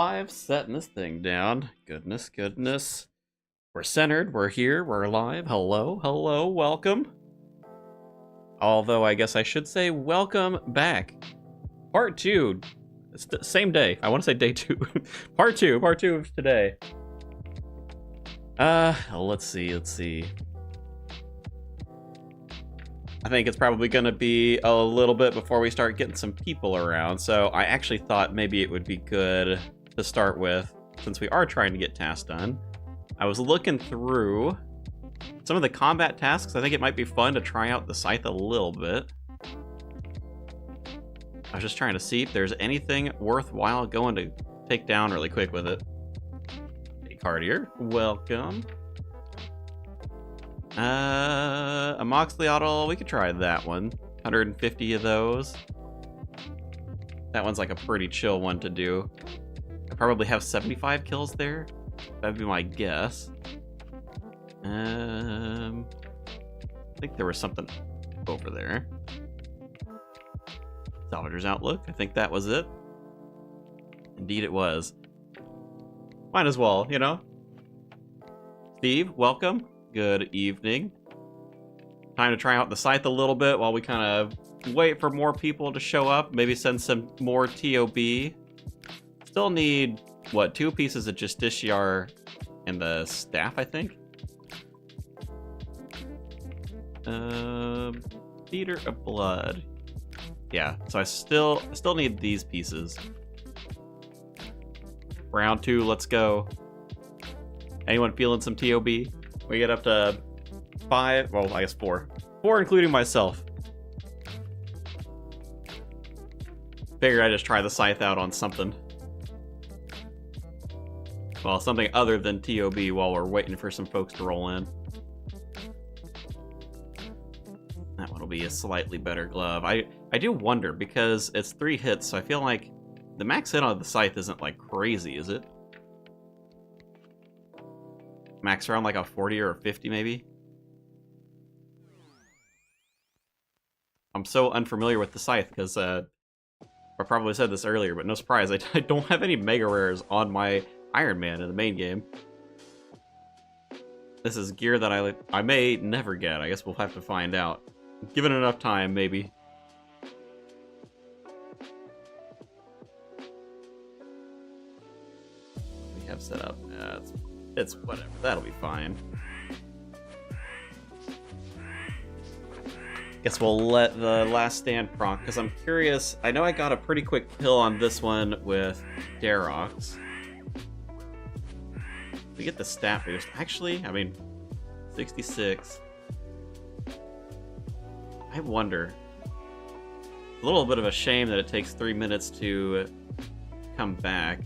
Live, setting this thing down. Goodness, goodness. We're centered, we're here, we're alive. Hello, hello, welcome. Although I guess I should say welcome back. Part 2. It's the same day. I want to say day 2. part 2 of today. Let's see. I think it's probably going to be a little bit before we start getting some people around, so I actually thought maybe it would be good to start with, since we are trying to get tasks done. I was looking through some of the combat tasks. I think it might be fun to try out the scythe a little bit. I was just trying to see if there's anything worthwhile going to take down really quick with it. Hey, Cartier, welcome. A Moxliotl, we could try that one. 150 of those. That one's like a pretty chill one to do. I probably have 75 kills there. That'd be my guess. I think there was something over there. Salvager's Outlook, I think that was it. Indeed it was. Might as well, you know? Steve, welcome. Good evening. Time to try out the scythe a little bit while we kind of wait for more people to show up. Maybe send some more ToB. Still need, what, 2 pieces of Justiciar and the staff, I think? Theater of Blood. Yeah, so I still need these pieces. Round 2, let's go. Anyone feeling some ToB? We get up to 5, well, I guess 4. 4 including myself. Figured I'd just try the scythe out on something. Well, something other than ToB while we're waiting for some folks to roll in. That one will be a slightly better glove. I do wonder, because it's 3 hits, so I feel like the max hit on the scythe isn't like crazy, is it? Max around like a 40 or a 50 maybe? I'm so unfamiliar with the scythe because I probably said this earlier, but no surprise, I don't have any mega rares on my Iron Man in the main game. This is gear that I may never get. I guess we'll have to find out. Given enough time, maybe. We have set up. It's whatever. That'll be fine. Guess we'll let the last stand proc, because I'm curious. I know I got a pretty quick kill on this one with Darox. We get the stat boost. Actually, I mean, 66. I wonder. A little bit of a shame that it takes 3 minutes to come back.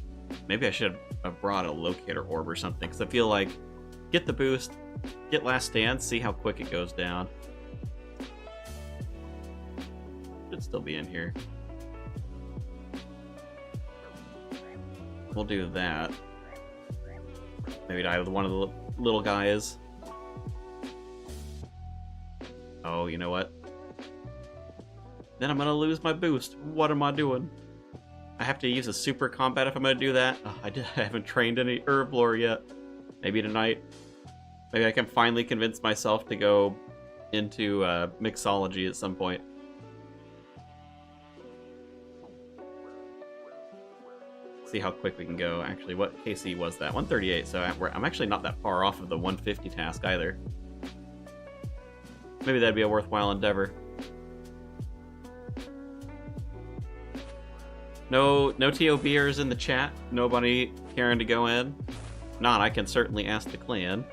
Maybe I should have brought a locator orb or something, because I feel like get the boost, get last stand, see how quick it goes down. Should still be in here. We'll do that. Maybe die with one of the little guys. Oh, you know what? Then I'm gonna lose my boost. What am I doing? I have to use a super combat if I'm gonna do that. Oh, I haven't trained any herb lore yet. Maybe tonight. Maybe I can finally convince myself to go into mixology at some point. See how quick we can go. Actually, what KC was that? 138, so I'm actually not that far off of the 150 task either. Maybe that'd be a worthwhile endeavor. No ToBers in the chat. Nobody caring to go in. Not, I can certainly ask the clan.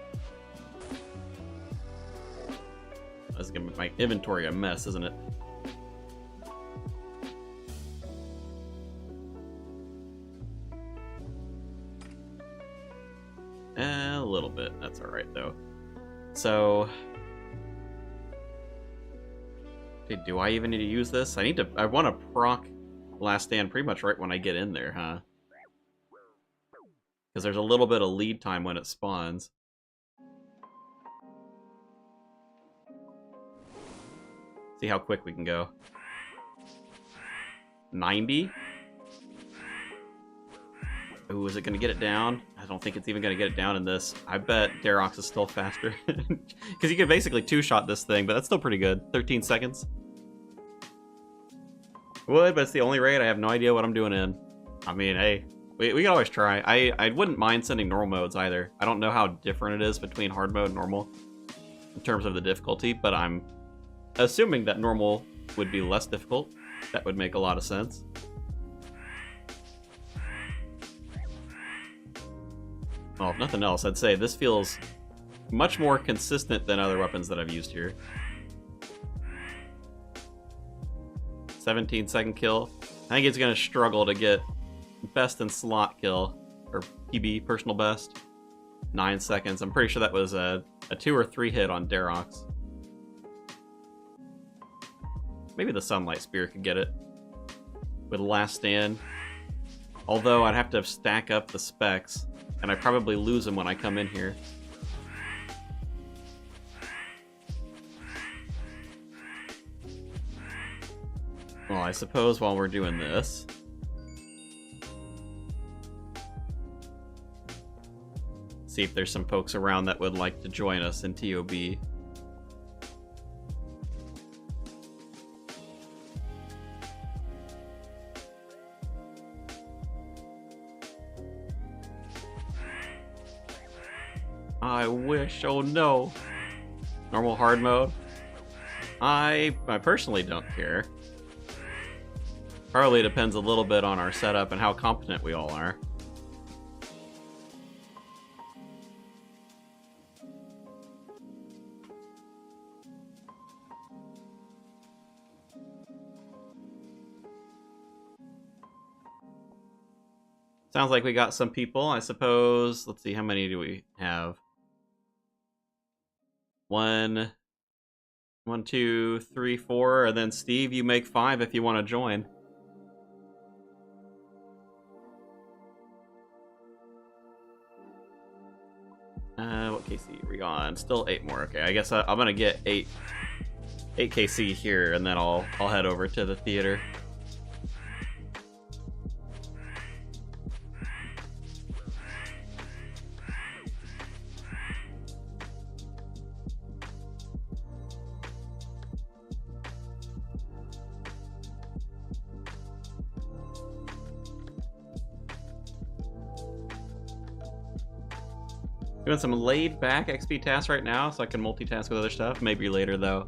That's gonna make my inventory a mess, isn't it? A little bit. That's alright, though. So... okay, do I even need to use this? I want to proc last stand pretty much right when I get in there, huh? Because there's a little bit of lead time when it spawns. See how quick we can go. 90? Ooh, is it going to get it down? I don't think it's even going to get it down in this. I bet Darox is still faster. Because you can basically two-shot this thing, but that's still pretty good. 13 seconds. Would, but it's the only raid. I have no idea what I'm doing in. I mean, hey, we can always try. I wouldn't mind sending normal modes either. I don't know how different it is between hard mode and normal in terms of the difficulty, but I'm assuming that normal would be less difficult. That would make a lot of sense. Well, if nothing else, I'd say this feels much more consistent than other weapons that I've used here. 17-second kill. I think it's going to struggle to get best in slot kill, or PB, personal best. 9 seconds. I'm pretty sure that was a 2 or 3 hit on Darox. Maybe the Sunlight Spear could get it with Last Stand. Although I'd have to stack up the specs, and I probably lose them when I come in here. Well, I suppose while we're doing this, see if there's some folks around that would like to join us in ToB. I wish, oh no. Normal hard mode? I personally don't care. Probably depends a little bit on our setup and how competent we all are. Sounds like we got some people, I suppose. Let's see, how many do we have? 1, 2, 3, 4, and then Steve, you make 5 if you want to join. What KC are we on? Still 8 more. Okay, I guess I'm gonna get 8 KC here, and then I'll head over to the theater. Doing some laid-back XP tasks right now, so I can multitask with other stuff. Maybe later, though.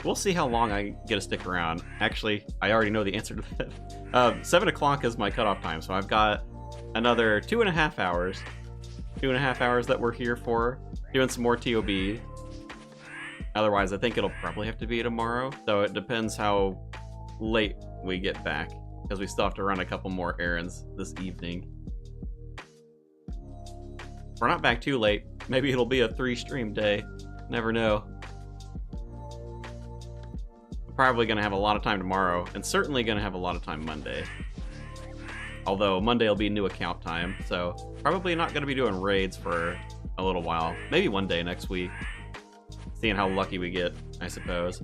We'll see how long I get to stick around. Actually, I already know the answer to that. 7 o'clock is my cutoff time, so I've got another 2.5 hours. 2.5 hours that we're here for, doing some more ToB. Otherwise, I think it'll probably have to be tomorrow, so it depends how late we get back, because we still have to run a couple more errands this evening. If we're not back too late, maybe it'll be a 3-stream day. Never know. I'm probably going to have a lot of time tomorrow, and certainly going to have a lot of time Monday. Although Monday will be new account time, so probably not going to be doing raids for a little while. Maybe one day next week. Seeing how lucky we get, I suppose.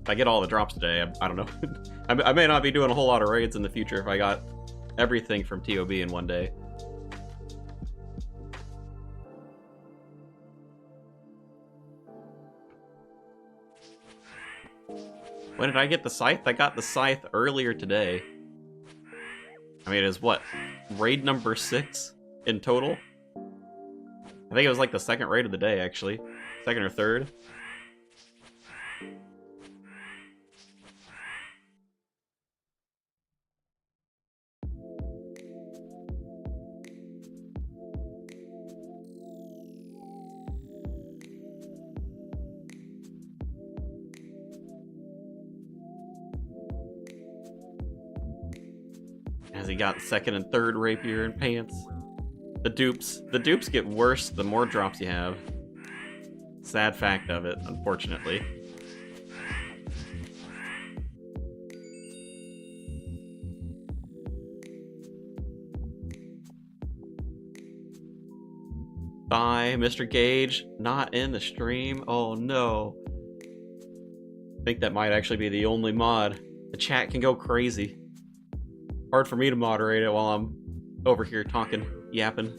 If I get all the drops today, I don't know. I may not be doing a whole lot of raids in the future if I got everything from ToB in one day. When did I get the scythe? I got the scythe earlier today. I mean, it is what? Raid number 6 in total? I think it was like the second raid of the day, actually. Second or third. As he got second and third rapier and pants. The dupes get worse the more drops you have. Sad fact of it, unfortunately. Bye, Mr. Gage. Not in the stream. Oh no. I think that might actually be the only mod. The chat can go crazy. Hard for me to moderate it while I'm over here talking, yapping.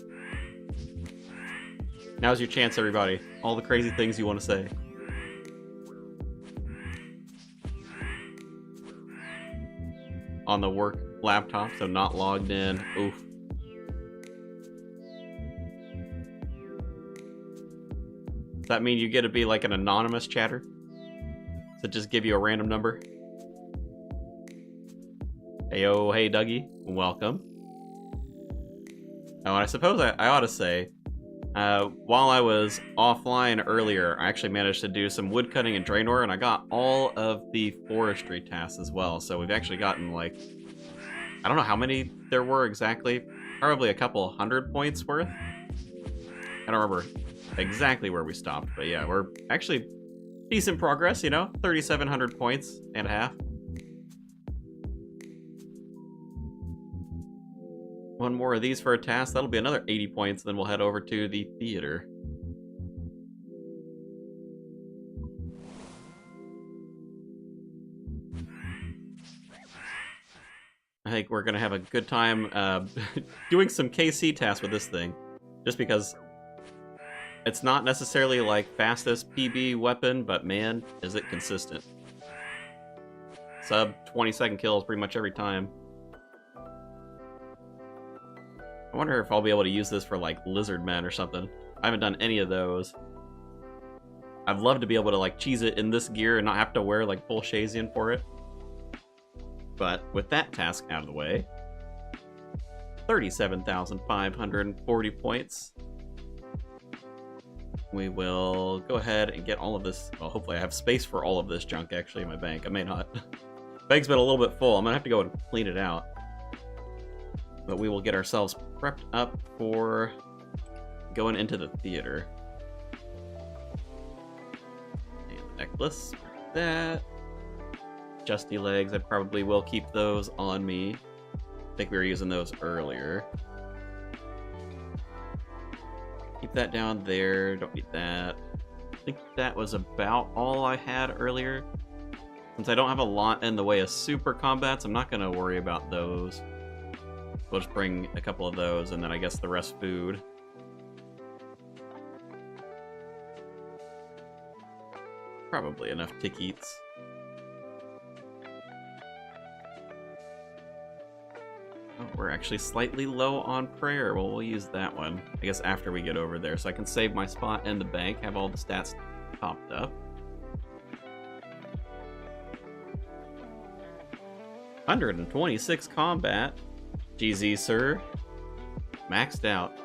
Now's your chance, everybody. All the crazy things you want to say. On the work laptop, so not logged in. Oof. Does that mean you get to be like an anonymous chatter? So just give you a random number? Heyo, hey Dougie, welcome. Oh, and I suppose I ought to say, while I was offline earlier, I actually managed to do some woodcutting and Draenor, and I got all of the forestry tasks as well. So we've actually gotten, like, I don't know how many there were exactly. Probably a couple 100 points worth. I don't remember exactly where we stopped, but yeah, we're actually decent progress, you know? 3,700 points and a half. One more of these for a task, that'll be another 80 points, then we'll head over to the theater. I think we're gonna have a good time doing some KC tasks with this thing, just because it's not necessarily like fastest PB weapon, but man, is it consistent. Sub 20-second kills pretty much every time. I wonder if I'll be able to use this for, like, lizard men or something. I haven't done any of those. I'd love to be able to, like, cheese it in this gear and not have to wear, like, full Shazian for it. But with that task out of the way, 37,540 points. We will go ahead and get all of this. Well, hopefully I have space for all of this junk, actually, in my bank. I may not. Bank's been a little bit full. I'm gonna have to go and clean it out. But we will get ourselves prepped up for going into the theater. And the necklace, that. Justy legs, I probably will keep those on me. I think we were using those earlier. Keep that down there, don't need that. I think that was about all I had earlier. Since I don't have a lot in the way of super combats, I'm not going to worry about those. We'll just bring a couple of those, and then I guess the rest food. Probably enough tickets. Oh, we're actually slightly low on prayer. Well, we'll use that one, I guess, after we get over there. So I can save my spot in the bank, have all the stats topped up. 126 combat. GZ, sir. Maxed out.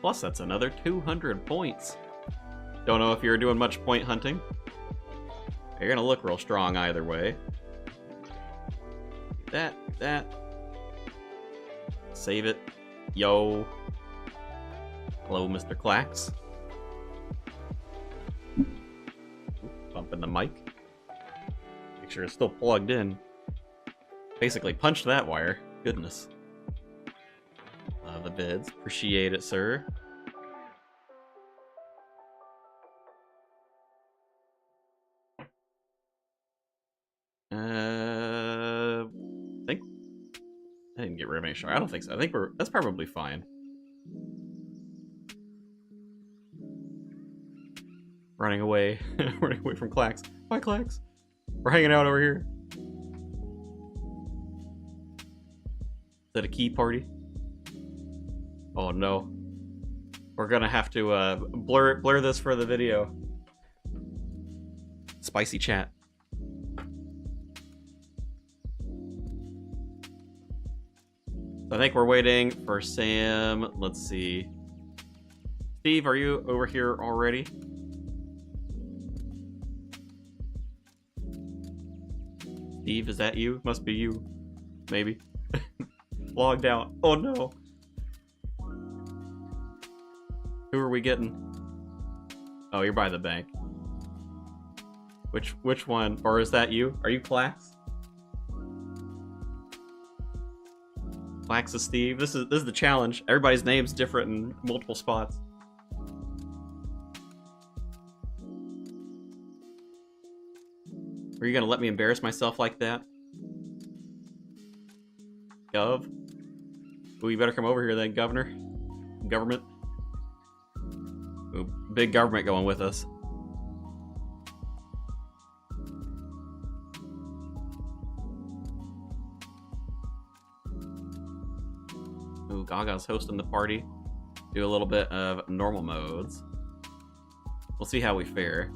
Plus, that's another 200 points. Don't know if you're doing much point hunting. You're gonna look real strong either way. That. Save it. Yo. Hello, Mr. Clax. Bumping the mic. Make sure it's still plugged in. Basically punched that wire. Goodness. Love the vids. Appreciate it, sir. I didn't get rid of any shark. I don't think so. I think that's probably fine. Running away. Running away from Clax. Bye, Clax. We're hanging out over here. Is that a key party? Oh no. We're gonna have to blur this for the video. Spicy chat. I think we're waiting for Sam. Let's see. Steve, are you over here already? Steve, is that you? Must be you. Maybe. Logged out. Oh no. Who are we getting? Oh, you're by the bank. Which one? Or is that you? Are you Clax? Clax is Steve. This is the challenge. Everybody's name's different in multiple spots. Are you gonna let me embarrass myself like that? .gov. Ooh, you better come over here then, Governor. Government. Ooh, big government going with us. Ooh, Gaga's hosting the party. Do a little bit of normal modes. We'll see how we fare.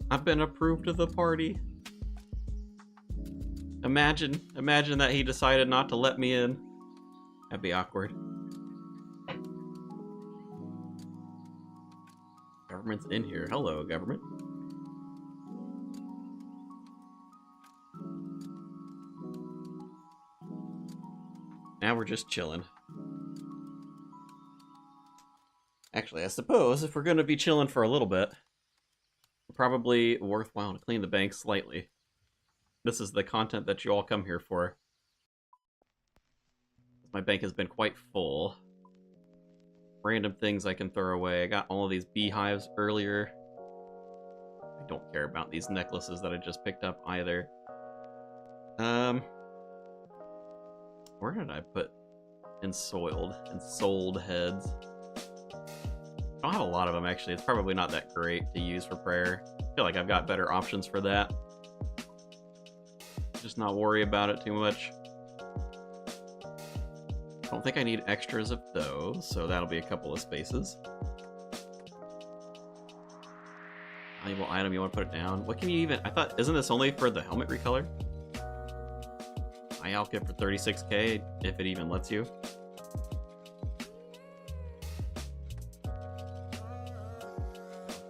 I've been approved to the party. Imagine that he decided not to let me in. That'd be awkward. Government's in here. Hello, government. Now we're just chilling. Actually, I suppose if we're going to be chilling for a little bit, probably worthwhile to clean the bank slightly. This is the content that you all come here for. My bank has been quite full. Random things I can throw away. I got all of these beehives earlier. I don't care about these necklaces that I just picked up either. Where did I put ensouled heads? I don't have a lot of them, actually. It's probably not that great to use for prayer. I feel like I've got better options for that. Just not worry about it too much. I don't think I need extras of those, so that'll be a couple of spaces. Valuable item, you want to put it down? What can you even... I thought, isn't this only for the helmet recolor? My outfit for 36k, if it even lets you.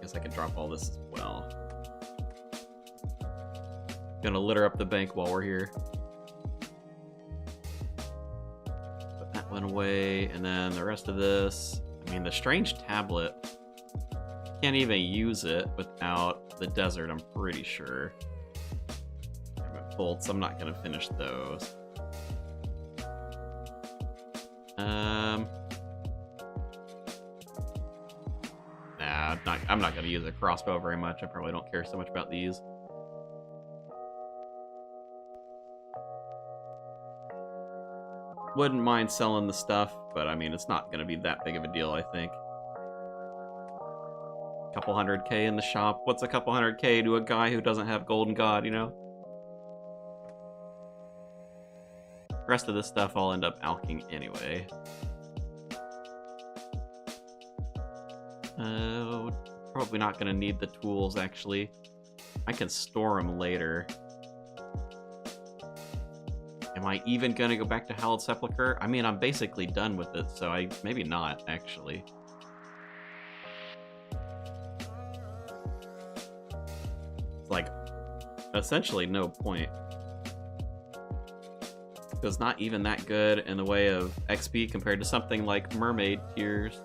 Guess I can drop all this as well. Gonna litter up the bank while we're here. Put that one away, and then the rest of this. I mean, the strange tablet, can't even use it without the desert, I'm pretty sure. Bolts, I'm not gonna finish those. Nah, I'm not gonna use a crossbow very much. I probably don't care so much about these. Wouldn't mind selling the stuff, but I mean, it's not gonna be that big of a deal, I think. Couple 100k in the shop. What's a couple 100k to a guy who doesn't have Golden God, you know? The rest of this stuff I'll end up alching anyway. Probably not gonna need the tools, actually. I can store them later. Am I even gonna go back to Hallowed Sepulchre? I mean, I'm basically done with it, so maybe not, actually. It's like, essentially no point. Because not even that good in the way of XP compared to something like Mermaid Tears.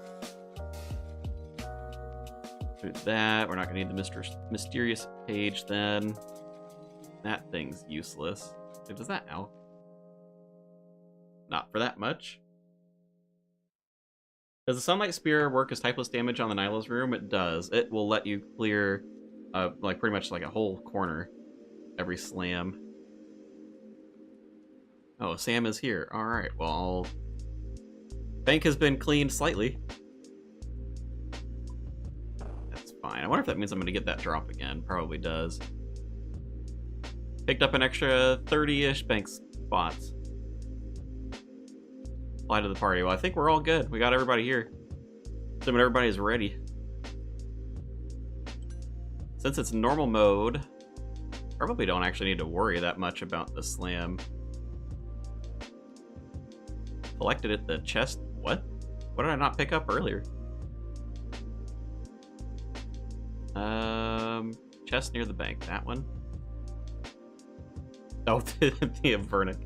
Do that. We're not going to need the mysterious page then. That thing's useless. Does that help? Not for that much. Does the Sunlight Spear work as typeless damage on the Nyla's room? It does. It will let you clear, like, pretty much like a whole corner every slam. Oh, Sam is here. Alright, well, bank has been cleaned slightly. That's fine. I wonder if that means I'm going to get that drop again. Probably does. Picked up an extra 30-ish bank spots. Apply to the party. Well, I think we're all good. We got everybody here. Assuming everybody's ready. Since it's normal mode, probably don't actually need to worry that much about the slam. Collected at the chest. What? What did I not pick up earlier? Chest near the bank. That one. Oh, the Vernic.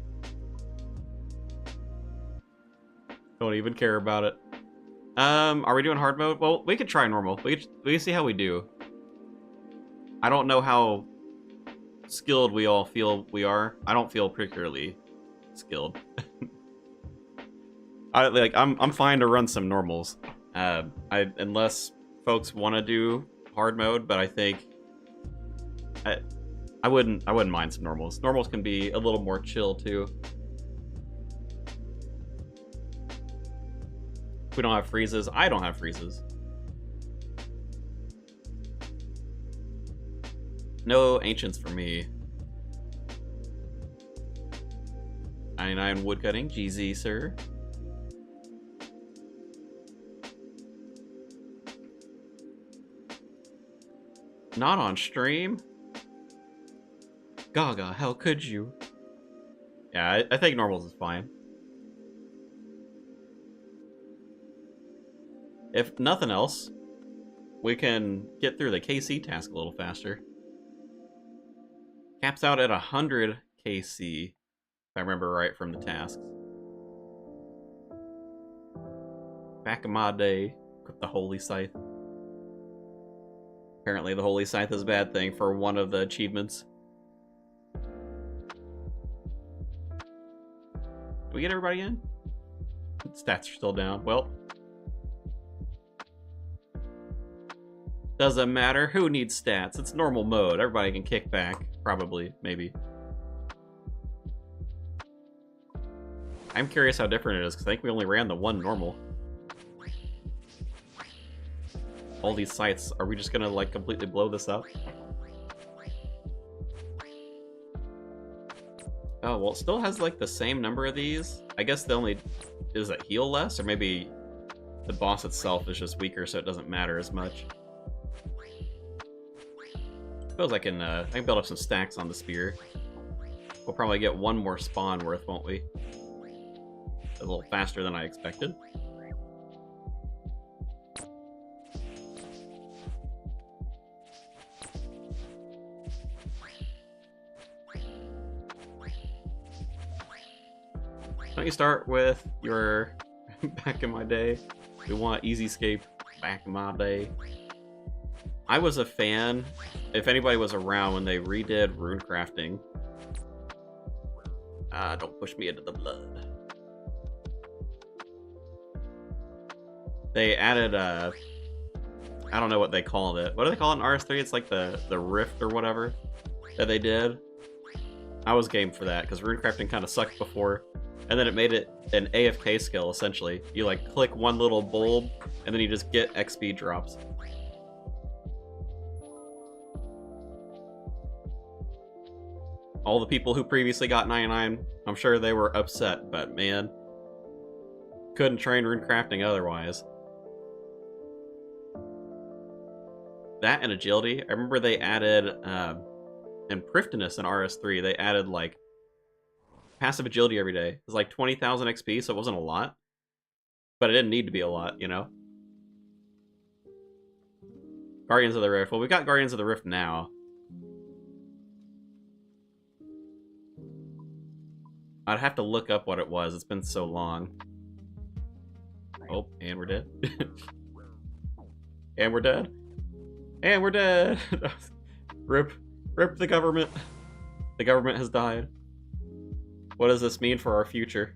Don't even care about it. Are we doing hard mode? Well, we could try normal. We can see how we do. I don't know how skilled we all feel we are. I don't feel particularly skilled. I'm fine to run some normals. Unless folks want to do hard mode, but I think I wouldn't mind some normals. Normals can be a little more chill too. We don't have freezes. I don't have freezes. No ancients for me. 99 woodcutting, GZ, sir. Not on stream? Gaga, how could you? Yeah, I think normals is fine. If nothing else, we can get through the KC task a little faster. Caps out at 100 KC, if I remember right from the tasks. Back in my day, with the Holy Scythe. Apparently the Holy Scythe is a bad thing for one of the achievements. Did we get everybody in? Stats are still down. Well, doesn't matter. Who needs stats? It's normal mode. Everybody can kick back. Probably. Maybe. I'm curious how different it is, because I think we only ran the one normal. All these sites, are we just gonna, like, completely blow this up? Oh, well, it still has, like, the same number of these. I guess the only... Does it heal less? Or maybe the boss itself is just weaker, so it doesn't matter as much. Suppose I can build up some stacks on the spear. We'll probably get one more spawn worth, won't we? A little faster than I expected. Don't you start with your back in my day? We want Easyscape back in my day. I was a fan, if anybody was around when they redid rune crafting. Don't push me into the blood. They added I don't know what they called it. What do they call it in RS3? It's like the rift or whatever that they did. I was game for that because rune crafting kind of sucked before. And then it made it an AFK skill, essentially. You like click one little bulb and then you just get XP drops. All the people who previously got 99, I'm sure they were upset, but man, couldn't train rune crafting otherwise. That and agility. I remember they added, and Priftiness in RS3, they added like passive agility every day. It was like 20,000 XP, so it wasn't a lot. But it didn't need to be a lot, you know? Guardians of the Rift. Well, we've got Guardians of the Rift now. I'd have to look up what it was. It's been so long. Oh, and we're dead. And we're dead. And we're dead. Rip the government. The government has died. What does this mean for our future?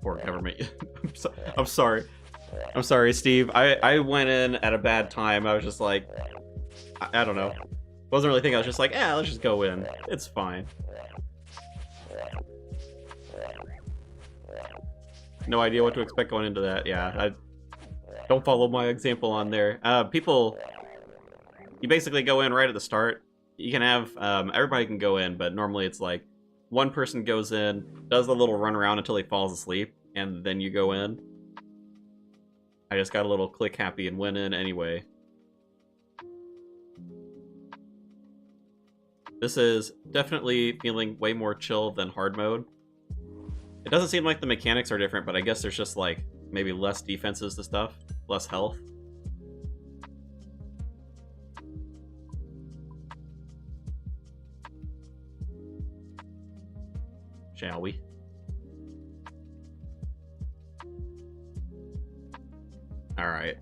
Poor government. I'm sorry. I'm sorry, Steve. I went in at a bad time. I was just like, I don't know. Wasn't really thinking. I was just like, let's just go in. It's fine. No idea what to expect going into that. Yeah, I don't follow my example on there. People, you basically go in right at the start. You can have, everybody can go in, but normally it's like, one person goes in, does the little run around until he falls asleep, and then you go in. I just got a little click happy and went in anyway. This is definitely feeling way more chill than hard mode. It doesn't seem like the mechanics are different, but I guess there's just like maybe less defenses to stuff, less health. Shall we? Alright.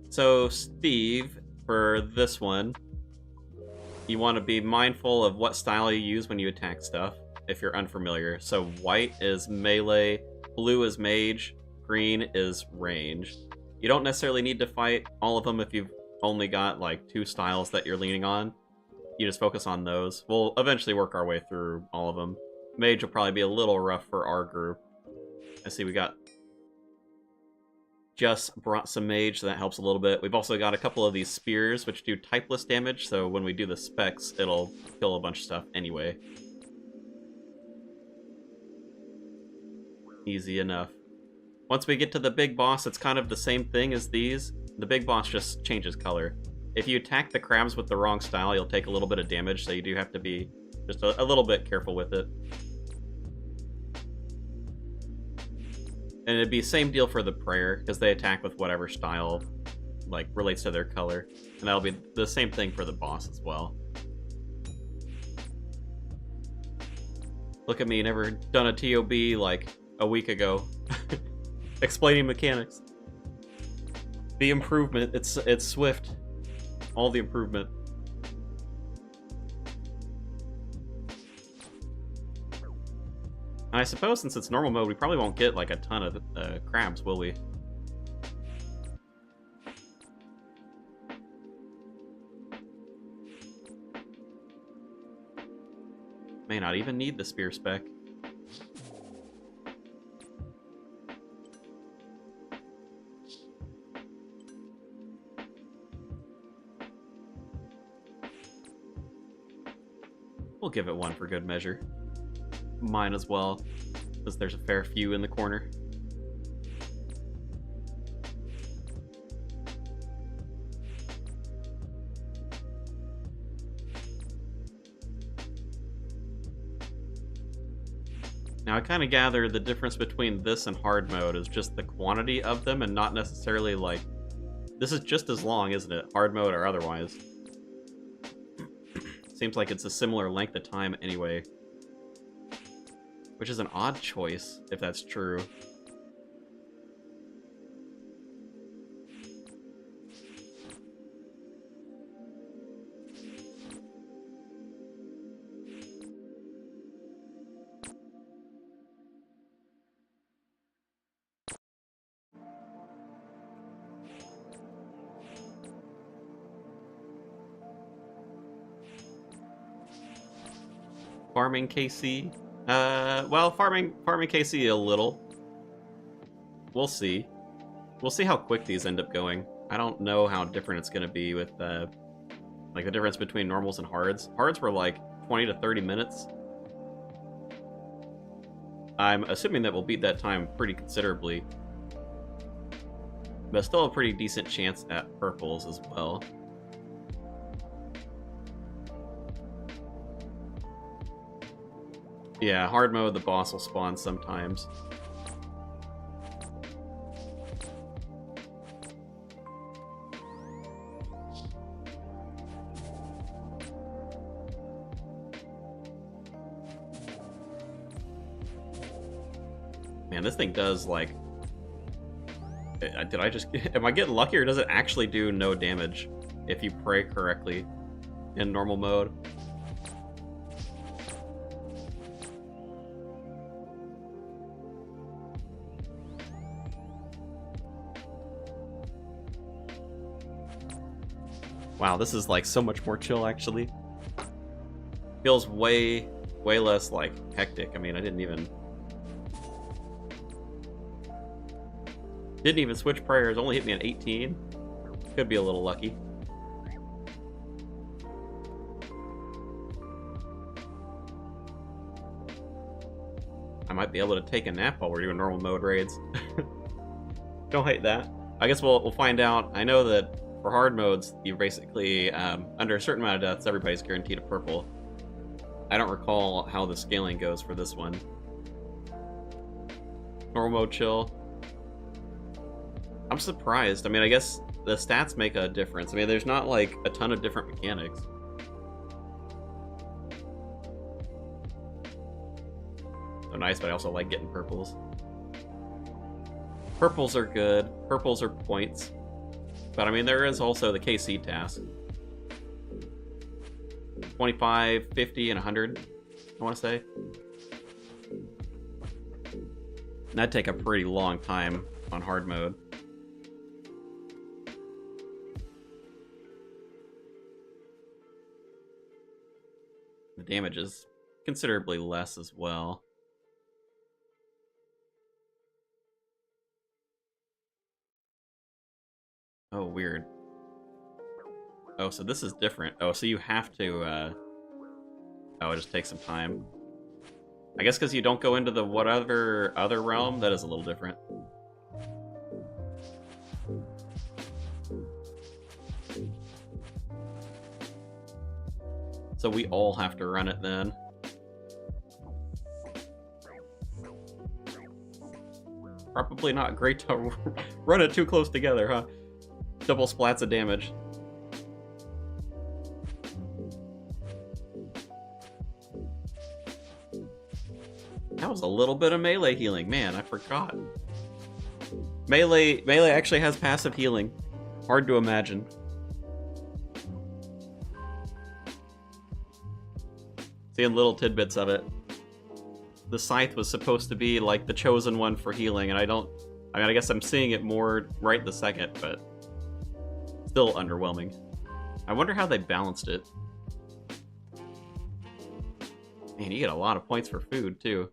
So, Steve, for this one, you want to be mindful of what style you use when you attack stuff, if you're unfamiliar. So white is melee, blue is mage, green is range. You don't necessarily need to fight all of them if you've only got like 2 styles that you're leaning on. You just focus on those. We'll eventually work our way through all of them. Mage will probably be a little rough for our group. I see we got just brought some mage, so that helps a little bit. We've also got a couple of these spears, which do typeless damage, so when we do the specs, it'll kill a bunch of stuff anyway. Easy enough. Once we get to the big boss, it's kind of the same thing as these. The big boss just changes color. If you attack the crabs with the wrong style, you'll take a little bit of damage, so you do have to be just a little bit careful with it. And it'd be same deal for the prayer, because they attack with whatever style, like, relates to their color. And that'll be the same thing for the boss as well. Look at me, never done a ToB, like, a week ago. Explaining mechanics. The improvement, it's swift. All the improvement. And I suppose since it's normal mode, we probably won't get like a ton of crabs, will we? May not even need the spear spec. We'll give it one for good measure. Mine as well, because there's a fair few in the corner. Now I kind of gather the difference between this and hard mode is just the quantity of them and not necessarily like... This is just as long, isn't it? Hard mode or otherwise. Seems like it's a similar length of time anyway. Which is an odd choice, if that's true. Farming KC? Well, farming KC a little. We'll see. We'll see how quick these end up going. I don't know how different it's going to be with, like, the difference between normals and hards. Hards were, like, 20 to 30 minutes. I'm assuming that we'll beat that time pretty considerably. But still a pretty decent chance at purples as well. Yeah, hard mode, the boss will spawn sometimes. Man, this thing does, like... Did I just... Am I getting lucky, or does it actually do no damage if you pray correctly in normal mode? Wow, this is like so much more chill, actually. Feels way less like hectic. I mean, I didn't even switch prayers. Only hit me at 18. Could be a little lucky. I might be able to take a nap while we're doing normal mode raids. Don't hate that. I guess we'll find out. I know that for hard modes, you basically, under a certain amount of deaths, everybody's guaranteed a purple. I don't recall how the scaling goes for this one. Normal mode chill. I'm surprised. I mean, I guess the stats make a difference. I mean, there's not, like, a ton of different mechanics. So nice, but I also like getting purples. Purples are good. Purples are points. But I mean, there is also the KC task. 25, 50, and 100, I want to say. And that'd take a pretty long time on hard mode. The damage is considerably less as well. Oh, weird. Oh, so this is different. Oh, so you have to, oh, it just takes some time. I guess because you don't go into the whatever other realm, that is a little different. So we all have to run it then. Probably not great to run it too close together, huh? Double splats of damage. That was a little bit of melee healing. Man, I forgot. Melee actually has passive healing. Hard to imagine. Seeing little tidbits of it. The scythe was supposed to be like the chosen one for healing, and I mean, I guess I'm seeing it more right this second, but still underwhelming. I wonder how they balanced it. Man, you get a lot of points for food, too.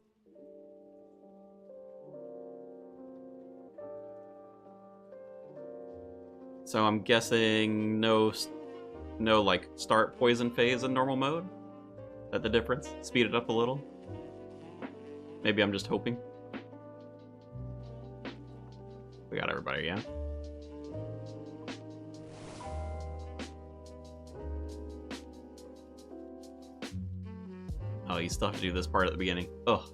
So I'm guessing no like start poison phase in normal mode? Is that the difference? Speed it up a little? Maybe I'm just hoping. We got everybody, yeah? Oh, you still have to do this part at the beginning. Ugh.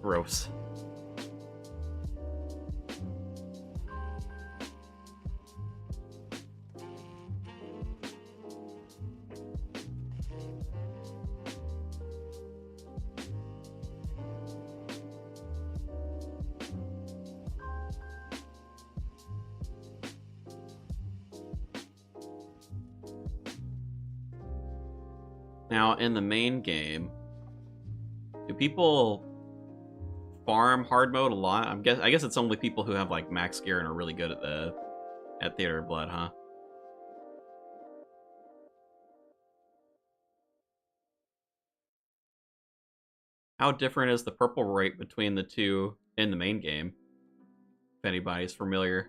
Gross. Now, in the main game, do people farm hard mode a lot? I guess it's only people who have like max gear and are really good at Theater of Blood, huh? How different is the purple rate between the two in the main game? If anybody's familiar.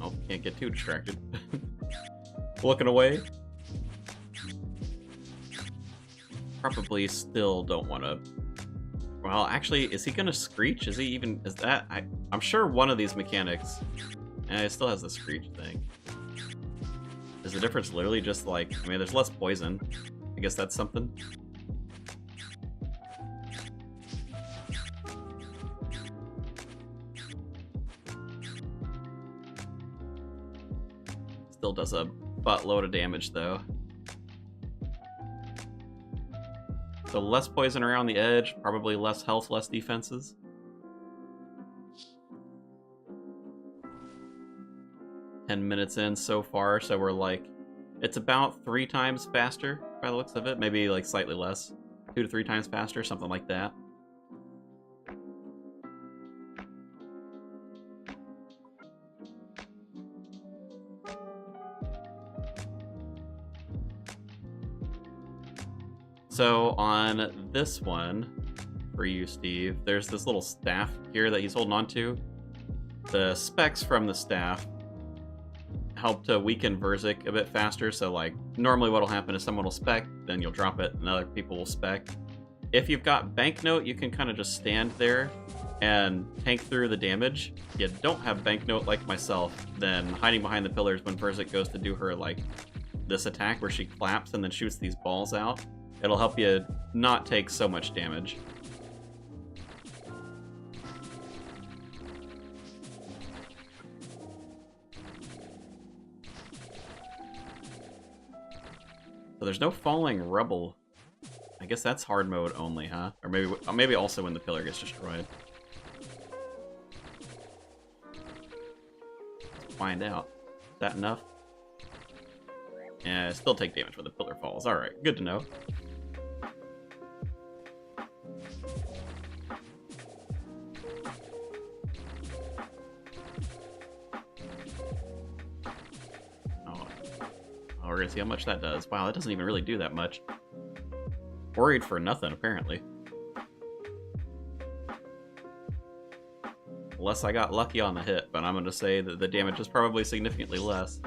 Oh, can't get too distracted. Looking away. Probably still don't want to... Well, actually, is he going to screech? Is he even... Is that... I'm sure one of these mechanics... it still has the screech thing. Is the difference literally just like... I mean, there's less poison. I guess that's something. Still does a buttload of damage, though. So less poison around the edge, probably less health, less defenses. $10 in so far, so we're like... It's about 3 times faster, by the looks of it. Maybe like slightly less. 2 to 3 times faster, something like that. So on this one, for you, Steve, there's this little staff here that he's holding on to. The specs from the staff help to weaken Verzik a bit faster, so like normally what'll happen is someone will spec, then you'll drop it, and other people will spec. If you've got Banknote, you can kind of just stand there and tank through the damage. If you don't have Banknote like myself, then hiding behind the pillars when Verzik goes to do her like this attack where she claps and then shoots these balls out, it'll help you not take so much damage. So there's no falling rubble. I guess that's hard mode only, huh? Or maybe also when the pillar gets destroyed. Let's find out. Is that enough? Yeah, still take damage when the pillar falls. Alright, good to know. We're gonna see how much that does. Wow, that doesn't even really do that much. Worried for nothing, apparently. Unless I got lucky on the hit, but I'm gonna say that the damage is probably significantly less.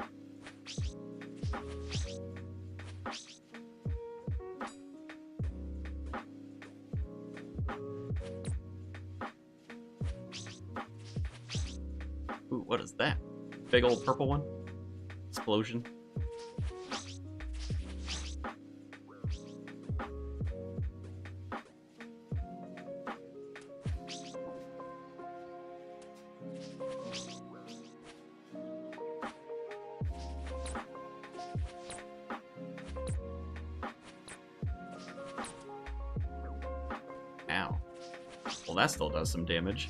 Ooh, what is that? Big old purple one? Explosion. Ow. Well, that still does some damage.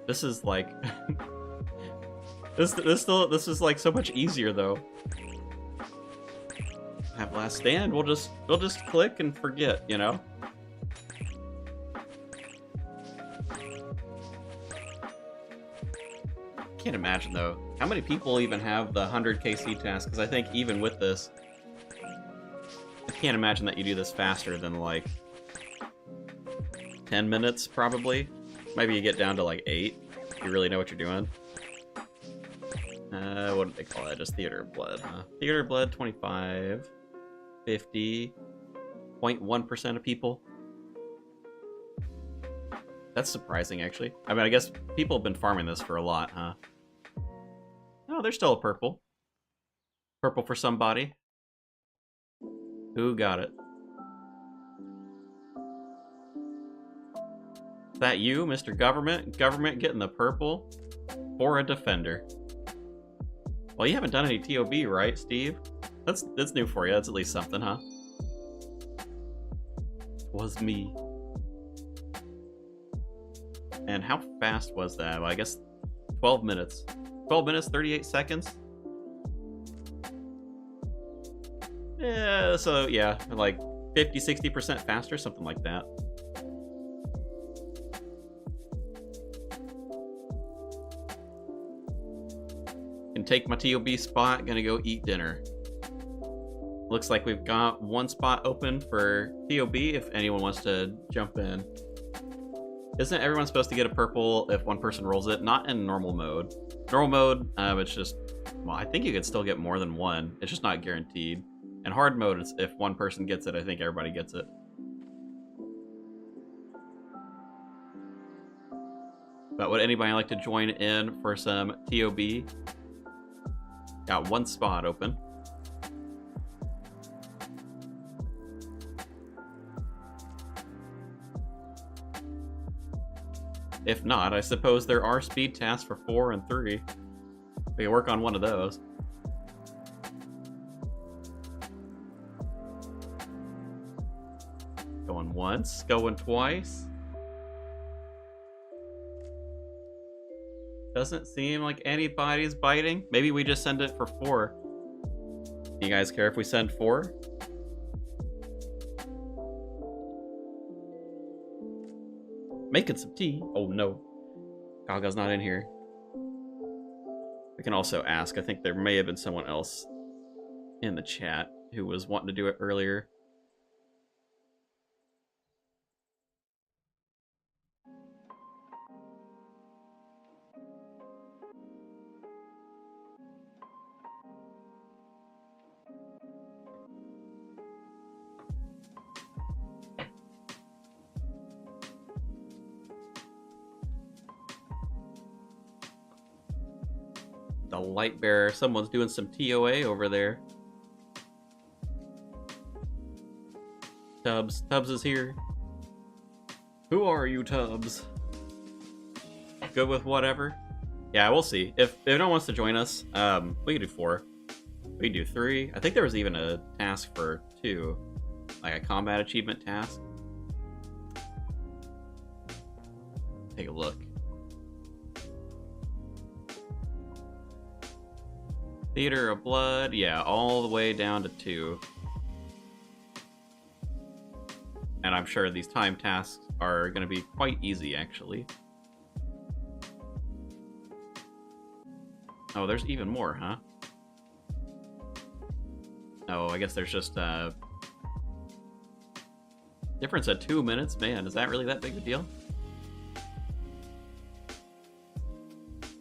This is like this is like so much easier though. Have last stand. We'll just click and forget, you know. Can't imagine though. How many people even have the 100 KC task? Because I think even with this, I can't imagine that you do this faster than like 10 minutes probably. Maybe you get down to like 8 if you really know what you're doing. What did they call that? Just theater of blood, huh? Theater of blood, 25, 50, 0.1% of people. That's surprising, actually. I mean, I guess people have been farming this for a lot, huh? Oh, there's still a purple. Purple for somebody. Who got it? Is that you, Mr. Government? Government getting the purple for a defender. Well, you haven't done any ToB, right, Steve? That's new for you. That's at least something, huh? Was me. And how fast was that? Well, I guess 12 minutes. 12 minutes, 38 seconds? Yeah, so yeah, like 50-60% faster, something like that. Can take my ToB spot, gonna go eat dinner. Looks like we've got one spot open for ToB if anyone wants to jump in. Isn't everyone supposed to get a purple if one person rolls it? Not in normal mode. Normal mode, it's just, well, I think you could still get more than one. It's just not guaranteed. In hard mode, it's if one person gets it, I think everybody gets it. But would anybody like to join in for some ToB? Got one spot open. If not, I suppose there are speed tasks for 4 and 3. We can work on one of those. Going once, going twice. Doesn't seem like anybody's biting. Maybe we just send it for 4. Do you guys care if we send 4? Making some tea. Oh no. Gaga's not in here. We can also ask. I think there may have been someone else in the chat who was wanting to do it earlier. The light bearer. Someone's doing some TOA over there. Tubbs. Tubbs is here. Who are you, Tubbs? Good with whatever? Yeah, we'll see. If no one wants to join us, we can do 4. We can do 3. I think there was even a task for 2. Like a combat achievement task. Take a look. Theater of Blood, yeah, all the way down to 2. And I'm sure these time tasks are going to be quite easy, actually. Oh, there's even more, huh? Oh, I guess there's just difference at 2 minutes? Man, is that really that big a deal?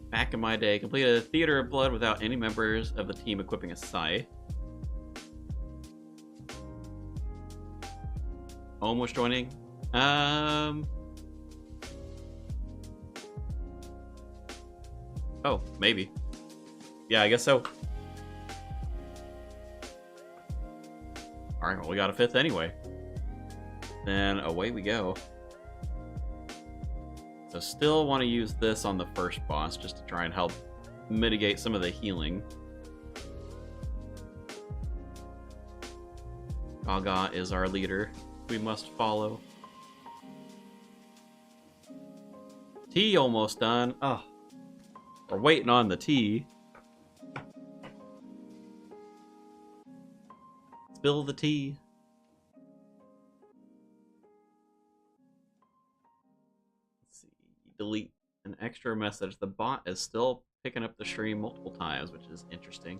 Back in my day, completed a Theater of Blood without any members of the team equipping a scythe. Almost joining. Oh, maybe. Yeah, I guess so. Alright, well, we got a 5th anyway. Then away we go. So still want to use this on the first boss just to try and help mitigate some of the healing. Gaga is our leader. We must follow. Tea almost done. Oh, we're waiting on the tea. Spill the tea. Let's see. Delete an extra message. The bot is still picking up the stream multiple times, which is interesting.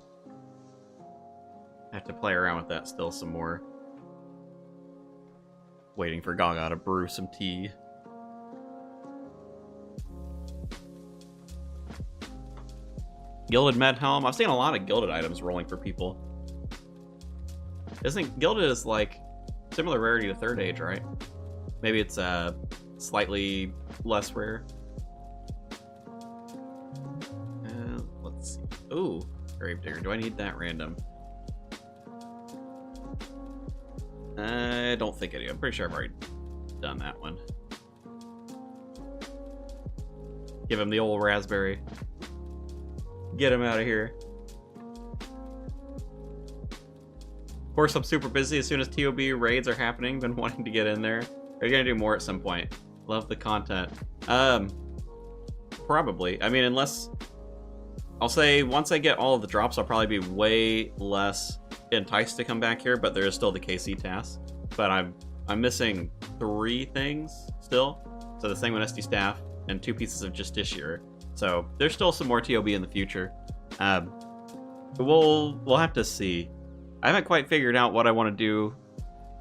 I have to play around with that still some more. Waiting for Gaga to brew some tea. Gilded Med Helm. I've seen a lot of gilded items rolling for people. Isn't gilded is like similar rarity to Third Age, right? Maybe it's slightly less rare. Let's see. Ooh, Gravedigger. Do I need that random? I don't think I do. I'm pretty sure I've already done that one. Give him the old raspberry. Get him out of here. Of course, I'm super busy as soon as ToB raids are happening. Been wanting to get in there. Are you gonna do more at some point? Love the content. Probably. I mean, unless... I'll say once I get all of the drops, I'll probably be way less enticed to come back here, but there is still the KC task. But I'm missing 3 things still. So the Sanguinesti staff and 2 pieces of Justiciar. So there's still some more ToB in the future. We'll have to see. I haven't quite figured out what I want to do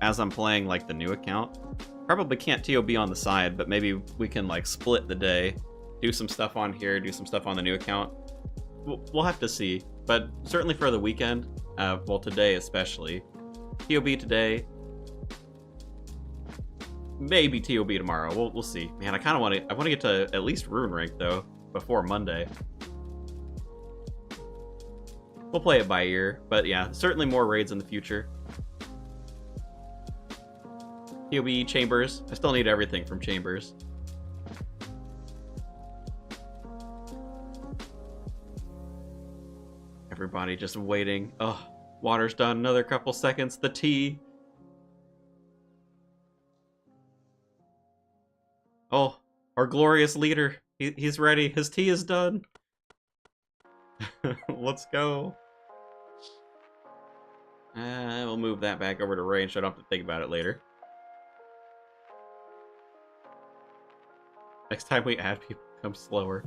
as I'm playing like the new account. Probably can't ToB on the side, but maybe we can like split the day, do some stuff on here, do some stuff on the new account. We'll have to see, but certainly for the weekend, well, today especially, ToB today, maybe ToB tomorrow. We'll see. Man, I kind of want to get to at least Rune rank though before Monday. We'll play it by ear, but yeah, certainly more raids in the future. ToB Chambers. I still need everything from Chambers. Everybody just waiting. Oh, water's done. Another couple seconds. The tea. Oh, our glorious leader. He's ready. His tea is done. Let's go. We'll move that back over to range so I don't have to think about it later. Next time we add people, come slower.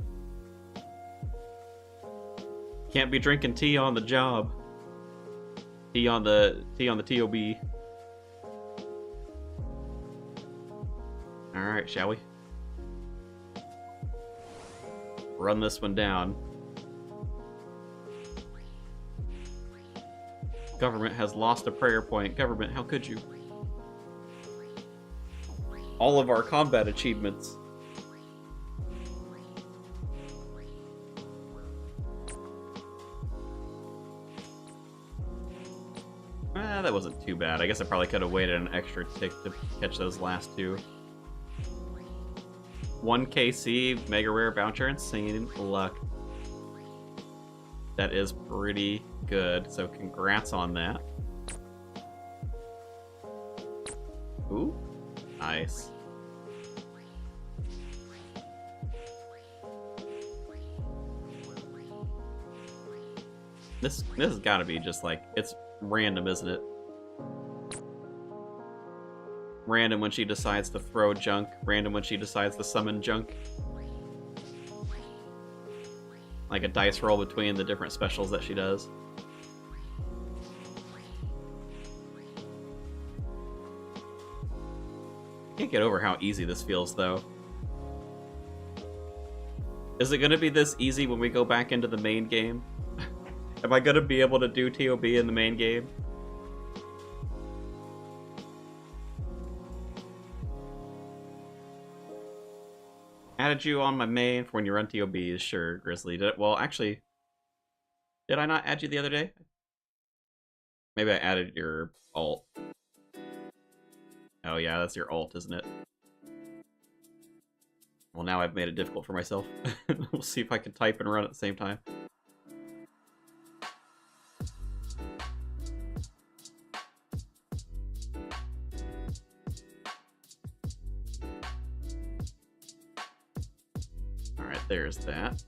Can't be drinking tea on the job. Tea on the ToB. Alright, shall we? Run this one down. Government has lost a prayer point. Government, how could you? All of our combat achievements. That wasn't too bad. I guess I probably could have waited an extra tick to catch those last 2. 1 KC Mega Rare Bouncer Insane Luck. That is pretty good, so congrats on that. Ooh, nice. This has got to be just like, it's random, isn't it? Random when she decides to throw junk, random when she decides to summon junk. Like a dice roll between the different specials that she does. Can't get over how easy this feels, though. Is it going to be this easy when we go back into the main game? Am I going to be able to do ToB in the main game? Added you on my main for when you run ToBs, sure, Grizzly. Well, actually, did I not add you the other day? Maybe I added your alt. Oh yeah, that's your alt, isn't it? Well, now I've made it difficult for myself. We'll see if I can type and run at the same time. Alright, there's that.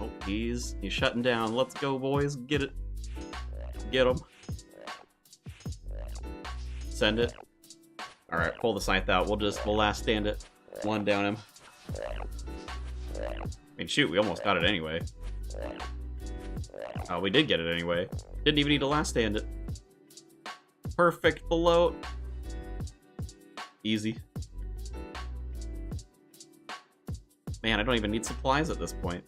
Oh, he's shutting down. Let's go, boys. Get it. Get him. Send it. Alright, pull the scythe out. We'll last stand it. One down him. I mean, shoot, we almost got it anyway. Oh, we did get it anyway. Didn't even need to last stand it. Perfect float. Easy. Man, I don't even need supplies at this point.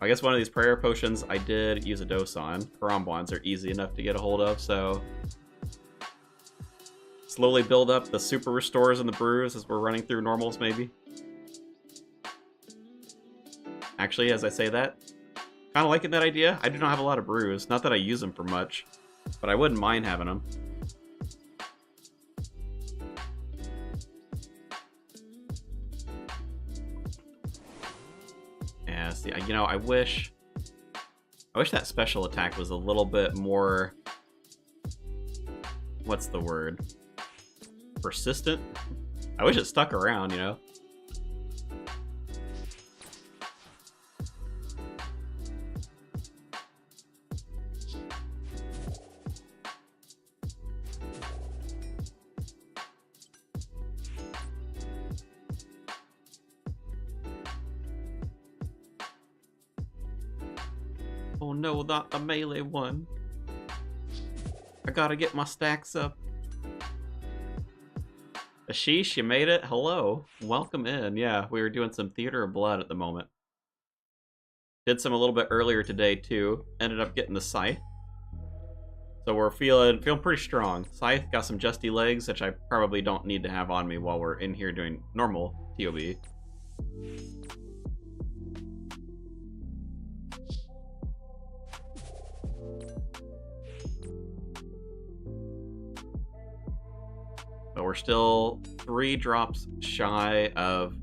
I guess one of these prayer potions I did use a dose on. Karambwans are easy enough to get a hold of, so... Slowly build up the super restores and the brews as we're running through normals, maybe. Actually, as I say that, kind of liking that idea. I do not have a lot of brews. Not that I use them for much, but I wouldn't mind having them. Yeah, see, you know, I wish that special attack was a little bit more... What's the word? Persistent? I wish it stuck around, you know? Oh no, not the melee one. I gotta get my stacks up. Ashish, you made it? Hello. Welcome in. Yeah, we were doing some Theater of Blood at the moment. Did some a little bit earlier today, too. Ended up getting the Scythe. So we're feeling pretty strong. Scythe got some justy legs, which I probably don't need to have on me while we're in here doing normal ToB. But we're still 3 drops shy of,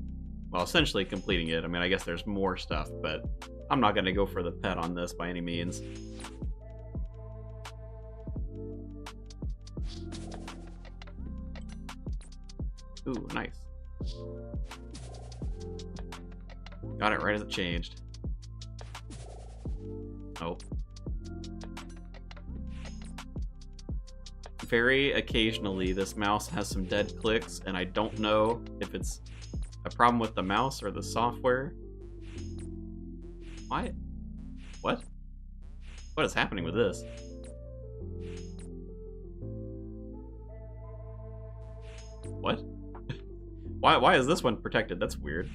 well, essentially completing it. I mean, I guess there's more stuff, but I'm not going to go for the pet on this by any means. Ooh, nice. Got it right as it changed. Oh. Very occasionally, this mouse has some dead clicks, and I don't know if it's a problem with the mouse or the software. Why? What? What is happening with this? What? Why is this one protected? That's weird.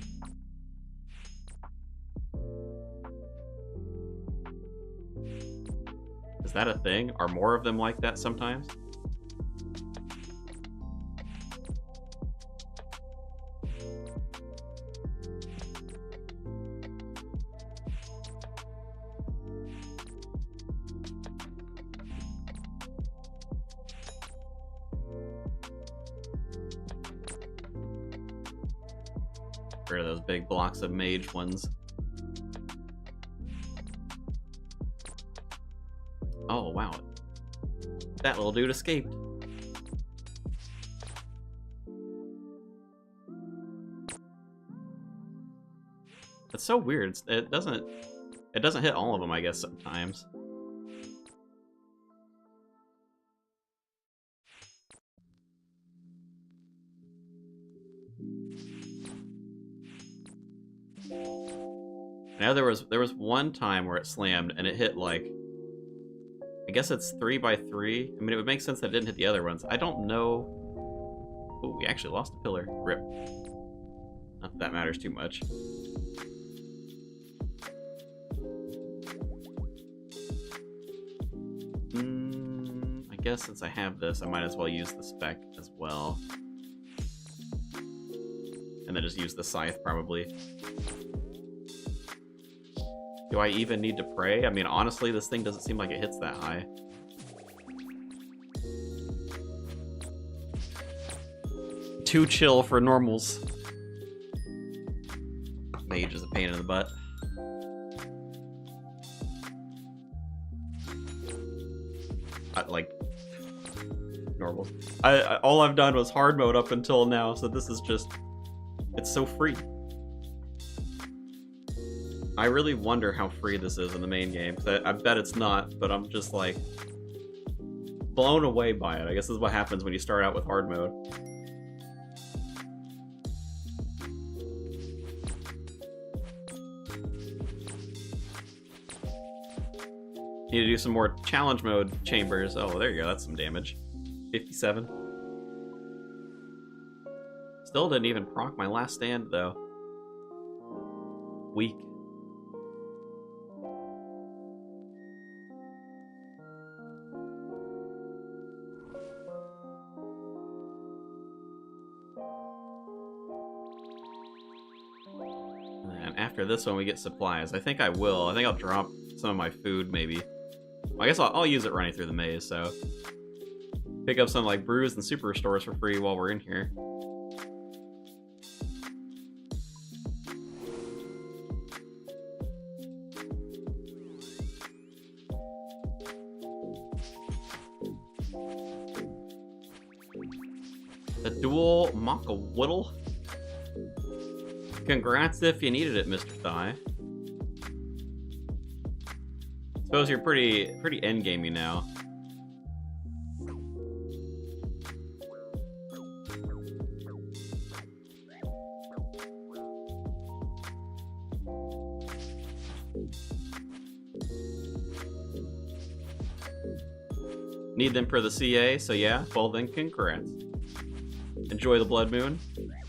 Is that a thing? Are more of them like that sometimes? Get rid of those big blocks of mage ones. Oh, wow. That little dude escaped. It's so weird. It doesn't hit all of them, I guess, sometimes. Now there was one time where it slammed and it hit like, I guess it's 3 by 3. I mean, it would make sense that it didn't hit the other ones. I don't know. Oh, we actually lost a pillar. Rip. Not that that matters too much. I guess since I have this, I might as well use the spec as well. And then just use the scythe, probably. Do I even need to pray? I mean, honestly, this thing doesn't seem like it hits that high. Too chill for normals. Mage is a pain in the butt. Like, normals. All I've done was hard mode up until now, so this is just... It's so free. I really wonder how free this is in the main game. I bet it's not, but I'm just like blown away by it. I guess this is what happens when you start out with hard mode. Need to do some more challenge mode chambers. Oh, there you go. That's some damage. 57. Still didn't even proc my last stand, though. Weak. After this one, we get supplies. I think I will. I think I'll drop some of my food, maybe. I guess I'll use it running through the maze, so... Pick up some, like, brews and super restores for free while we're in here. The dual Maka Whittle? Congrats if you needed it, Mr. Thigh. Suppose you're pretty endgamey now. Need them for the CA, so yeah, well then congrats. Enjoy the Blood Moon.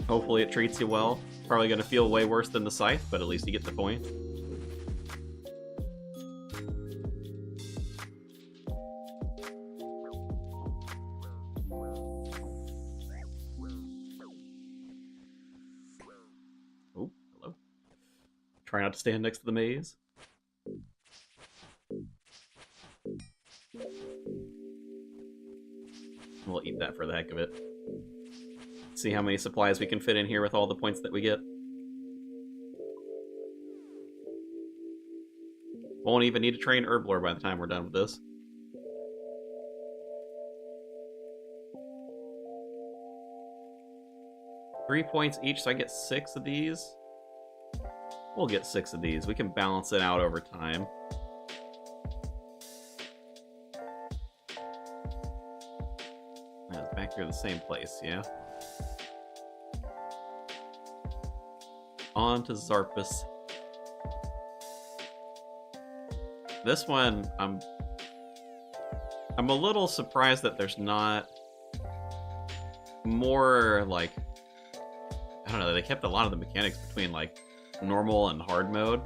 Hopefully it treats you well. Probably gonna feel way worse than the scythe, but at least you get the point. Oh, hello. Try not to stand next to the maze. We'll eat that for the heck of it. See how many supplies we can fit in here with all the points that we get. Won't even need to train Herblore by the time we're done with this. Three points each, so I get 6 of these. We'll get 6 of these. We can balance it out over time. That's back here the same place, yeah? On to Zarpus. This one, I'm a little surprised that there's not more, like, I don't know, they kept a lot of the mechanics between, like, normal and hard mode.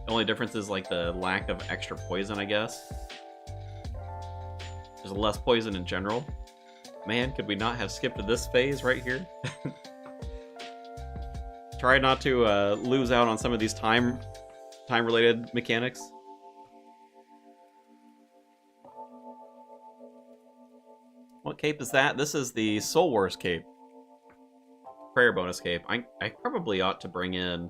The only difference is, like, the lack of extra poison, I guess. There's less poison in general. Man, could we not have skipped this phase right here? Try not to lose out on some of these time-related mechanics. What cape is that? This is the Soul Wars cape. prayer bonus cape, I probably ought to bring in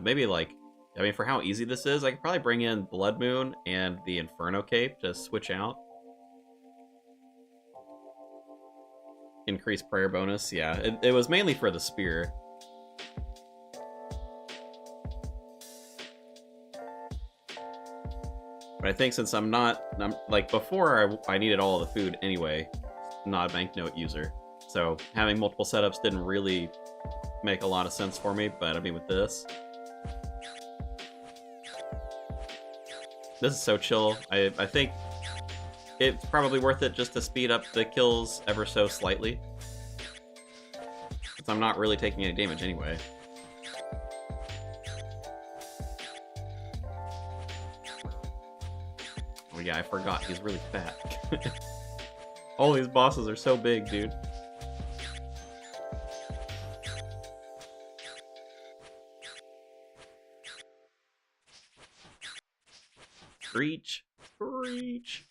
maybe like, I mean, for how easy this is, I could probably bring in Blood Moon and the Inferno cape to switch out. Increase prayer bonus, yeah. It was mainly for the spear. But I think since I'm like, before I needed all of the food anyway, not a banknote user. So having multiple setups didn't really make a lot of sense for me, but I mean with this is so chill. I think it's probably worth it just to speed up the kills ever so slightly. Since I'm not really taking any damage anyway. Oh yeah, I forgot, he's really fat. All these bosses are so big, dude. Screech! Screech!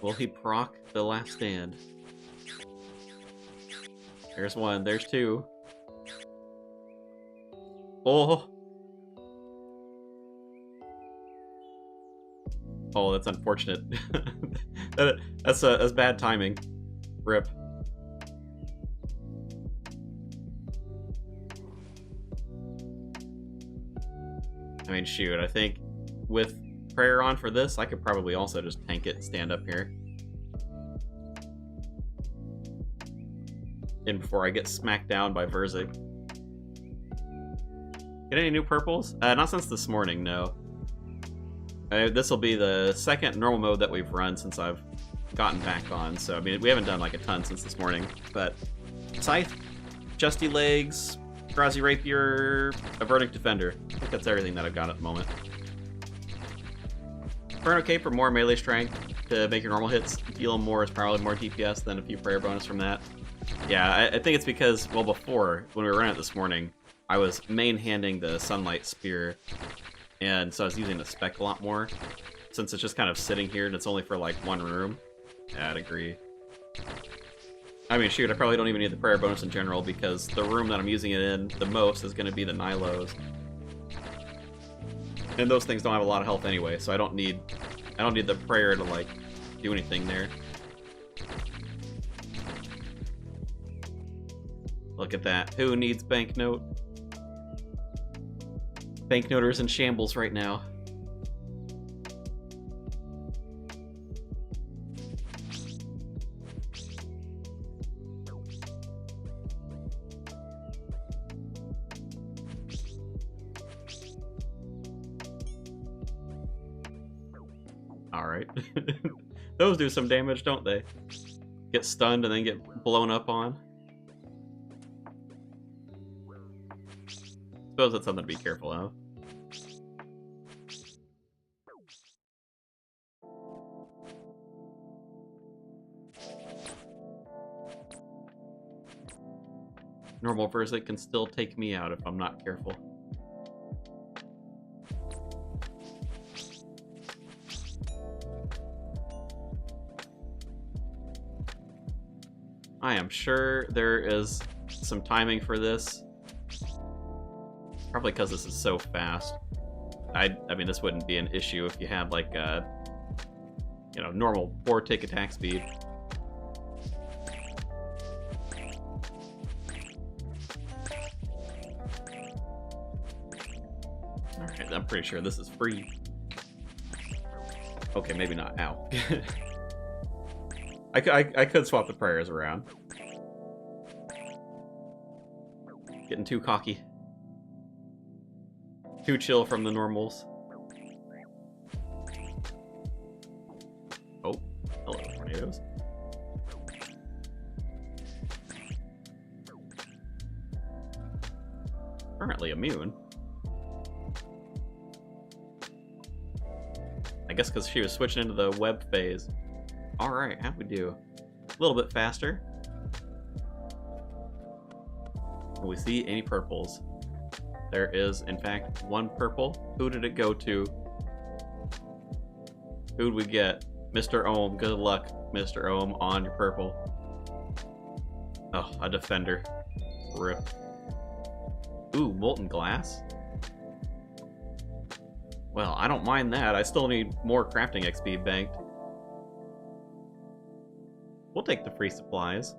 Will he proc the last stand? There's one, there's two. Oh! Oh, that's unfortunate. That's bad timing. Rip. I mean, shoot, I think with prayer on for this, I could probably also just tank it and stand up here. And before I get smacked down by Verzik. Get any new purples? Not since this morning, no. This will be the second normal mode that we've run since I've gotten back on, so I mean, we haven't done like a ton since this morning, but Scythe, Justy Legs, Drowsy Rapier, a Verdict Defender. I think that's everything that I've got at the moment. Inferno Cape for more melee strength to make your normal hits deal more is probably more DPS than a few prayer bonus from that. Yeah, I think it's because, well, before, when we were running it this morning, I was main-handing the Sunlight Spear, and so I was using the spec a lot more. Since it's just kind of sitting here and it's only for like one room. Yeah, I'd agree. I mean, shoot, I probably don't even need the prayer bonus in general because the room that I'm using it in the most is going to be the Nilos. And those things don't have a lot of health anyway, so I don't need the prayer to like do anything there. Look at that. Who needs banknote? Banknoter's in shambles right now. Alright. Those do some damage, don't they? Get stunned and then get blown up on. Suppose that's something to be careful of. Normal Verzik can still take me out if I'm not careful. I am sure there is some timing for this. Probably because this is so fast. I mean, this wouldn't be an issue if you had like a, you know, normal 4-tick attack speed. Alright, I'm pretty sure this is free. Okay, maybe not. Ow. I could swap the prayers around. Getting too cocky. Too chill from the normals. Oh, hello, tornadoes. Currently immune. I guess because she was switching into the web phase. Alright, how'd we do? A little bit faster. Can we see any purples? There is, in fact, one purple. Who did it go to? Who'd we get? Mr. Ohm. Good luck, Mr. Ohm, on your purple. Oh, a defender. Rip. Ooh, molten glass? Well, I don't mind that. I still need more crafting XP banked. We'll take the free supplies.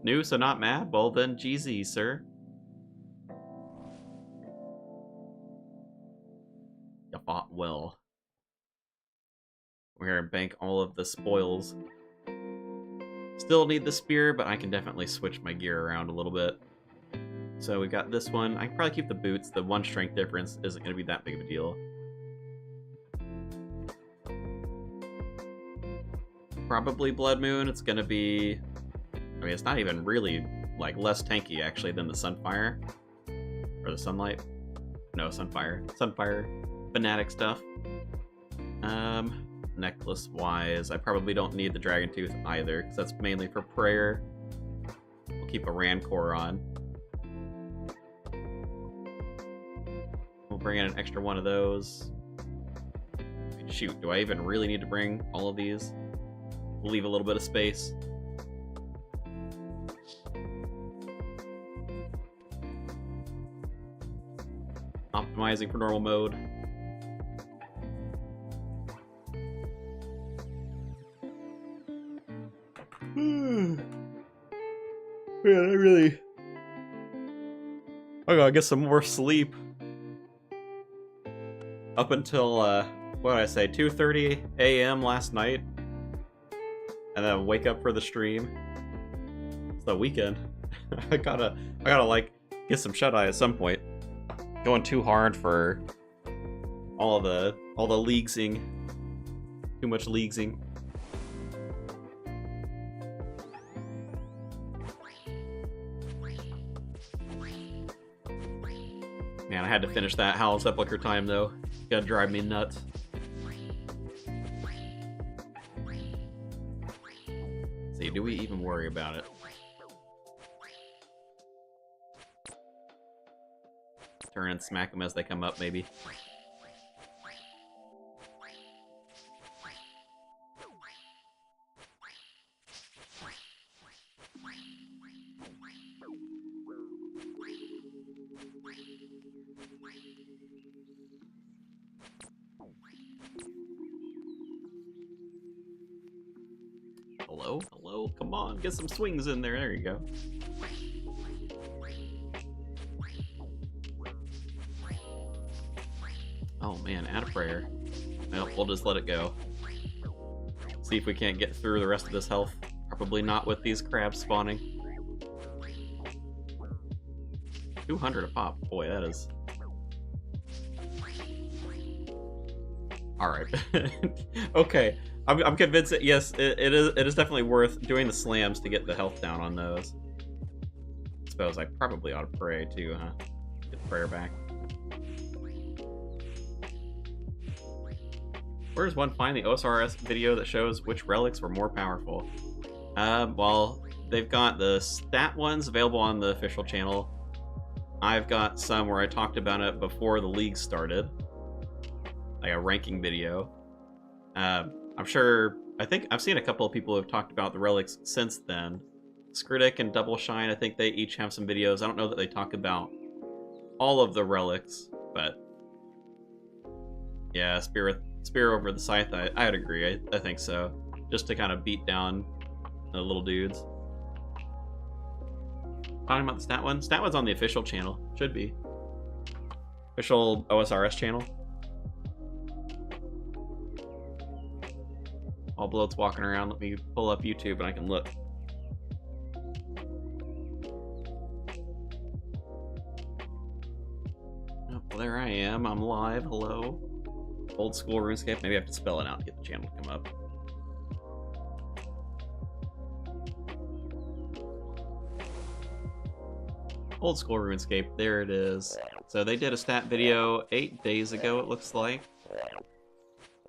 New, so not mad? Well then, GZ, sir. You fought well. We're gonna bank all of the spoils. Still need the spear, but I can definitely switch my gear around a little bit. So we got this one. I can probably keep the boots. The one strength difference isn't going to be that big of a deal. Probably Blood Moon. It's going to be... I mean, it's not even really, like, less tanky, actually, than the Sunfire. Or the Sunlight. No, Sunfire. Sunfire Fanatic stuff. Necklace-wise, I probably don't need the Dragon Tooth either, because that's mainly for prayer. We'll keep a Rancor on. We'll bring in an extra one of those. Shoot, do I even really need to bring all of these? We'll leave a little bit of space. Optimizing for normal mode. Man, I gotta get some more sleep. Up until, what did I say, 2:30 a.m. last night. And then wake up for the stream. It's the weekend. I gotta like, get some shut-eye at some point. Going too hard for all the leaguesing. Too much leaguesing. Man, I had to finish that Howl Sepulchre time, though. It's gonna drive me nuts. Let's see, do we even worry about it? Turn and smack them as they come up, maybe. Hello? Hello? Come on, get some swings in there. There you go. Oh man, add a prayer. Well, we'll just let it go. See if we can't get through the rest of this health. Probably not with these crabs spawning. 200 a pop. Boy, that is... Alright. Okay. I'm convinced that, yes, it is definitely worth doing the slams to get the health down on those. I suppose I probably ought to pray too, huh? Get the prayer back. Where does one find the OSRS video that shows which relics were more powerful? Well, they've got the stat ones available on the official channel. I've got some where I talked about it before the league started. Like a ranking video. I'm sure, I think I've seen a couple of people who have talked about the relics since then. Skritic and Double Shine, I think they each have some videos. I don't know that they talk about all of the relics, but yeah, Spear over the Scythe, I'd agree. I think so. Just to kind of beat down the little dudes. Talking about the stat one? Stat one's on the official channel. Should be. Official OSRS channel. While Bloat's walking around, let me pull up YouTube and I can look. Oh, well, there I am. I'm live. Hello. Old school RuneScape. Maybe I have to spell it out to get the channel to come up. Old school RuneScape. There it is. So they did a stat video 8 days ago, it looks like.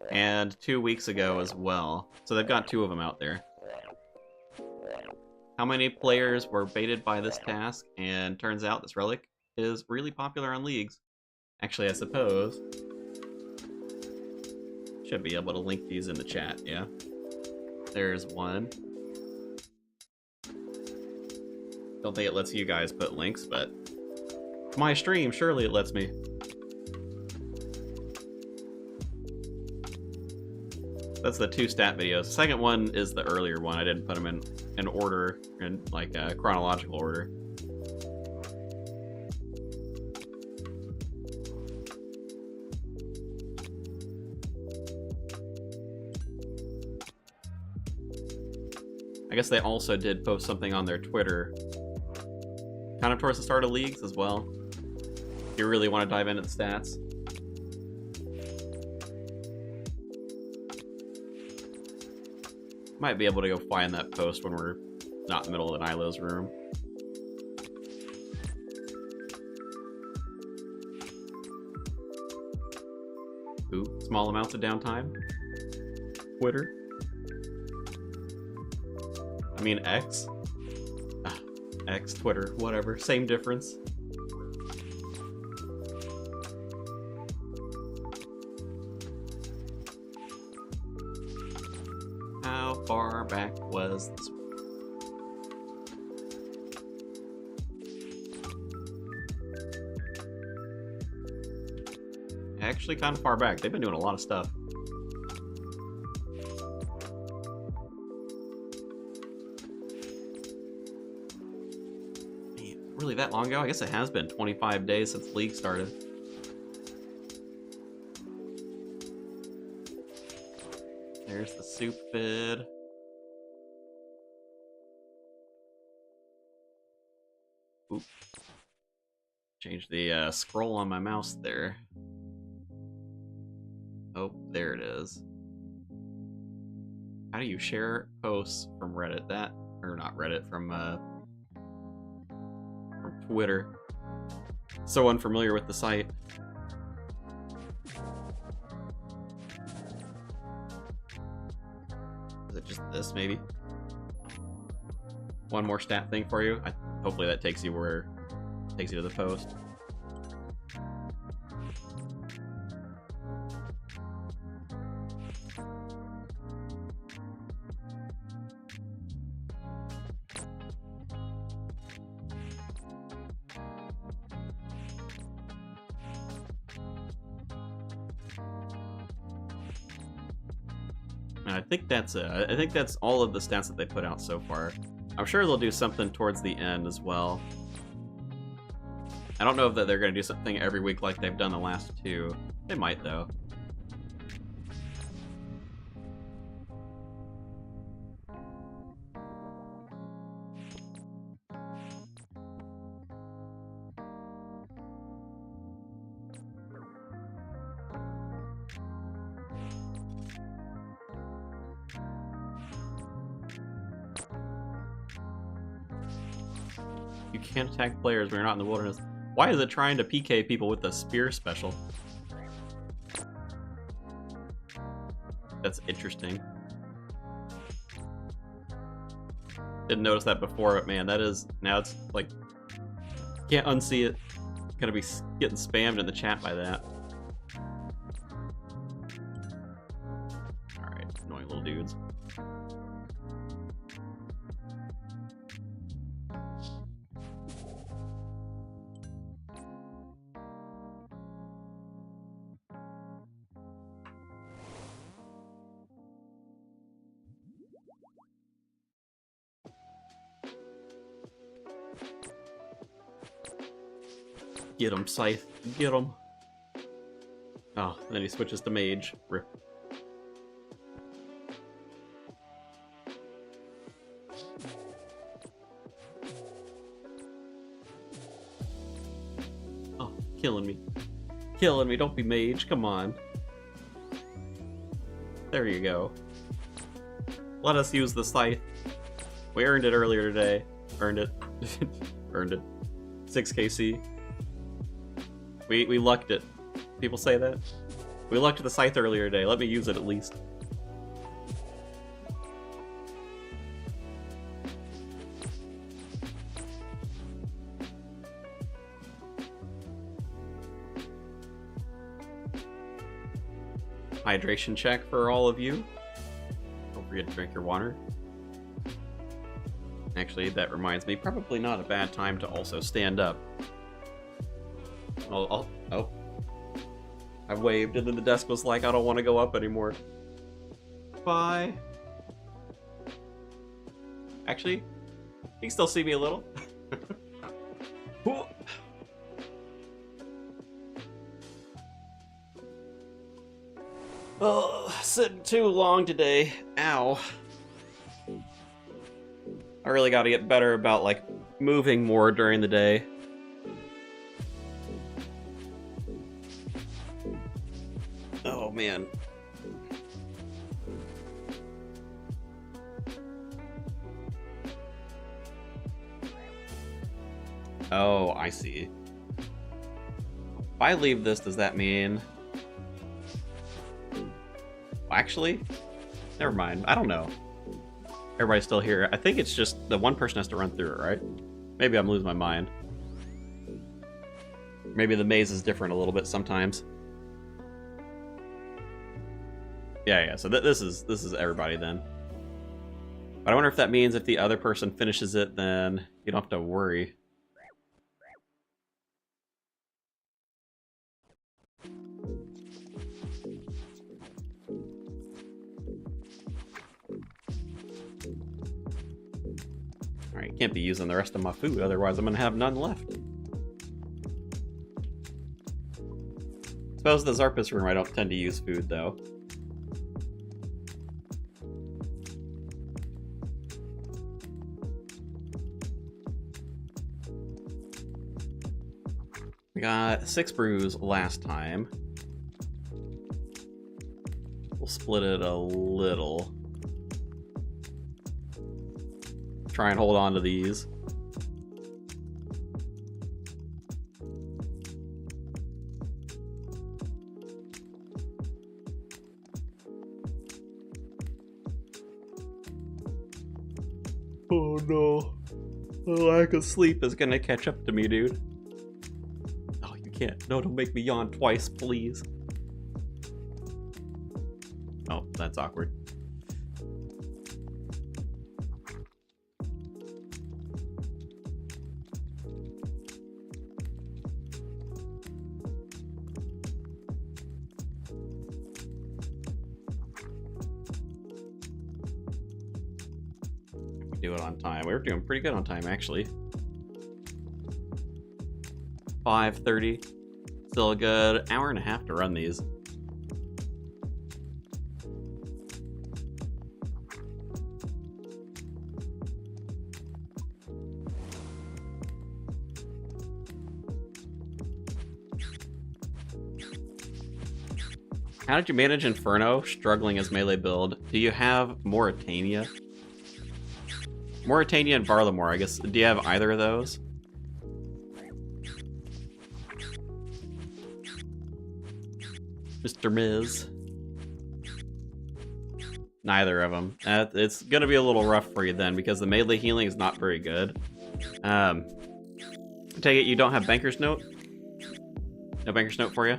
And 2 weeks ago as well. So they've got 2 of them out there. How many players were baited by this task? And turns out this relic is really popular on leagues. Actually, I suppose. Should be able to link these in the chat, yeah. There's one. Don't think it lets you guys put links, but my stream, surely it lets me. That's the 2 stat videos. The second one is the earlier one. I didn't put them in order, in like chronological order. I guess they also did post something on their Twitter, kind of towards the start of leagues as well. If you really want to dive into the stats. Might be able to go find that post when we're not in the middle of Nilo's room. Ooh, small amounts of downtime. Twitter. I mean X. X, Twitter, whatever. Same difference. How far back was this? Actually, kind of far back. They've been doing a lot of stuff. Man, really that long ago? I guess it has been 25 days since the league started. There's the soup bid. Oop. Change the scroll on my mouse there. Oh, there it is. How do you share posts from Reddit? That, or not Reddit, from Twitter. So unfamiliar with the site. Is it just this, maybe? One more stat thing for you. Hopefully that takes you to the post. And I think that's it. I think that's all of the stats that they put out so far. I'm sure they'll do something towards the end as well. I don't know if they're going to do something every week like they've done the last 2. They might, though. You can't attack players when you're not in the wilderness. Why is it trying to PK people with a spear special? That's interesting. Didn't notice that before, but man, that is... Now it's like... Can't unsee it. Gonna be getting spammed in the chat by that. Alright, annoying little dudes. Get him, Scythe. Get him. Oh, then he switches to Mage. Rip. Oh, killing me. Killing me. Don't be Mage. Come on. There you go. Let us use the Scythe. We earned it earlier today. Earned it. Earned it. 6KC. We lucked it. People say that? We lucked the Scythe earlier today. Let me use it at least. Hydration check for all of you. Don't forget to drink your water. Actually, that reminds me, probably not a bad time to also stand up. Oh. I waved and then the desk was like, I don't want to go up anymore. Bye. Actually, you can still see me a little. Oh, sitting too long today. Ow. I really got to get better about, like, moving more during the day. Oh, man. Oh, I see. If I leave this, does that mean... Actually, never mind. I don't know. Everybody's still here. I think it's just the one person has to run through it, right? Maybe I'm losing my mind. Maybe the maze is different a little bit sometimes. Yeah. So this is everybody then. But I wonder if that means if the other person finishes it, then you don't have to worry. Alright, can't be using the rest of my food, otherwise I'm gonna have none left. Suppose the Zarpus room I don't tend to use food, though. We got 6 brews last time. We'll split it a little. Try and hold on to these. Oh no. The lack of sleep is gonna catch up to me, dude. Oh, you can't. No, don't make me yawn twice, please. Oh, that's awkward. Do it on time. We were doing pretty good on time, actually. 5:30. Still a good hour and a half to run these. How did you manage Inferno, struggling as melee build? Do you have Mauritania? Mauritania and Barlamore, I guess. Do you have either of those? Mr. Miz. Neither of them. It's gonna be a little rough for you then, because the melee healing is not very good. I take it you don't have Banker's Note? No Banker's Note for you?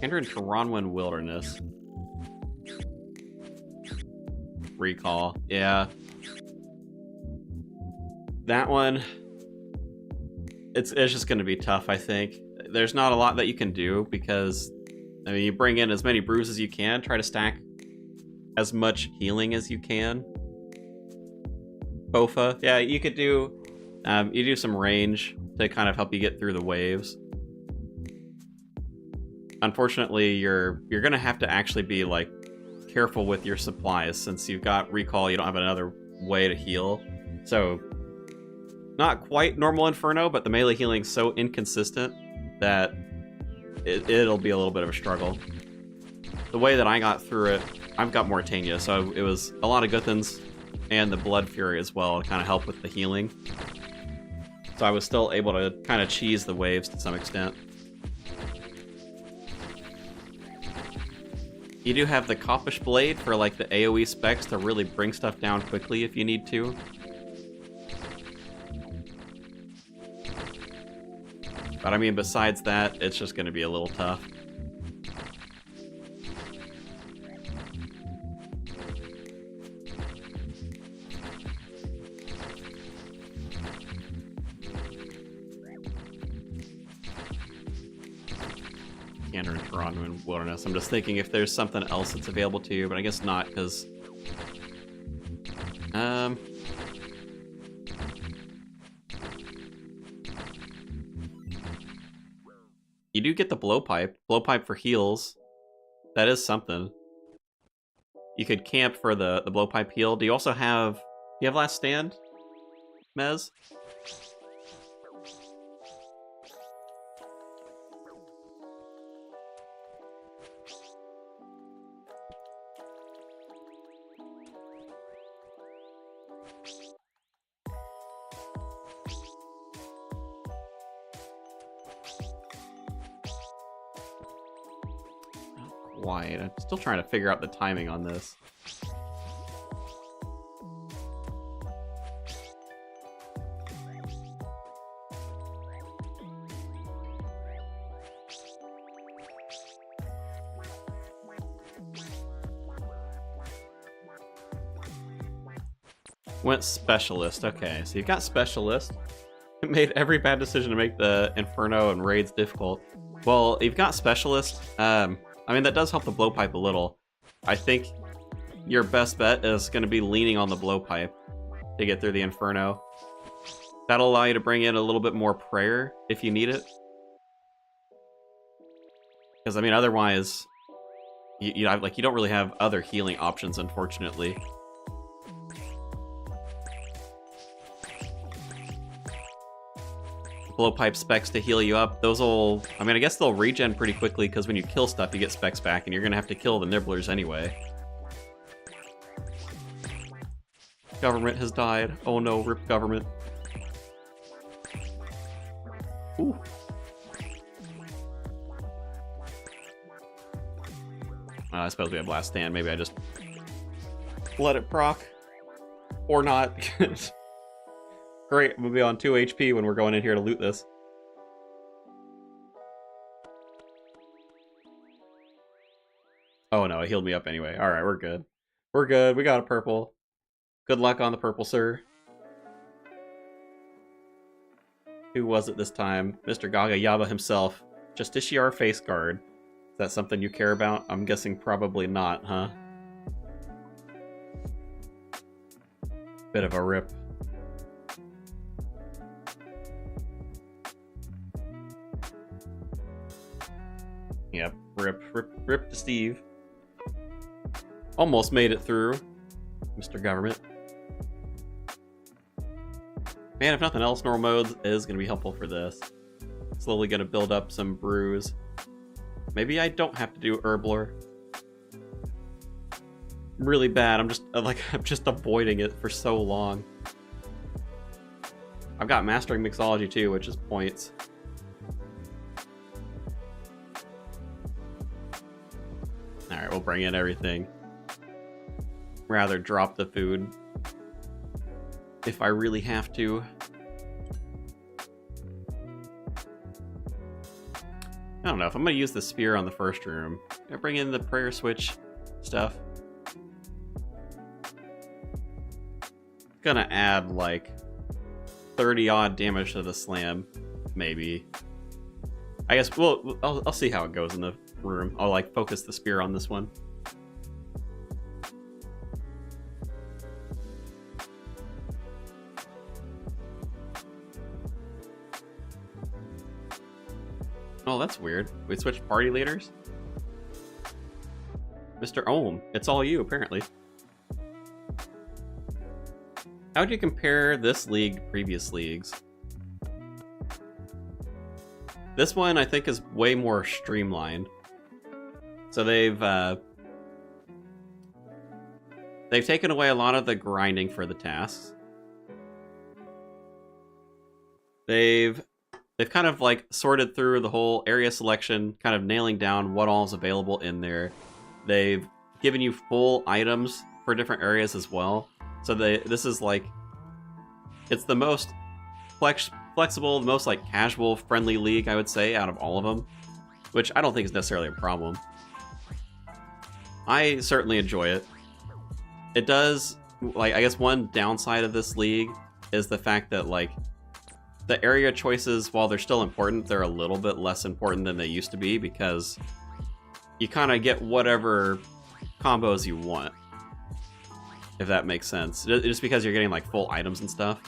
Enter in Taranwin Wilderness. Recall. Yeah. That one... It's just going to be tough, I think. There's not a lot that you can do, because... I mean, you bring in as many brews as you can, try to stack as much healing as you can. Bofa. Yeah, you could do... you do some range to kind of help you get through the waves. Unfortunately, you're gonna have to actually be like careful with your supplies, since you've got recall. You don't have another way to heal, so not quite normal Inferno, but the melee healing's so inconsistent that it'll be a little bit of a struggle. The way that I got through it, I've got Mauritania, so it was a lot of good things and the Blood Fury as well to kind of help with the healing. So I was still able to kind of cheese the waves to some extent. You do have the Coppish Blade for like the AoE specs to really bring stuff down quickly if you need to. But I mean, besides that, it's just going to be a little tough. Canter and Toronto and Wilderness. I'm just thinking if there's something else that's available to you, but I guess not, because... You do get the blowpipe. Blowpipe for heals. That is something. You could camp for the blowpipe heal. Do you also have... Do you have Last Stand, Mez? Quiet. I'm still trying to figure out the timing on this. Went Specialist. Okay, so you've got Specialist. It made every bad decision to make the Inferno and Raids difficult. Well, you've got Specialist. I mean, that does help the blowpipe a little. I think your best bet is going to be leaning on the blowpipe to get through the Inferno. That'll allow you to bring in a little bit more prayer if you need it. Because, I mean, otherwise, you don't really have other healing options, unfortunately. Blowpipe specs to heal you up. Those will... I mean, I guess they'll regen pretty quickly, because when you kill stuff, you get specs back, and you're going to have to kill the nibblers anyway. Government has died. Oh no, rip government. Ooh. I suppose we have Last Stand. Maybe I just let it proc. Or not. Great, we'll be on 2 HP when we're going in here to loot this. Oh no, it healed me up anyway. Alright, we're good. We're good, we got a purple. Good luck on the purple, sir. Who was it this time? Mr. Gaga Yaba himself. Justiciar Face Guard. Is that something you care about? I'm guessing probably not, huh? Bit of a rip. Yep, rip to Steve. Almost made it through, Mr. Government. Man, if nothing else, normal mode is going to be helpful for this. Slowly going to build up some brews. Maybe I don't have to do Herblore. Really bad. I'm just avoiding it for so long. I've got Mastering Mixology too, which is points. Alright, we'll bring in everything. Rather drop the food. If I really have to. I don't know, if I'm gonna use the spear on the first room, I bring in the prayer switch stuff. Gonna add like 30 odd damage to the slam, maybe. I guess I'll see how it goes in the room. I'll like focus the spear on this one. Oh, that's weird. We switched party leaders? Mr. Ohm, it's all you, apparently. How would you compare this league to previous leagues? This one, I think, is way more streamlined. So they've taken away a lot of the grinding for the tasks. They've kind of like sorted through the whole area selection, kind of nailing down what all is available in there. They've given you full items for different areas as well. So this is like, it's the most flexible, the most like casual, friendly league, I would say, out of all of them, which I don't think is necessarily a problem. I certainly enjoy it. It does, like, I guess one downside of this league is the fact that, like, the area choices, while they're still important, they're a little bit less important than they used to be because you kind of get whatever combos you want, if that makes sense. Just because you're getting like full items and stuff.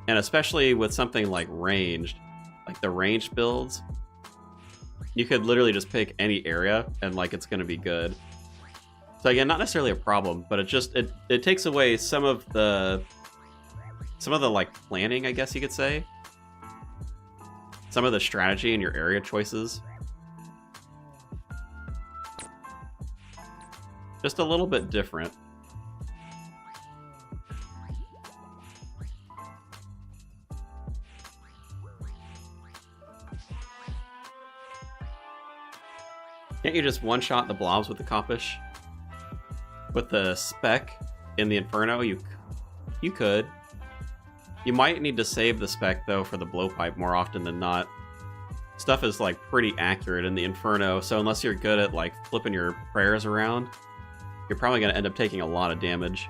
And especially with something like ranged, like the ranged builds, you could literally just pick any area and like it's gonna be good. So again, not necessarily a problem, but it takes away some of the like planning, I guess you could say. Some of the strategy in your area choices. Just a little bit different. Can't you just one-shot the blobs with the Coppish? With the spec in the Inferno, you could. You might need to save the spec, though, for the blowpipe more often than not. Stuff is, like, pretty accurate in the Inferno, so unless you're good at, like, flipping your prayers around, you're probably going to end up taking a lot of damage.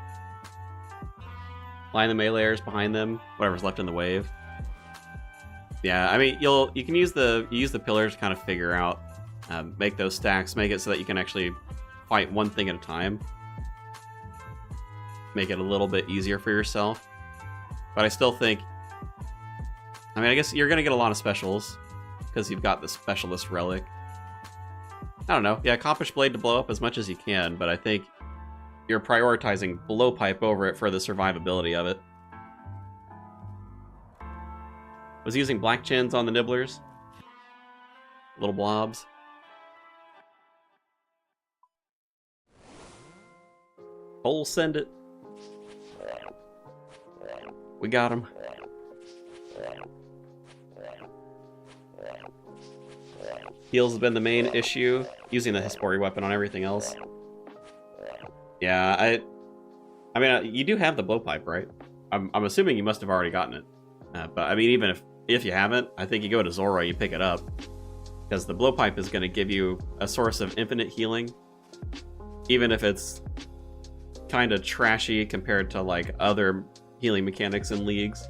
Line the meleeers behind them, whatever's left in the wave. Yeah, I mean, you can use the pillars to kind of figure out, make those stacks, make it so that you can actually fight one thing at a time. Make it a little bit easier for yourself. But I still think, I mean, I guess you're going to get a lot of specials because you've got the Specialist Relic. I don't know. Yeah, Coppish Blade to blow up as much as you can, but I think you're prioritizing Blowpipe over it for the survivability of it. Was using Black Chins on the Nibblers. Little blobs. Cole, send it. We got him. Heals has been the main issue, using the Hespori weapon on everything else. Yeah, I mean, you do have the blowpipe, right? I'm assuming you must have already gotten it. But I mean, even if you haven't, I think you go to Zora, you pick it up. Because the blowpipe is going to give you a source of infinite healing. Even if it's kind of trashy compared to like other healing mechanics in leagues.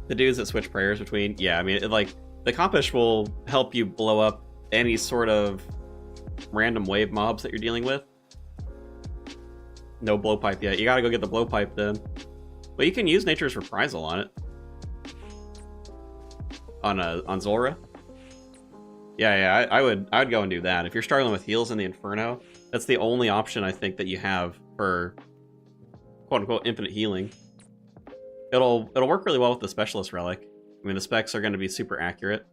The dudes that switch prayers between, yeah, I mean, like, the Coppish will help you blow up any sort of random wave mobs that you're dealing with. No blowpipe yet. You gotta go get the blowpipe then. But you can use Nature's Reprisal on it. On Zora. Yeah, I would go and do that. If you're struggling with heals in the Inferno, that's the only option I think that you have for quote-unquote infinite healing. It'll work really well with the Specialist Relic. I mean, the specs are going to be super accurate.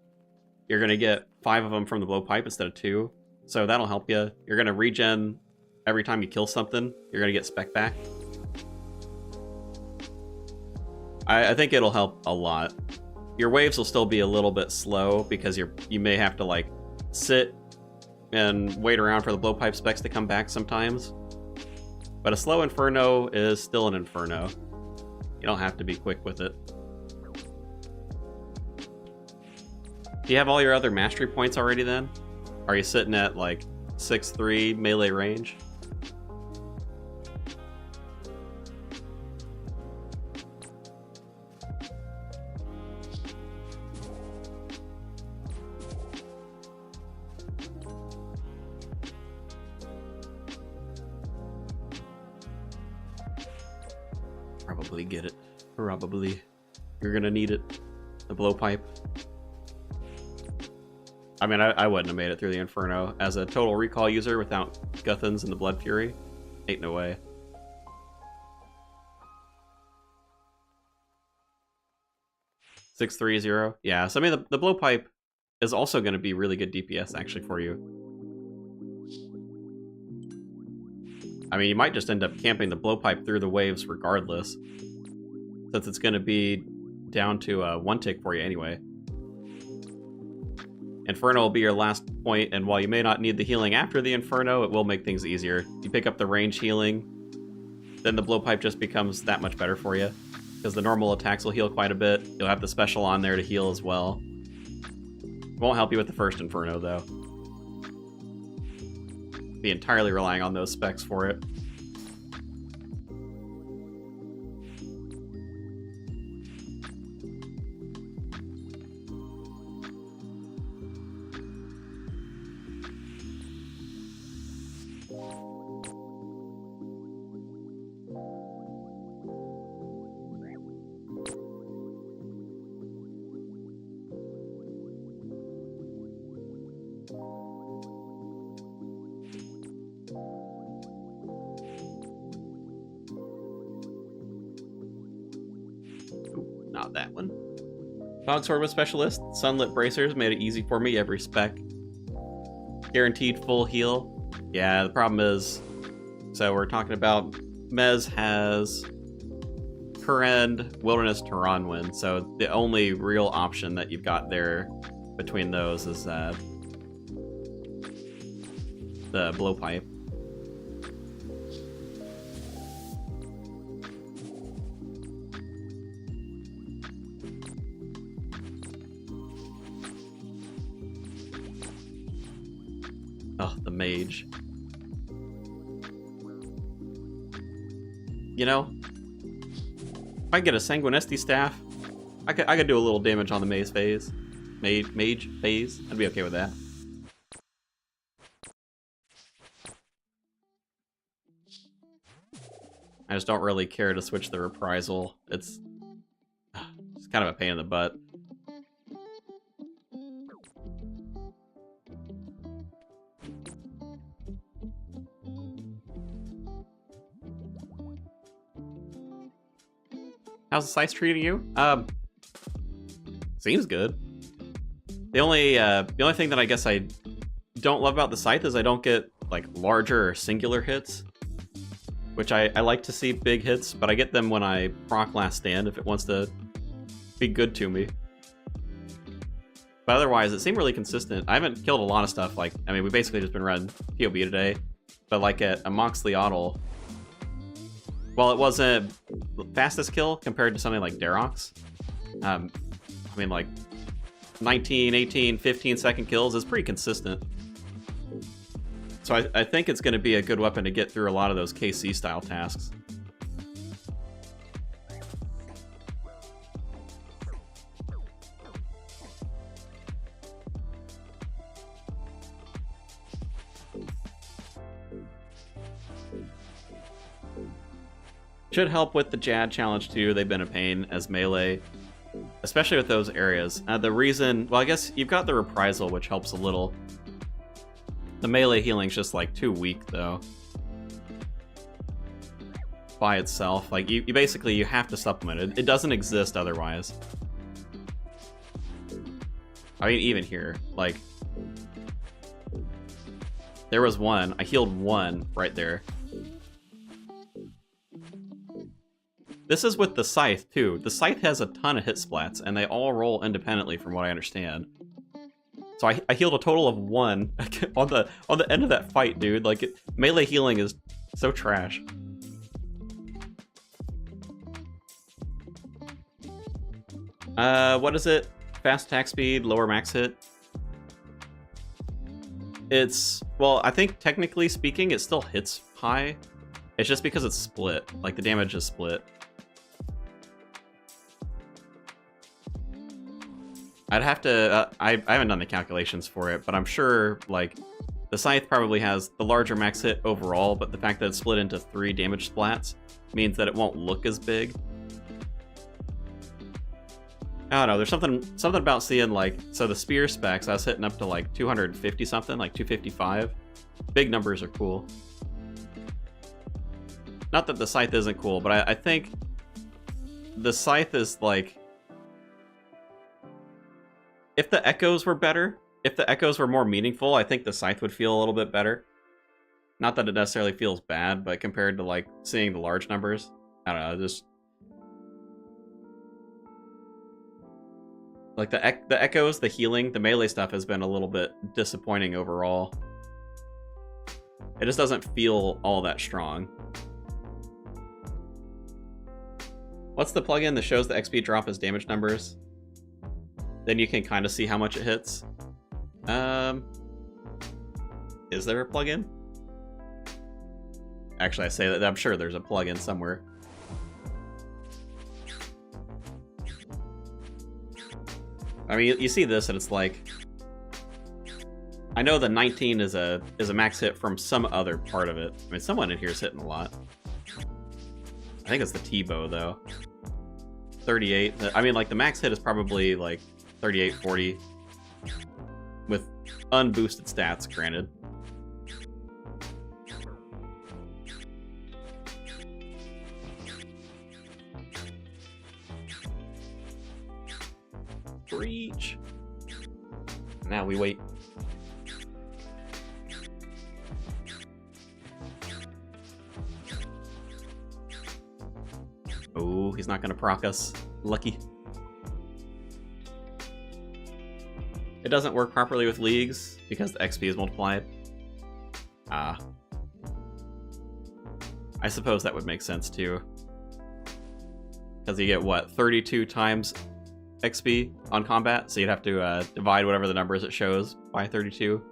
You're going to get 5 of them from the blowpipe instead of 2, so that'll help you. You're going to regen every time you kill something. You're going to get spec back. I think it'll help a lot. Your waves will still be a little bit slow because you may have to like sit and wait around for the blowpipe specs to come back sometimes. But a slow Inferno is still an Inferno. You don't have to be quick with it. Do you have all your other mastery points already then? Are you sitting at like 6-3 melee range? Probably get it. Probably. You're gonna need it. The blowpipe. I mean, I wouldn't have made it through the Inferno as a total recall user without Guthans and the Blood Fury. Ain't no way. $630. Yeah, so I mean, the blowpipe is also going to be really good DPS actually for you. I mean, you might just end up camping the blowpipe through the waves regardless, since it's going to be down to 1 tick for you anyway. Inferno will be your last point, and while you may not need the healing after the Inferno, it will make things easier. You pick up the range healing, then the blowpipe just becomes that much better for you, because the normal attacks will heal quite a bit. You'll have the special on there to heal as well. Won't help you with the first Inferno, though. be entirely relying on those specs for it. Not that one. Fog Sword Specialist. Sunlit Bracers made it easy for me, every spec. Guaranteed full heal. Yeah, the problem is... So we're talking about... Mez has... Kurend, Wilderness, Taranwin. So the only real option that you've got there between those is the Blowpipe. Oh, the mage. You know, if I get a Sanguinesti staff, I could do a little damage on the mage phase. Mage phase. I'd be okay with that. I just don't really care to switch the reprisal. It's kind of a pain in the butt. How's the scythe treating you? Seems good. The only thing that I guess I don't love about the scythe is I don't get like larger or singular hits, which I like to see big hits, but I get them when I proc Last Stand if it wants to be good to me. But otherwise, it seemed really consistent. I haven't killed a lot of stuff. Like, I mean, we basically just been running ToB today, but like at a Moxleyotl, while it wasn't the fastest kill compared to something like Darox, I mean, like 19, 18, 15-second kills is pretty consistent. So I think it's going to be a good weapon to get through a lot of those KC-style tasks. Should help with the Jad challenge too. They've been a pain as melee, especially with those areas. The reason, well, I guess you've got the reprisal, which helps a little. The melee healing's just like too weak though. By itself, like you basically you have to supplement it. It doesn't exist otherwise. I mean, even here, like there was one. I healed one right there. This is with the scythe, too. The scythe has a ton of hit splats, and they all roll independently from what I understand. So I healed a total of one on the end of that fight, dude. Like, melee healing is so trash. What is it? Fast attack speed, lower max hit? It's... Well, I think technically speaking, it still hits high. It's just because it's split. Like, the damage is split. I'd have to, I haven't done the calculations for it, but I'm sure, like, the Scythe probably has the larger max hit overall, but the fact that it's split into 3 damage splats means that it won't look as big. I don't know, there's something about seeing, like, so the spear specs, I was hitting up to, like, 250 something, like 255. Big numbers are cool. Not that the Scythe isn't cool, but I think the Scythe is, like... If the echoes were better, if the echoes were more meaningful, I think the Scythe would feel a little bit better. Not that it necessarily feels bad, but compared to, like, seeing the large numbers, I don't know, just... Like, the echoes, the healing, the melee stuff has been a little bit disappointing overall. It just doesn't feel all that strong. What's the plugin that shows the XP drop as damage numbers? Then you can kind of see how much it hits. Is there a plugin? Actually, I say that I'm sure there's a plugin somewhere. I mean, you see this and it's like, I know the 19 is a max hit from some other part of it. I mean, someone in here is hitting a lot. I think it's the ToB though. 38. I mean, like the max hit is probably like 38, 40 with unboosted stats, granted. Breach. Now we wait. Oh, he's not gonna proc us. Lucky. It doesn't work properly with leagues because the XP is multiplied. Ah. I suppose that would make sense too. Because you get, what, 32 times XP on combat? So you'd have to divide whatever the number is it shows by 32.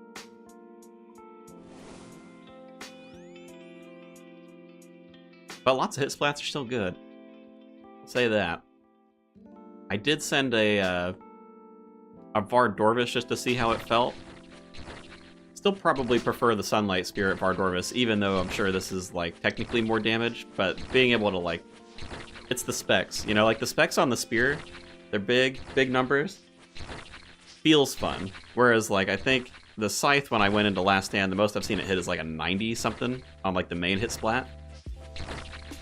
But lots of hit splats are still good. I'll say that. I did send a Vardorvis just to see how it felt. Still probably prefer the Sunlight Spirit Vardorvis, even though I'm sure this is, like, technically more damage, but being able to, like... It's the specs, you know? Like, the specs on the Spear, they're big numbers. Feels fun. Whereas, like, I think the Scythe, when I went into Last Stand, the most I've seen it hit is, like, a 90-something on, like, the main hit splat.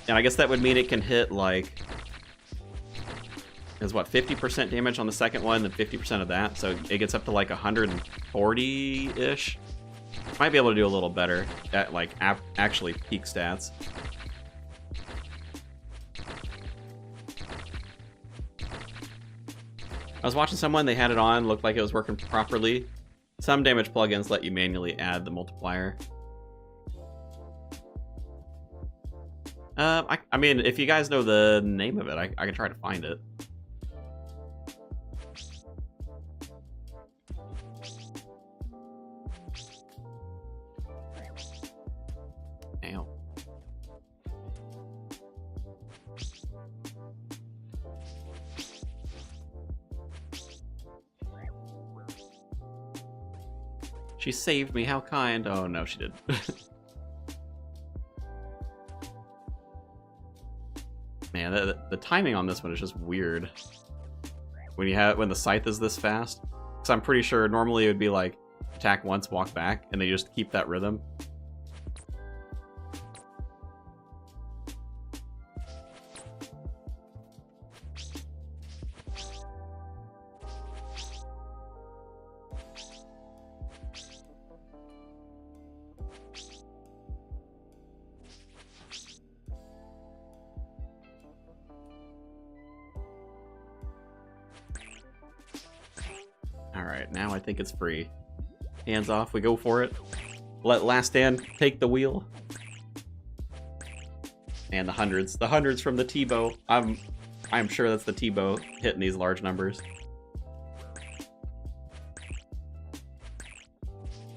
And I guess that would mean it can hit, like... Is what, 50% damage on the second one, then 50% of that, so it gets up to like 140-ish. Might be able to do a little better at like actually peak stats. I was watching someone, they had it on, looked like it was working properly. Some damage plugins let you manually add the multiplier. I mean, if you guys know the name of it, I can try to find it. Damn. She saved me, how kind. Oh no, she did. Man, the timing on this one is just weird. When the scythe is this fast, because I'm pretty sure normally it would be like attack once, walk back, and they just keep that rhythm. Alright, now I think it's free. Hands off, we go for it. Let Last Stand take the wheel. And the hundreds. The hundreds from the ToB. I'm sure that's the ToB hitting these large numbers.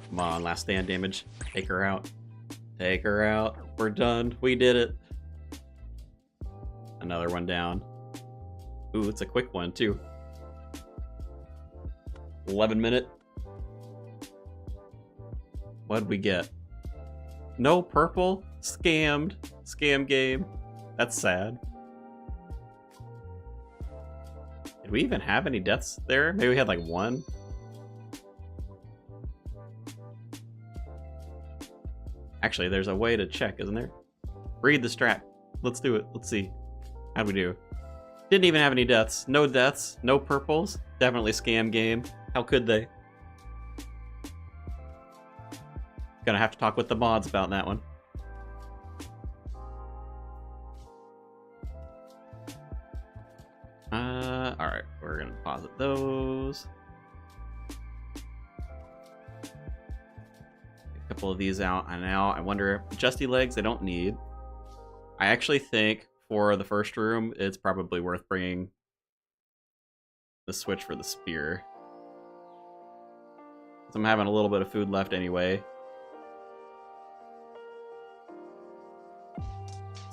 Come on, Last Stand damage. Take her out. Take her out. We're done. We did it. Another one down. Ooh, it's a quick one, too. 11-minute. What'd we get? No purple? Scammed. Scam game. That's sad. Did we even have any deaths there? Maybe we had like one? Actually, there's a way to check, isn't there? Read the strat. Let's do it. Let's see. How'd we do? Didn't even have any deaths. No deaths. No purples. Definitely scam game. How could they? Gonna have to talk with the mods about that one. Alright, we're gonna deposit those. A couple of these out, and now I wonder, Justy Legs I don't need. I actually think for the first room, it's probably worth bringing the switch for the spear. I'm having a little bit of food left anyway.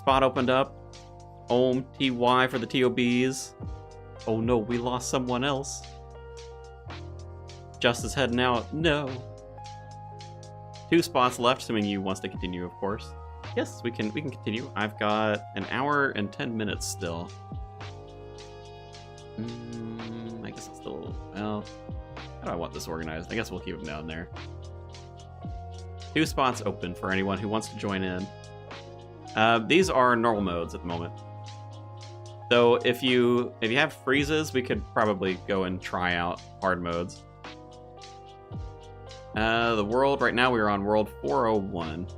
Spot opened up. TY for the ToBs. Oh no, we lost someone else. Justice heading out. No. 2 spots left, assuming you wants to continue, of course. Yes, we can continue. I've got an hour and 10 minutes still. I guess it's still, well, how do I want this organized? I guess we'll keep them down there. 2 spots open for anyone who wants to join in. These are normal modes at the moment. So if you have freezes, we could probably go and try out hard modes. The world, right now we are on world 401.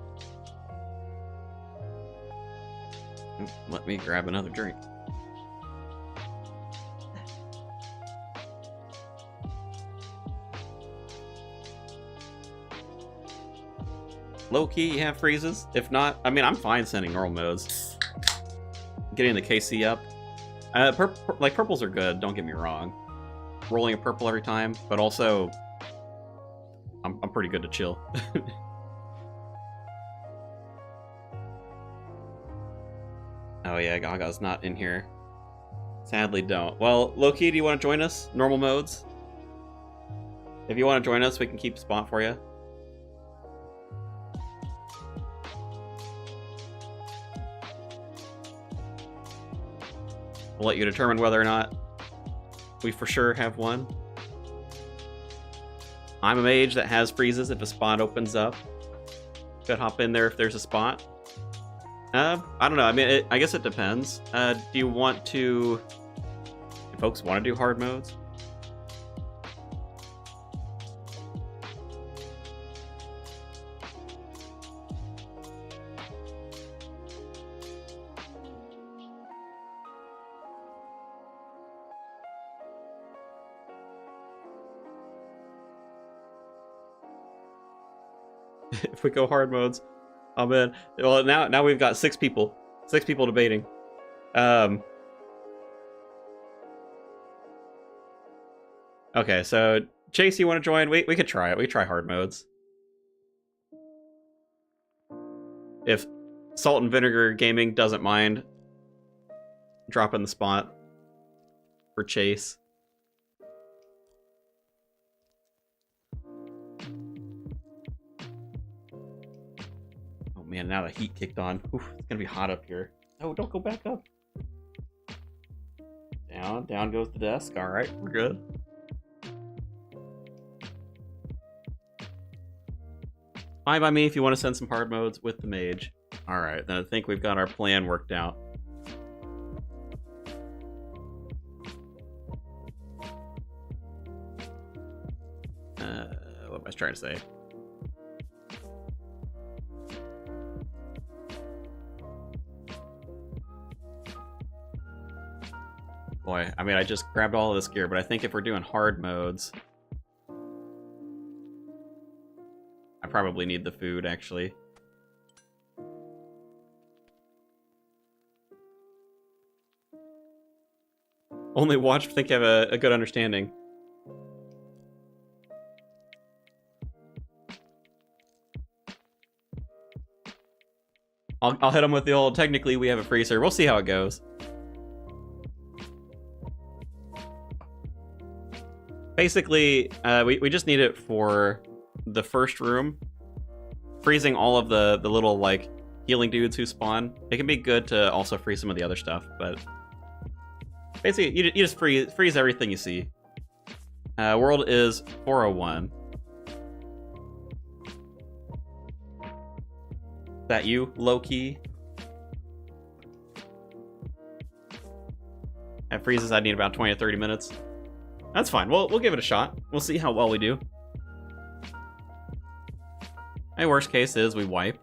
Let me grab another drink. Low-key, you have freezes? If not, I mean, I'm fine sending normal modes. Getting the KC up. Like, purples are good, don't get me wrong. Rolling a purple every time, but also, I'm pretty good to chill. Oh yeah, Gaga's not in here. Sadly don't. Well, Loki, do you want to join us? Normal modes? If you want to join us, we can keep a spot for you. We'll let you determine whether or not we for sure have one. I'm a mage that has freezes if a spot opens up. Could hop in there if there's a spot. I don't know. I mean, I guess it depends. Do you want to... Do folks want to do hard modes? If we go hard modes, I'm in. Well, now we've got 6 people. 6 people debating. Okay, so Chase, you want to join? We could try it. We try hard modes. If Salt and Vinegar Gaming doesn't mind dropping the spot for Chase. Man, now the heat kicked on. Oof, it's gonna be hot up here. Oh, don't go back up. Down goes the desk. All right, we're good. Fine by me if you want to send some hard modes with the mage. All right, then I think we've got our plan worked out. What am I trying to say? Boy, I mean, I just grabbed all of this gear, but I think if we're doing hard modes, I probably need the food, actually. Only watch if think I have a good understanding. I'll hit them with the old, technically we have a freezer. We'll see how it goes. Basically, we just need it for the first room. Freezing all of the little, like, healing dudes who spawn. It can be good to also freeze some of the other stuff, but... Basically, you just freeze everything you see. World is 401. Is that you, low-key? At freezes, I'd need about 20 to 30 minutes. That's fine. We'll give it a shot. We'll see how well we do. My worst case is we wipe.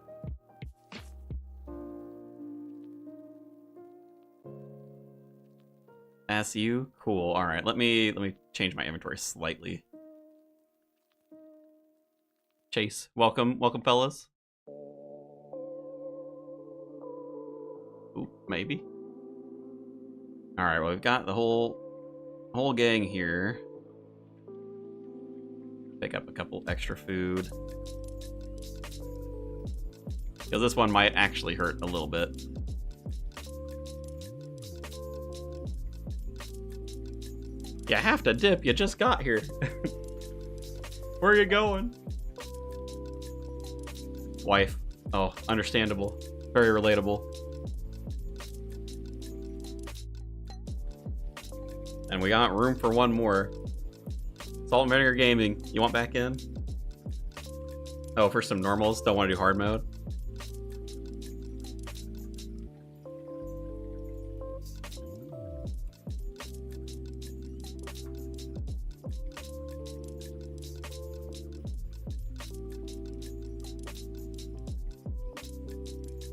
That's you? Cool. All right. Let me change my inventory slightly. Chase, welcome, fellas. Ooh, maybe. All right. Well, we've got the whole gang here. Pick up a couple extra food. Because this one might actually hurt a little bit. You have to dip, you just got here. Where are you going? Wife. Oh, understandable. Very relatable. And we got room for one more. Salt and Vinegar Gaming. You want back in? Oh, for some normals? Don't want to do hard mode?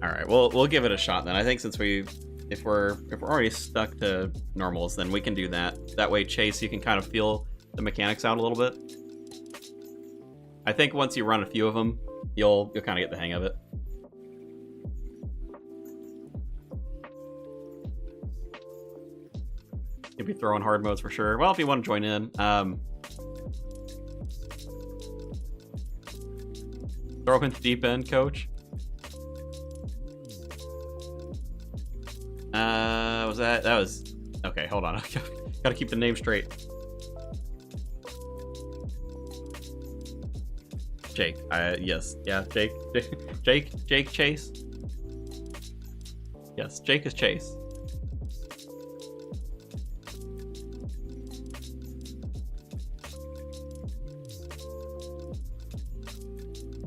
Alright, we'll give it a shot then. I think since if we're already stuck to normals, then we can do that. That way, Chase, you can kind of feel the mechanics out a little bit. I think once you run a few of them, you'll kind of get the hang of it. You'll be throwing hard modes for sure. Well, if you want to join in, throw into deep end, coach. That was okay. Hold on, gotta keep the name straight. Jake. Yes, yeah, Jake. Jake Chase. Yes, Jake is Chase.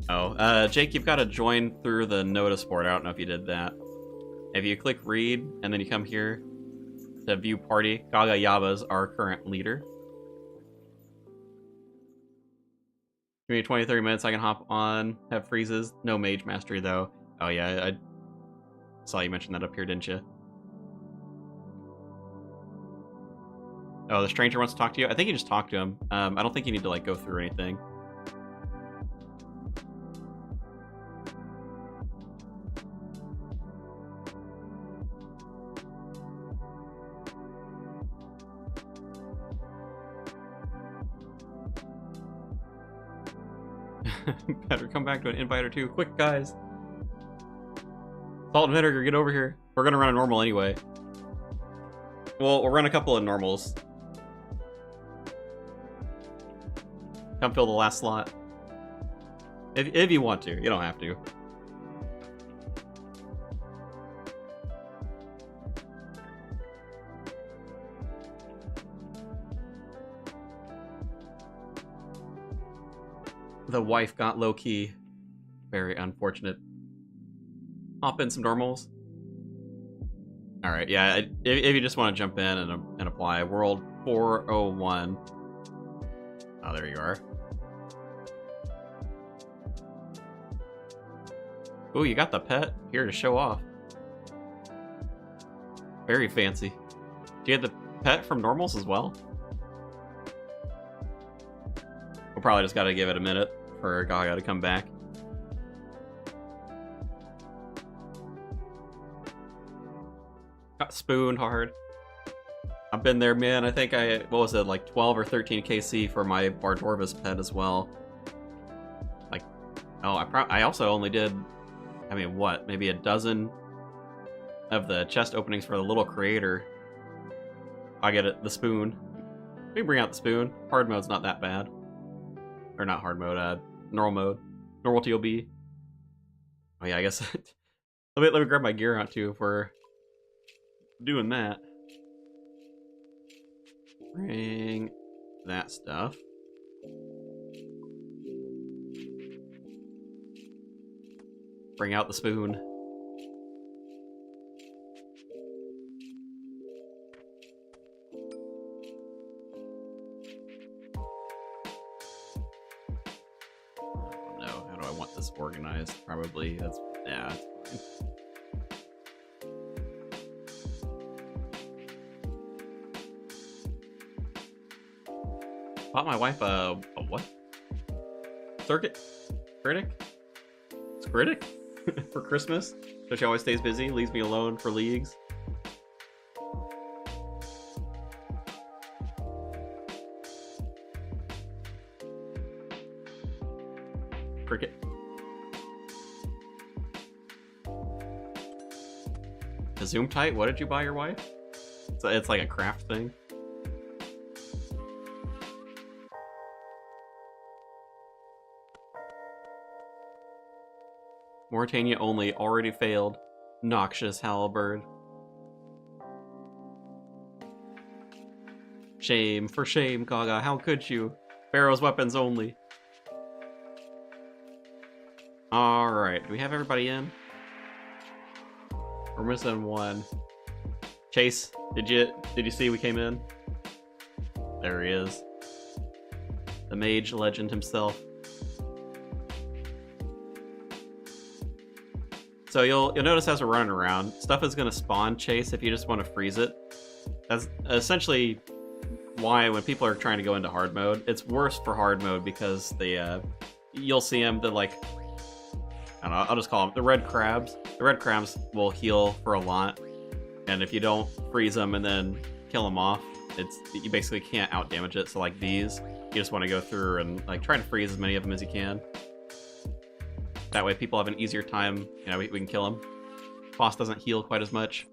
Oh, Jake, you've got to join through the notice board. I don't know if you did that. If you click read, and then you come here to view party, Gaga Yaba's our current leader. Give me 20-30 minutes, I can hop on, have freezes. No mage mastery, though. Oh yeah, I saw you mention that up here, didn't you? Oh, the stranger wants to talk to you? I think you just talk to him. I don't think you need to, like, go through anything. Better come back to an invite or two. Quick, guys. Salt and Vinegar, get over here. We're gonna run a normal anyway. We'll run a couple of normals. Come fill the last slot. If you want to. You don't have to. The wife got low-key. Very unfortunate. Hop in some normals. Alright, yeah, if you just want to jump in and apply. World 401. Oh, there you are. Ooh, you got the pet here to show off. Very fancy. Do you have the pet from normals as well? We'll probably just gotta give it a minute for Gaga to come back. Got spooned hard. I've been there, man. I think what was it, like 12 or 13 KC for my Bardorvis pet as well. Like, oh, I also only did, I mean, what, maybe a dozen of the chest openings for the little creator. I get it, the spoon. We can bring out the spoon. Hard mode's not that bad. Or not hard mode, normal mode. Normal ToB. Oh yeah, I guess let me grab my gear out too if we're doing that. Bring that stuff. Bring out the spoon. Organized, probably. That's, yeah, that's fine. Bought my wife a what? Circuit? Critic? It's Critic? For Christmas? So she always stays busy, leaves me alone for leagues. Cricket. A Zoom tight? What did you buy your wife? It's like a craft thing. Mauritania only, already failed. Noxious halberd. Shame, for shame, Gaga, how could you? Pharaoh's weapons only. Alright, do we have everybody in? We're missing one. Chase, did you see we came in? There he is. The mage legend himself. So you'll notice as we're running around, stuff is gonna spawn Chase if you just want to freeze it. That's essentially why when people are trying to go into hard mode, it's worse for hard mode because they you'll see them, the like, I don't know, I'll just call them the red crabs. The red crabs will heal for a lot, and if you don't freeze them and then kill them off, you basically can't out damage it. So like these, you just want to go through and like try to freeze as many of them as you can. That way people have an easier time, you know, we can kill them. Boss doesn't heal quite as much.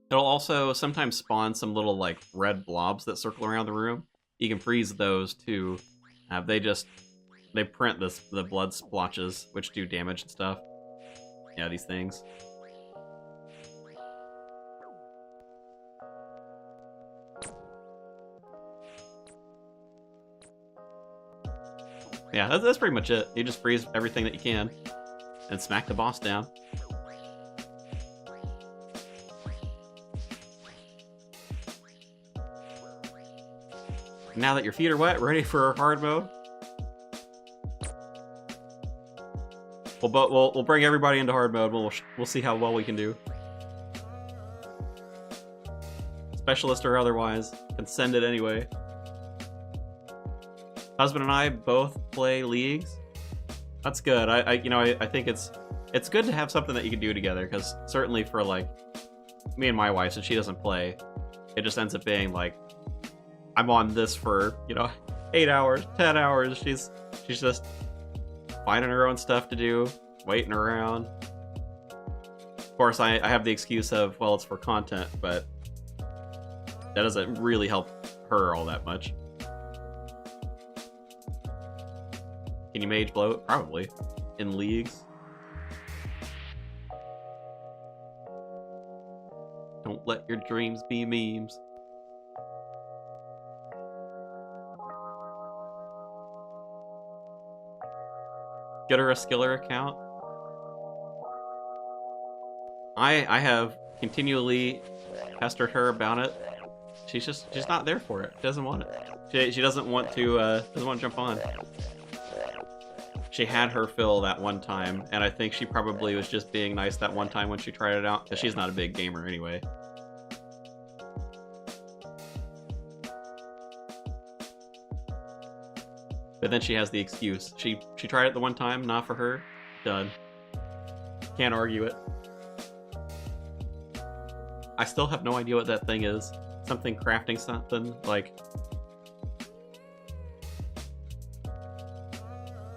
It'll also sometimes spawn some little like red blobs that circle around the room. You can freeze those too. They print the blood splotches, which do damage and stuff. Yeah, these things. Yeah, that's pretty much it. You just freeze everything that you can and smack the boss down. Now that your feet are wet, ready for hard mode, we'll bring everybody into hard mode. We'll see how well we can do. Specialist or otherwise, can send it anyway. Husband and I both play leagues. That's good. I think it's good to have something that you can do together, because certainly for like me and my wife, since she doesn't play, it just ends up being like I'm on this for 8 hours, 10 hours. She's just finding her own stuff to do, waiting around. Of course, I have the excuse of, well, it's for content, but that doesn't really help her all that much. Can you mage bloat? Probably. In leagues. Don't let your dreams be memes. Get her a Skiller account. I have continually pestered her about it. She's not there for it. She doesn't want it. She doesn't want to jump on. She had her fill that one time, and I think she probably was just being nice that one time when she tried it out, because she's not a big gamer anyway. But then she has the excuse. She tried it the one time, not for her. Done. Can't argue it. I still have no idea what that thing is. Something crafting something, like...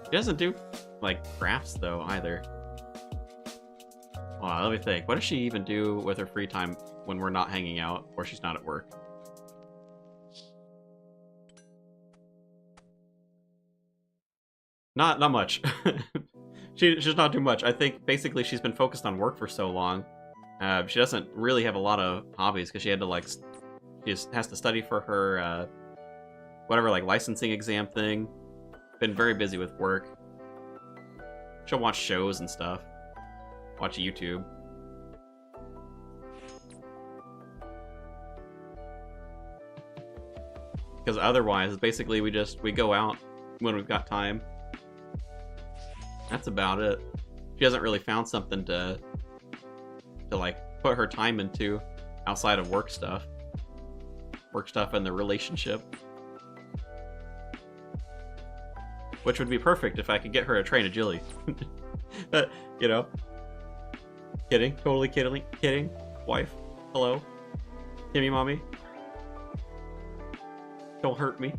She doesn't do, like, crafts, though, either. Wow, let me think. What does she even do with her free time when we're not hanging out, or she's not at work? Not much. She's not doing much. I think, basically, she's been focused on work for so long. She doesn't really have a lot of hobbies, because she had to, like... She just has to study for her, whatever, like, licensing exam thing. Been very busy with work. She'll watch shows and stuff. Watch YouTube. Because otherwise, basically, we go out when we've got time. That's about it. She hasn't really found something to like put her time into outside of work stuff. Work stuff and the relationship. Which would be perfect if I could get her to train agility. But, kidding, totally kidding. Wife, hello. Kimmy mommy. Don't hurt me.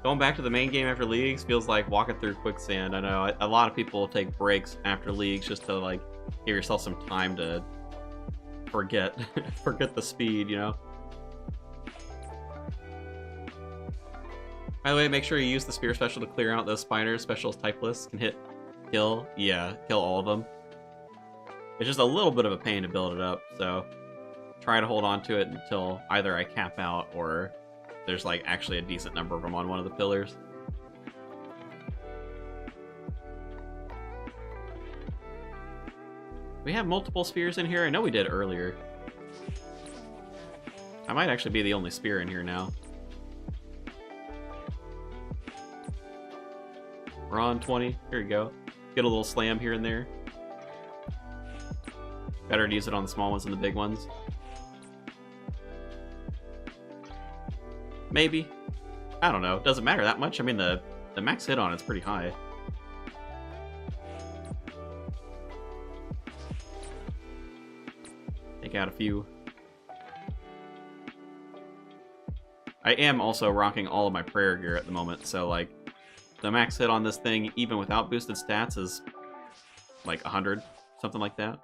Going back to the main game after leagues feels like walking through quicksand. I know a lot of people take breaks after leagues just to like give yourself some time to forget the speed, By the way, make sure you use the spear special to clear out those spiders. Special type lists can hit kill. Yeah, kill all of them. It's just a little bit of a pain to build it up, so try to hold on to it until either I cap out or there's like actually a decent number of them on one of the pillars. We have multiple spears in here? I know we did earlier. I might actually be the only spear in here now. We're on 20. Here we go. Get a little slam here and there. Better to use it on the small ones than the big ones. Maybe. I don't know. Doesn't matter that much. I mean, the max hit on it's pretty high. Take out a few. I am also rocking all of my prayer gear at the moment, so like the max hit on this thing, even without boosted stats, is like 100, something like that.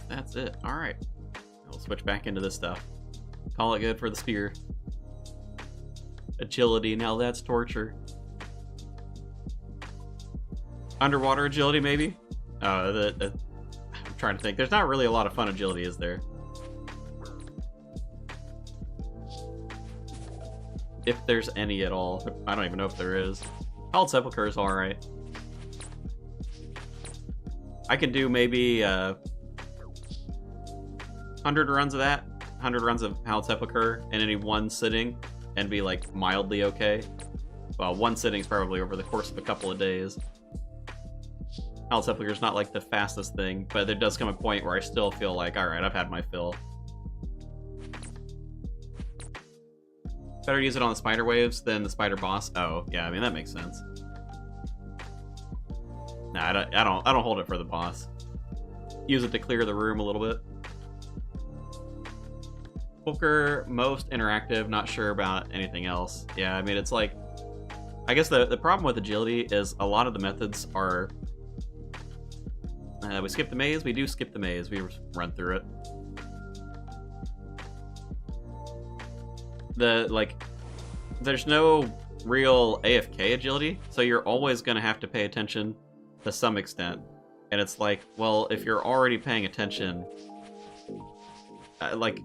That's it. Alright. I'll switch back into this stuff. Call it good for the spear. Agility, now that's torture. Underwater agility, maybe? I'm trying to think. There's not really a lot of fun agility, is there? If there's any at all. I don't even know if there is. Hallowed Sepulchre is alright. I can do maybe 100 runs of that, 100 runs of Hallowed Sepulchre in any one sitting, and be like mildly okay. Well, one sitting is probably over the course of a couple of days. Hallowed Sepulchre is not like the fastest thing, but there does come a point where I still feel like, alright, I've had my fill. Better use it on the spider waves than the spider boss. Oh, yeah, I mean, that makes sense. Nah, I don't hold it for the boss. Use it to clear the room a little bit. Poker, most interactive, not sure about anything else. Yeah, I mean, it's like, I guess the problem with agility is a lot of the methods are, we skip the maze, we do skip the maze, we run through it. There's no real AFK agility, so you're always going to have to pay attention to some extent. And it's like, well, if you're already paying attention, I mean,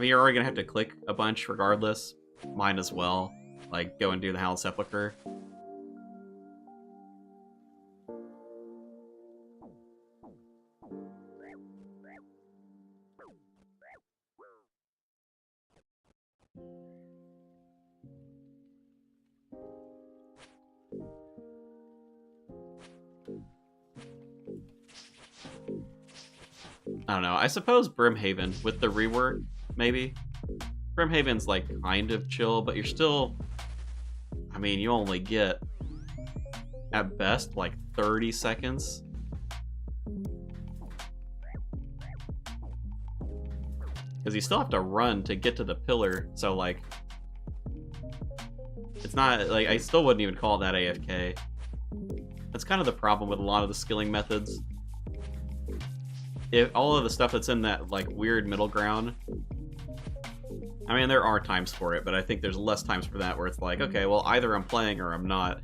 you're already gonna have to click a bunch regardless. Might as well, like, go and do the Hallowed Sepulchre. I don't know. I suppose Brimhaven with the rework, maybe. Brimhaven's like kind of chill, but you're still, I mean, you only get at best like 30 seconds. Because you still have to run to get to the pillar, so like, it's not like, I still wouldn't even call that AFK. That's kind of the problem with a lot of the skilling methods. If all of the stuff that's in that like weird middle ground, I mean, there are times for it, but I think there's less times for that where it's like, okay, well, either I'm playing or I'm not.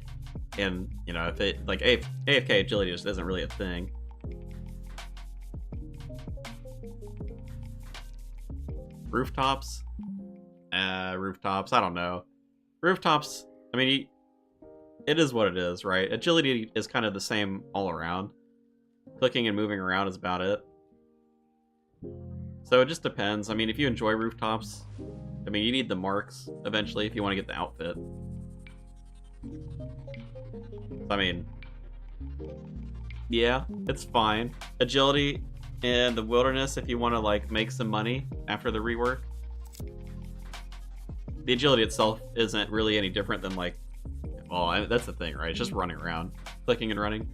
And, you know, if it, like, AFK agility just isn't really a thing. Rooftops? Rooftops, I don't know. Rooftops, I mean, it is what it is, right? Agility is kind of the same all around. Clicking and moving around is about it. So it just depends. I mean, if you enjoy rooftops, I mean, you need the marks eventually if you want to get the outfit. I mean, yeah, it's fine. Agility in the wilderness if you want to, like, make some money after the rework. The agility itself isn't really any different than, like, well, that's the thing, right? It's just running around, clicking and running.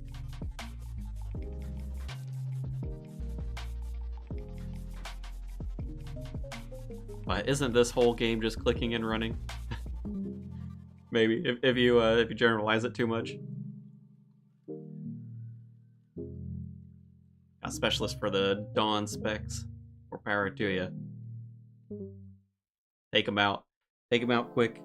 But isn't this whole game just clicking and running? Maybe, if you generalize it too much. A specialist for the Dawn specs. More power to you. Take them out. Take them out quick.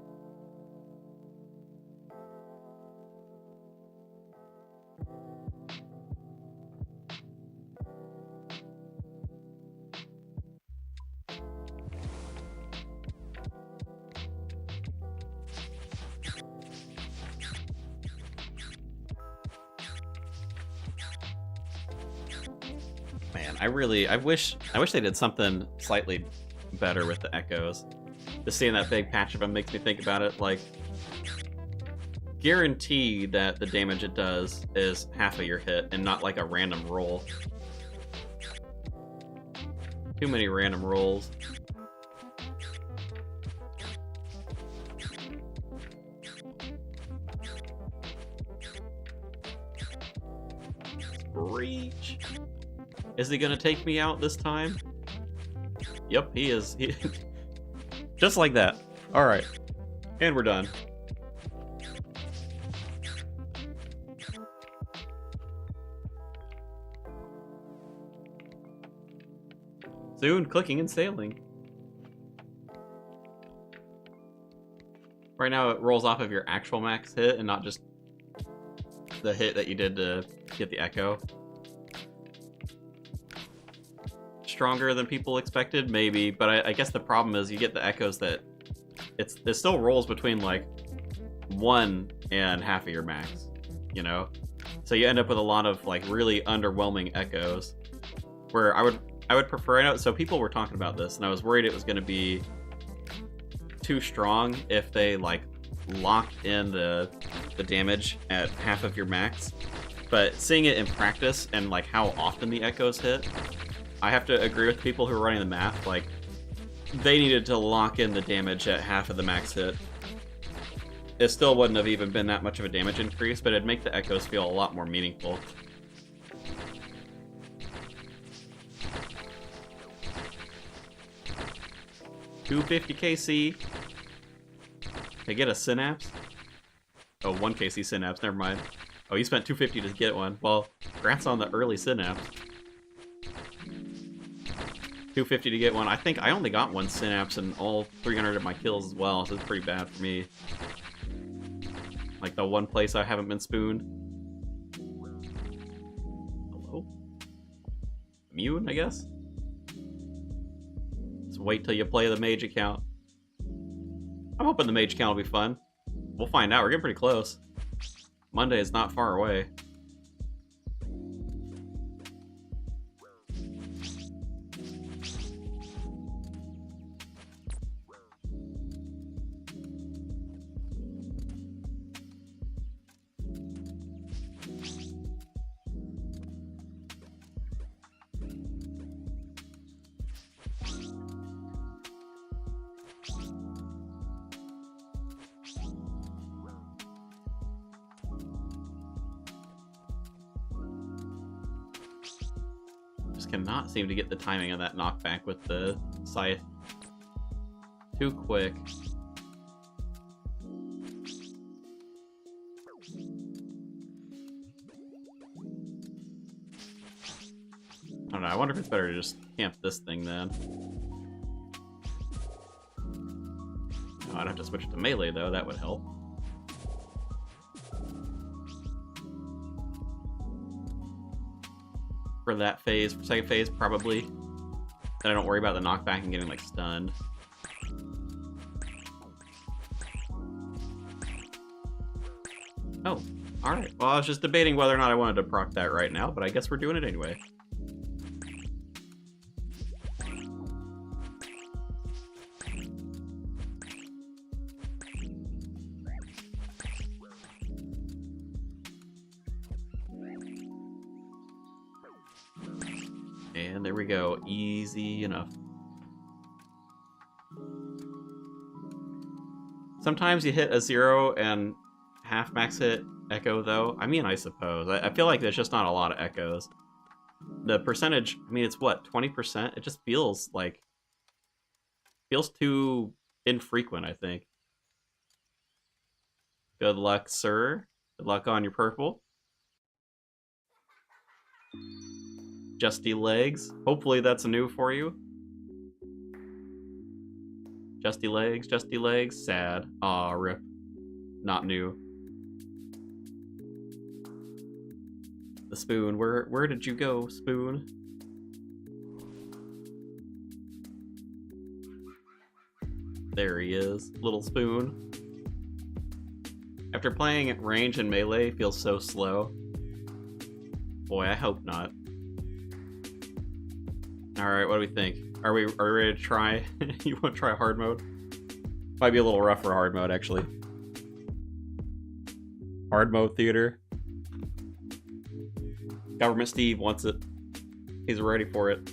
Man, I wish they did something slightly better with the echoes. Just seeing that big patch of them makes me think about it. Like, guarantee that the damage it does is half of your hit and not like a random roll. Too many random rolls. Reach. Is he gonna take me out this time? Yep, he is. Just like that. Alright. And we're done. Soon, clicking and sailing. Right now it rolls off of your actual max hit and not just the hit that you did to get the echo. Stronger than people expected, maybe, but I guess the problem is you get the echoes that it still rolls between like 1 and half of your max, you know? So you end up with a lot of like really underwhelming echoes where I would prefer, I know, so people were talking about this and I was worried it was going to be too strong if they like locked in the damage at half of your max, but seeing it in practice and like how often the echoes hit, I have to agree with people who are running the math. Like, they needed to lock in the damage at half of the max hit. It still wouldn't have even been that much of a damage increase, but it'd make the echoes feel a lot more meaningful. $250 KC. They get a synapse? Oh, 1 KC synapse, never mind. Oh, you spent $250 to get one. Well, congrats on the early synapse. $250 to get one. I think I only got 1 synapse in all 300 of my kills as well, so it's pretty bad for me. Like the one place I haven't been spooned. Hello? Immune, I guess? Just wait till you play the mage account. I'm hoping the mage account will be fun. We'll find out. We're getting pretty close. Monday is not far away. Cannot seem to get the timing of that knockback with the scythe. Too quick. I don't know, I wonder if it's better to just camp this thing then. Oh, I'd have to switch to melee though, that would help. For that phase, for second phase, probably. Then I don't worry about the knockback and getting like stunned. Oh, alright. Well, I was just debating whether or not I wanted to proc that right now, but I guess we're doing it anyway. And there we go. Easy enough. Sometimes you hit a 0 and half max hit echo, though. I mean, I suppose. I feel like there's just not a lot of echoes. The percentage, I mean, it's what, 20%? It just feels like Feels too infrequent, I think. Good luck, sir. Good luck on your purple. Justy legs. Hopefully that's new for you. Justy legs. Sad. Aw, rip. Not new. The spoon. Where did you go, spoon? There he is. Little spoon. After playing at range and melee, it feels so slow. Boy, I hope not. Alright, what do we think? Are we ready to try? You want to try hard mode? Might be a little rough for hard mode, actually. Hard mode theater. Government Steve wants it. He's ready for it.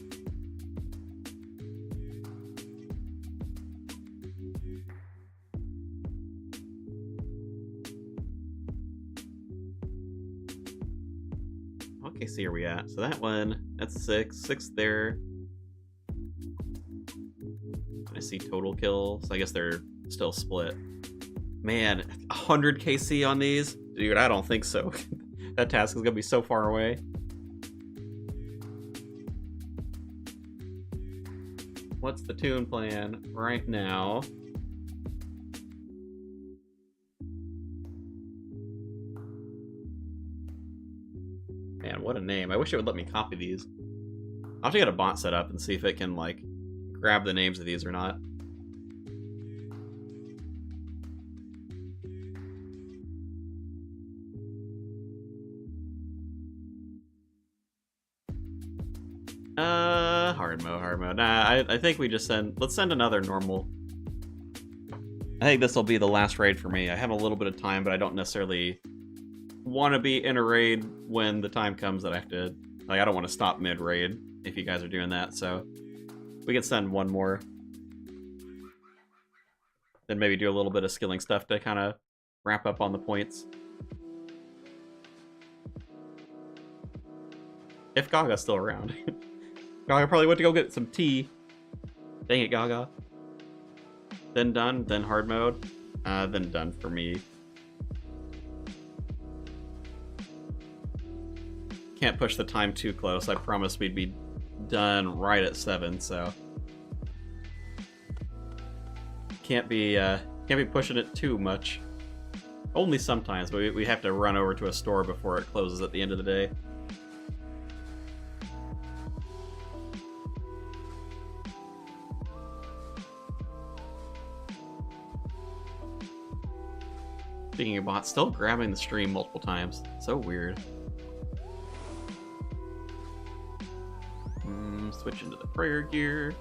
Okay, so here we at. So that one, that's 6. 6 there. I see total kills. I guess they're still split. Man, 100 KC on these? Dude, I don't think so. That task is gonna be so far away. What's the tune plan right now? Man, what a name. I wish it would let me copy these. I'll have to get a bot set up and see if it can, like, grab the names of these or not. Hard mode. Nah, I think we just let's send another normal. I think this will be the last raid for me. I have a little bit of time, but I don't necessarily want to be in a raid when the time comes that I have to, like, I don't want to stop mid-raid if you guys are doing that, so we can send one more. Then maybe do a little bit of skilling stuff to kind of wrap up on the points. If Gaga's still around. Gaga probably went to go get some tea. Dang it, Gaga. Then done, then hard mode, then done for me. Can't push the time too close. I promised we'd be done right at 7, so can't be pushing it too much. Only sometimes, but we have to run over to a store before it closes at the end of the day. Speaking of bots, still grabbing the stream multiple times. So weird. Switch into the prayer gear.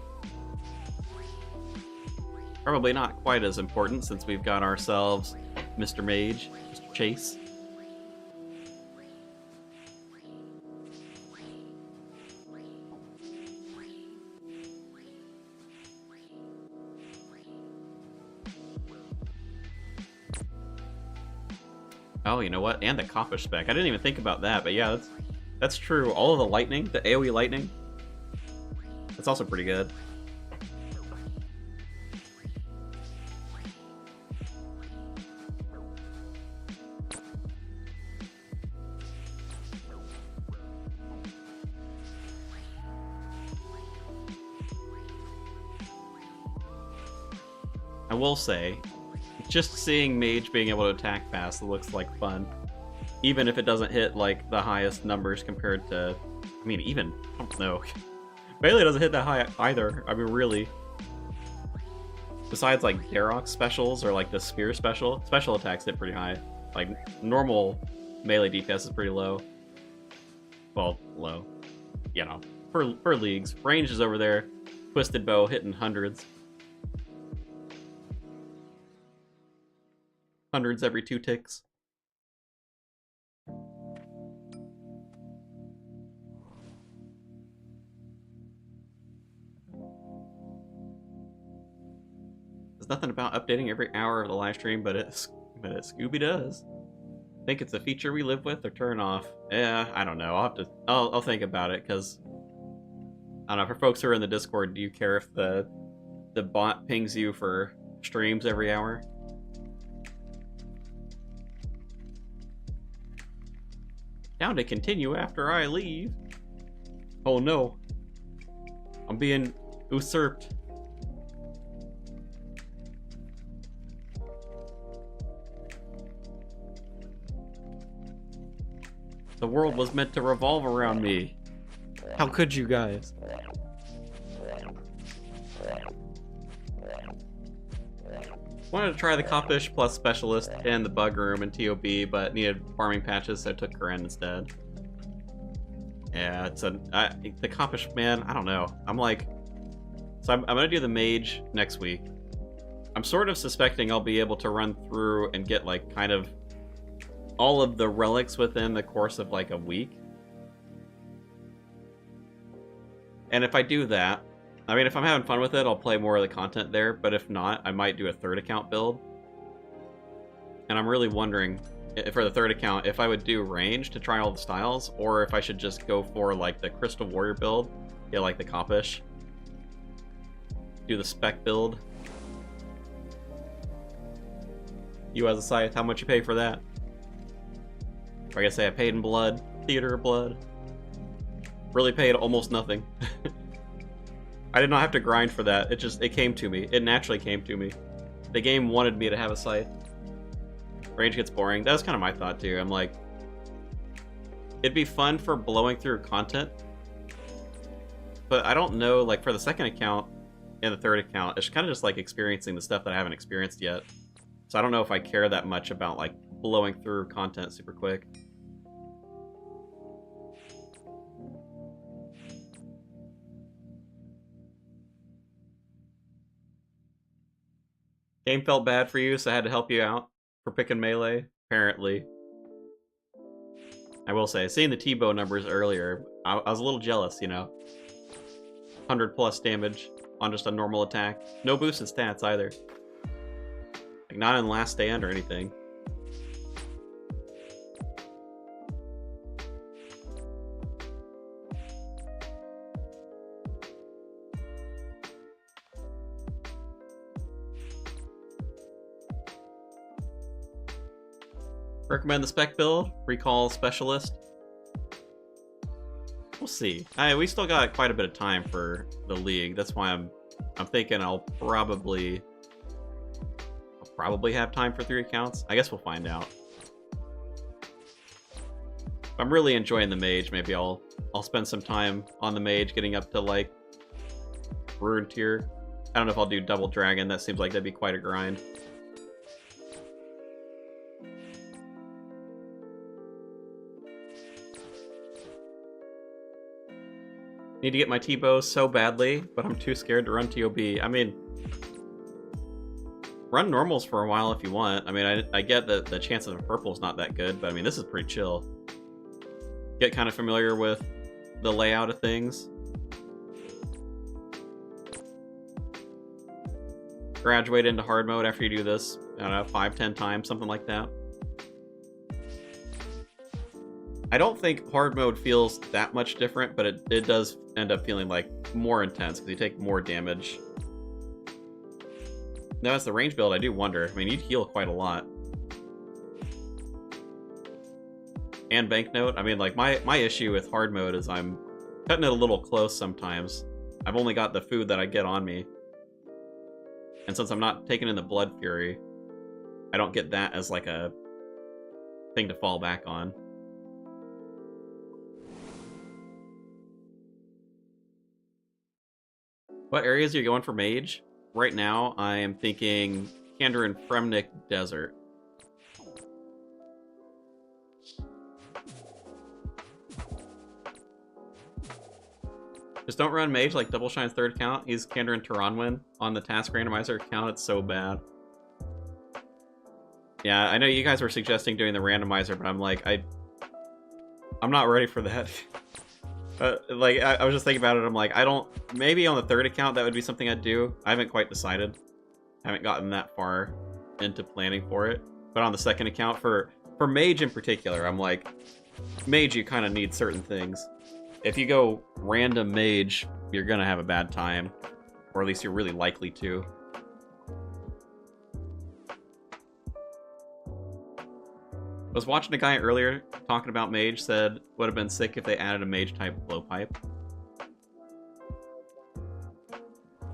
Probably not quite as important since we've got ourselves Mr. Mage, Mr. Chase. Oh, you know what? And the copper spec. I didn't even think about that, but yeah, that's true. All of the lightning, the AoE lightning, that's also pretty good. I will say, just seeing Mage being able to attack fast looks like fun. Even if it doesn't hit, like, the highest numbers compared to... I mean, even... I don't know. Melee doesn't hit that high either. I mean, really. Besides, like, Darok specials or, like, the Spear special attacks hit pretty high. Like, normal melee DPS is pretty low. Well, low. You know, for leagues. Range is over there. Twisted Bow hitting hundreds. Hundreds every 2 ticks. There's nothing about updating every hour of the live stream, but it Scooby does. Think it's a feature we live with or turn off? Yeah, I don't know. I'll think about it, because I don't know, for folks who are in the Discord, do you care if the the bot pings you for streams every hour. Down to continue after I leave. Oh no. I'm being usurped. The world was meant to revolve around me. How could you guys? Wanted to try the Coppish plus Specialist and the Bug Room in ToB, but needed farming patches, so I took Karen instead. Yeah, it's the Coppish, man, I don't know. I'm like... So I'm gonna do the Mage next week. I'm sort of suspecting I'll be able to run through and get, like, kind of all of the relics within the course of, like, a week. And if I do that, I mean, if I'm having fun with it, I'll play more of the content there, but if not, I might do a third account build. And I'm really wondering, for the third account, if I would do range to try all the styles, or if I should just go for, like, the Crystal Warrior build, get, like, the Coppish, do the spec build. You as a scythe, how much you pay for that? Or I guess say I paid in blood, theater of blood. Really paid almost nothing. I did not have to grind for that. It came to me. It naturally came to me. The game wanted me to have a scythe. Range gets boring. That was kind of my thought too. I'm like, it'd be fun for blowing through content, but I don't know, like for the second account and the third account, it's kind of just like experiencing the stuff that I haven't experienced yet. So I don't know if I care that much about like blowing through content super quick. Game felt bad for you, so I had to help you out for picking melee, apparently. I will say, seeing the ToB numbers earlier, I was a little jealous, you know. 100+ damage on just a normal attack. No boosted stats either. Like, not in Last Stand or anything. Recommend the spec build, recall Specialist. We'll see. We still got quite a bit of time for the league. That's why I'm thinking I'll probably have time for 3 accounts. I guess we'll find out. If I'm really enjoying the mage, maybe I'll spend some time on the mage, getting up to like Rune tier. I don't know if I'll do double dragon. That seems like that'd be quite a grind. Need to get my T-bow so badly, but I'm too scared to run ToB. I mean, run normals for a while if you want. I mean, I get that the chance of a purple is not that good, but I mean, this is pretty chill. Get kind of familiar with the layout of things. Graduate into hard mode after you do this, I don't know, 5-10 times, something like that. I don't think hard mode feels that much different, but it does end up feeling like more intense because you take more damage. Now as the range build, I do wonder. I mean, you'd heal quite a lot. And banknote. I mean, like my issue with hard mode is I'm cutting it a little close sometimes. I've only got the food that I get on me. And since I'm not taking in the Blood Fury, I don't get that as like a thing to fall back on. What areas are you going for mage? Right now, I am thinking Kander and Fremnik Desert. Just don't run mage like Double Shine's third account. Use Kander and Taranwin on the task randomizer account. It's so bad. Yeah, I know you guys were suggesting doing the randomizer, but I'm like, I'm not ready for that. Like, I was just thinking about it, I'm like, maybe on the third account that would be something I'd do. I haven't quite decided. I haven't gotten that far into planning for it. But on the second account, for mage in particular, I'm like, mage, you kind of need certain things. If you go random mage, you're gonna have a bad time. Or at least you're really likely to. I was watching a guy earlier talking about mage, said would have been sick if they added a mage type blowpipe.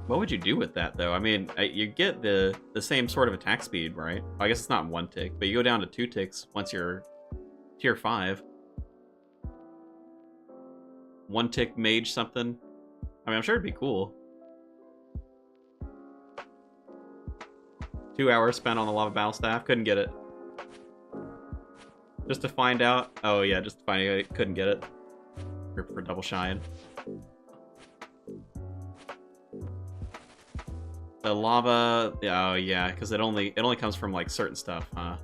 What would you do with that though? I mean, you get the same sort of attack speed, right? I guess it's not 1 tick, but you go down to 2 ticks once you're tier 5. 1 tick mage something. I mean, I'm sure it'd be cool. 2 hours spent on the lava battle staff, couldn't get it. Just to find out. Oh yeah, just to find out I couldn't get it. For double shying. The lava, oh yeah, because it only comes from like certain stuff, huh?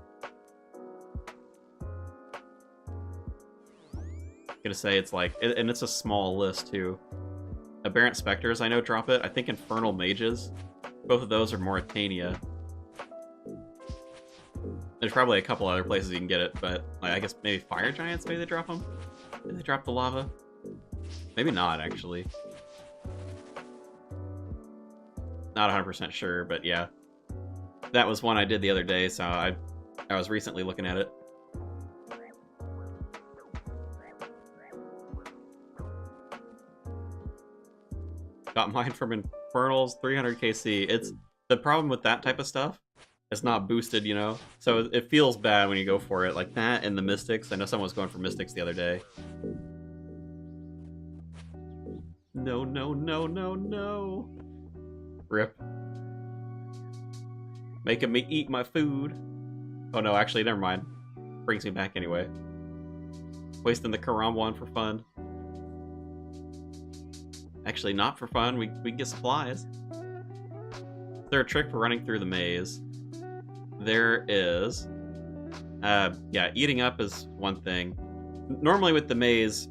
Gonna say it's like, and it's a small list too. Aberrant Spectres, I know, drop it. I think Infernal Mages. Both of those are Mauritania. There's probably a couple other places you can get it, but like, I guess maybe Fire Giants, maybe they drop them? Did they drop the lava? Maybe not, actually. Not 100% sure, but yeah. That was one I did the other day, so I was recently looking at it. Got mine from Infernals, 300 KC. It's the problem with that type of stuff. It's not boosted, you know? So it feels bad when you go for it. Like that and the Mystics. I know someone was going for Mystics the other day. No, no, no, no, no. Rip. Making me eat my food. Oh no, actually, never mind. Brings me back anyway. Wasting the Karam one for fun. Actually, not for fun. We get supplies. Is there a trick for running through the maze? There is. Yeah, eating up is one thing. Normally with the maze,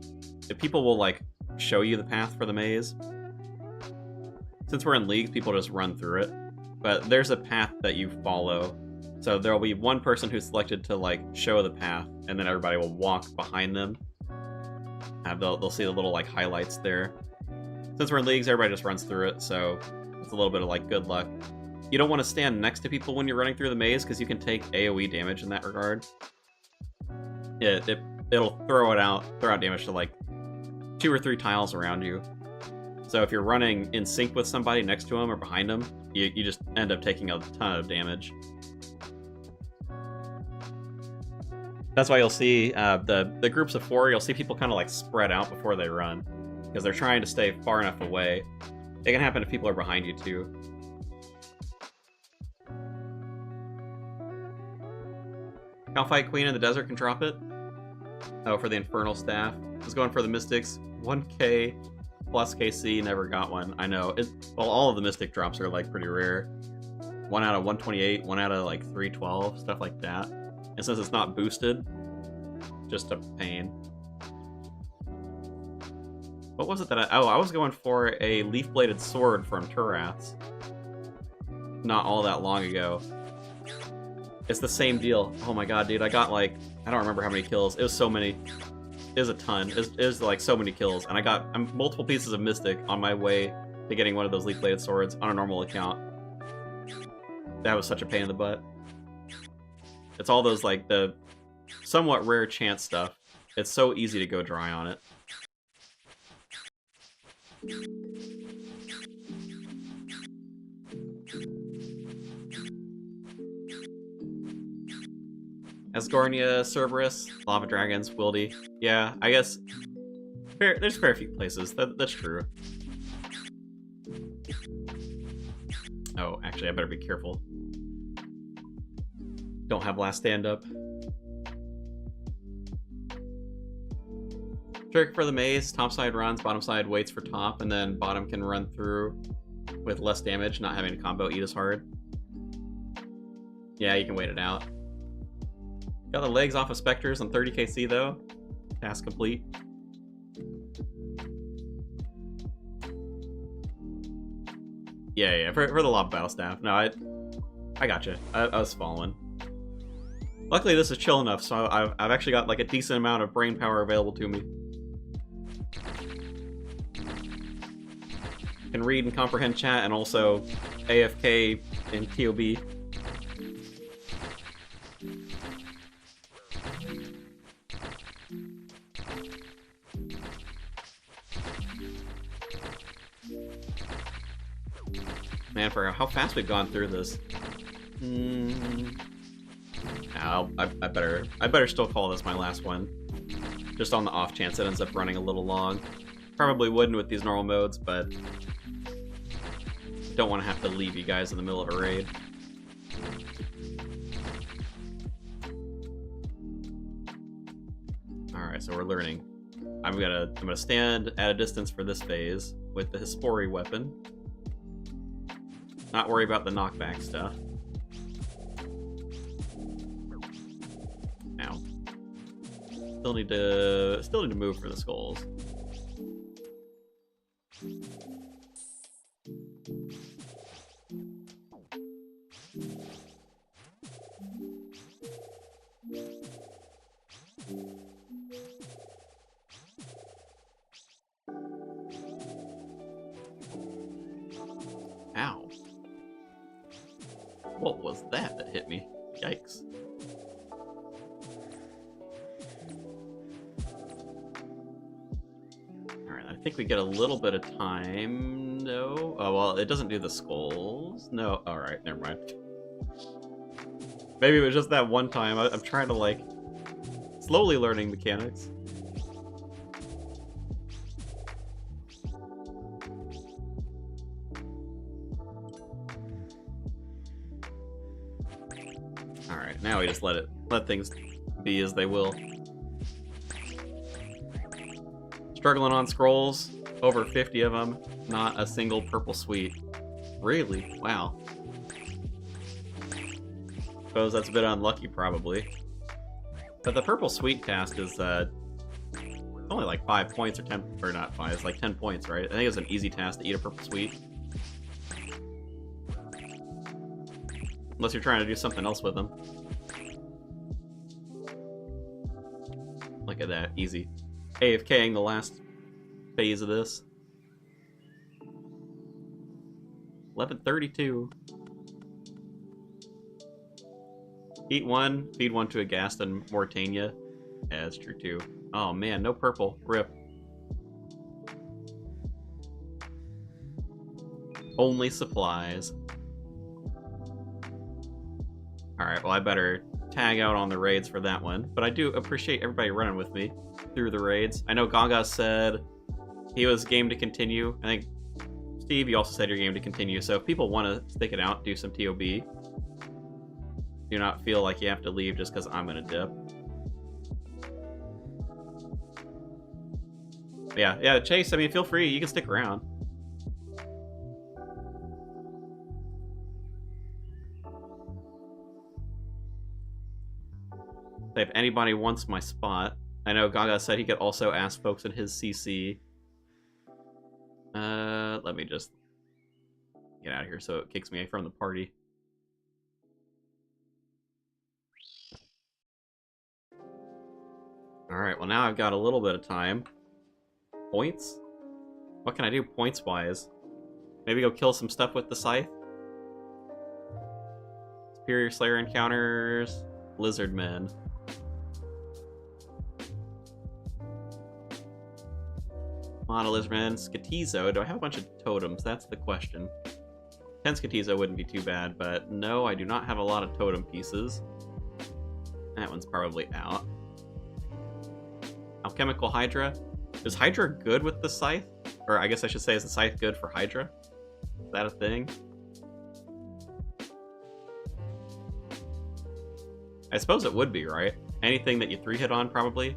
if people will like show you the path for the maze. Since we're in leagues, people just run through it. But there's a path that you follow. So there'll be one person who's selected to like show the path, and then everybody will walk behind them. They'll see the little like highlights there. Since we're in leagues, everybody just runs through it, so it's a little bit of like good luck. You don't want to stand next to people when you're running through the maze because you can take AoE damage in that regard. It'll throw out damage to like 2 or 3 tiles around you. So if you're running in sync with somebody next to them or behind them, you just end up taking a ton of damage. That's why you'll see the groups of 4, you'll see people kind of like spread out before they run. Because they're trying to stay far enough away. It can happen if people are behind you too. Calphite Queen in the desert can drop it. Oh, for the Infernal Staff. I was going for the Mystics. 1k plus KC, never got one. I know. Well, all of the Mystic drops are like pretty rare. 1 out of 128, 1 out of like 312, stuff like that. And since it's not boosted, just a pain. What was it that I was going for a leaf-bladed sword from Turath's. Not all that long ago. It's the same deal. Oh my god, dude, I got like, I don't remember how many kills. It was so many. It was a ton. It was like so many kills. And I got multiple pieces of Mystic on my way to getting one of those leaf-bladed swords on a normal account. That was such a pain in the butt. It's all those like the somewhat rare chance stuff. It's so easy to go dry on it. Asgornia, Cerberus, Lava Dragons, Wildy. Yeah, I guess there's a fair few places. That's true. Oh, actually, I better be careful. Don't have last stand up. Trick for the maze, top side runs, bottom side waits for top, and then bottom can run through with less damage, not having to combo eat as hard. Yeah, you can wait it out. Got the legs off of Spectres on 30 KC though. Task complete. Yeah, for the Lava Battle Staff. No, I gotcha. I was following. Luckily this is chill enough, so I've actually got like a decent amount of brain power available to me. can read and comprehend chat and also AFK in ToB. Man, for how fast we've gone through this. I better still call this my last one. Just on the off chance it ends up running a little long. Probably wouldn't with these normal modes, but don't want to have to leave you guys in the middle of a raid. Alright, so we're learning. I'm gonna stand at a distance for this phase with the Hispori weapon. Not worry about the knockback stuff. Ow. Still need to move for the skulls. Ow. What was that hit me? Yikes. Alright, I think we get a little bit of time. No? Oh, well, it doesn't do the skulls. No. Alright, never mind. Maybe it was just that one time. I'm trying to, like, slowly learning mechanics. Alright, now we just let things be as they will. Struggling on scrolls, over 50 of them, not a single purple sweet. Really? Wow. Suppose that's a bit unlucky, probably. But the purple sweet task is only like 5 points or 10, or not 5, it's like 10 points, right? I think it's an easy task to eat a purple sweet. Unless you're trying to do something else with them. Look at that, easy. AFKing the last phase of this. 11:32. Eat one, feed one to a Ghast and Mortania. Yeah, that's true too. Oh man, no purple. Rip. Only supplies. Alright, well I better tag out on the raids for that one. But I do appreciate everybody running with me through the raids. I know Gaga said he was game to continue. I think, Steve, you also said you're game to continue. So if people want to stick it out, do some ToB. Do not feel like you have to leave just because I'm going to dip. Yeah, Chase, I mean, feel free. You can stick around. If anybody wants my spot, I know Gaga said he could also ask folks in his CC. Let me just get out of here so it kicks me from the party. Alright, well now I've got a little bit of time. Points? What can I do points-wise? Maybe go kill some stuff with the scythe? Superior Slayer encounters... Lizard Men. Lizardmen, Skatizo. Do I have a bunch of totems? That's the question. 10 Skatizo wouldn't be too bad, but no, I do not have a lot of totem pieces. That one's probably out. Alchemical Hydra. Is Hydra good with the scythe? Or I guess I should say, is the scythe good for Hydra? Is that a thing? I suppose it would be, right? Anything that you 3-hit on, probably.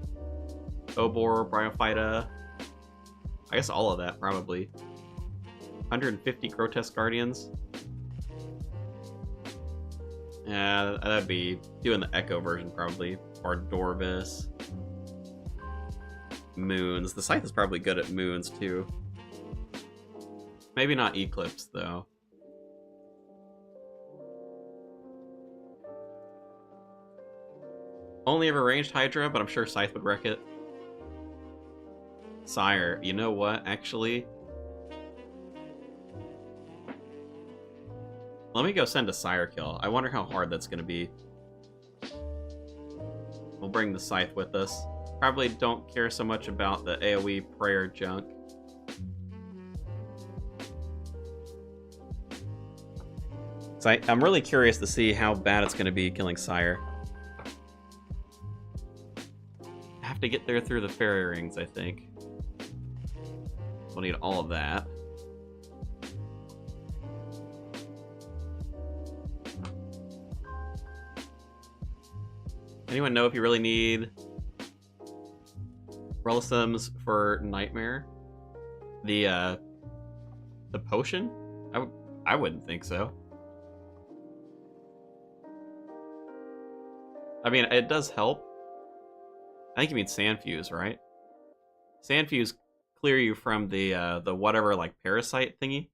Obor, Bryophyta. I guess all of that, probably. 150 Grotesque Guardians. Yeah, that'd be doing the Echo version, probably. Or Dorvis. Moons. The Scythe is probably good at moons, too. Maybe not Eclipse, though. Only ever ranged Hydra, but I'm sure Scythe would wreck it. Sire, you know what, actually? Let me go send a Sire kill. I wonder how hard that's going to be. We'll bring the Scythe with us. Probably don't care so much about the AoE prayer junk. So I'm really curious to see how bad it's going to be killing Sire. I have to get there through the fairy rings, I think. We'll need all of that. Anyone know if you really need Relicisms for Nightmare? The potion? I wouldn't think so. I mean, it does help. I think you mean Sandfuse, right? Sandfuse clear you from the whatever like parasite thingy,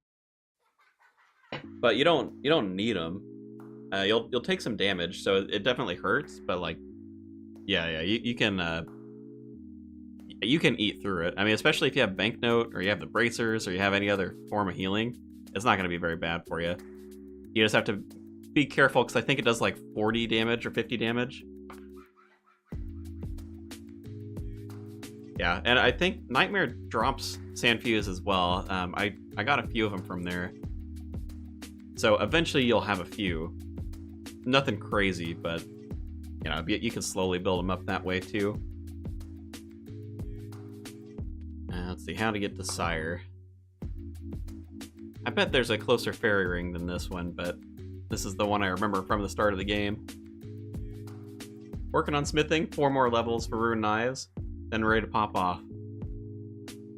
but you don't need them. You'll take some damage, so it definitely hurts. But like, yeah, you can eat through it. I mean, especially if you have Banknote or you have the bracers or you have any other form of healing, it's not going to be very bad for you. You just have to be careful because I think it does like 40 damage or 50 damage. Yeah, and I think Nightmare drops Sandfuse as well. I got a few of them from there. So eventually you'll have a few. Nothing crazy, but you know, you can slowly build them up that way too. Let's see, how to get to Sire. I bet there's a closer fairy ring than this one, but this is the one I remember from the start of the game. Working on smithing, 4 more levels for Rune Knives, then ready to pop off.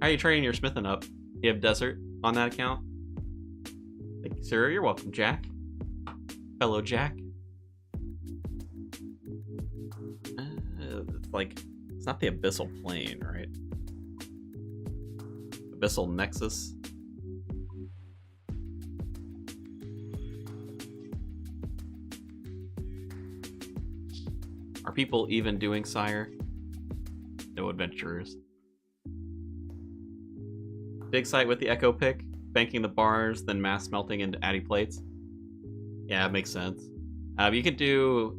How are you training your smithing up? You have Desert on that account? Thank you, sir. You're welcome, Jack. Hello, Jack. It's like, it's not the Abyssal Plane, right? Abyssal Nexus. Are people even doing Sire? No adventurers. Dig site with the Echo Pick, banking the bars, then mass melting into addy plates. Yeah, it makes sense. You could do,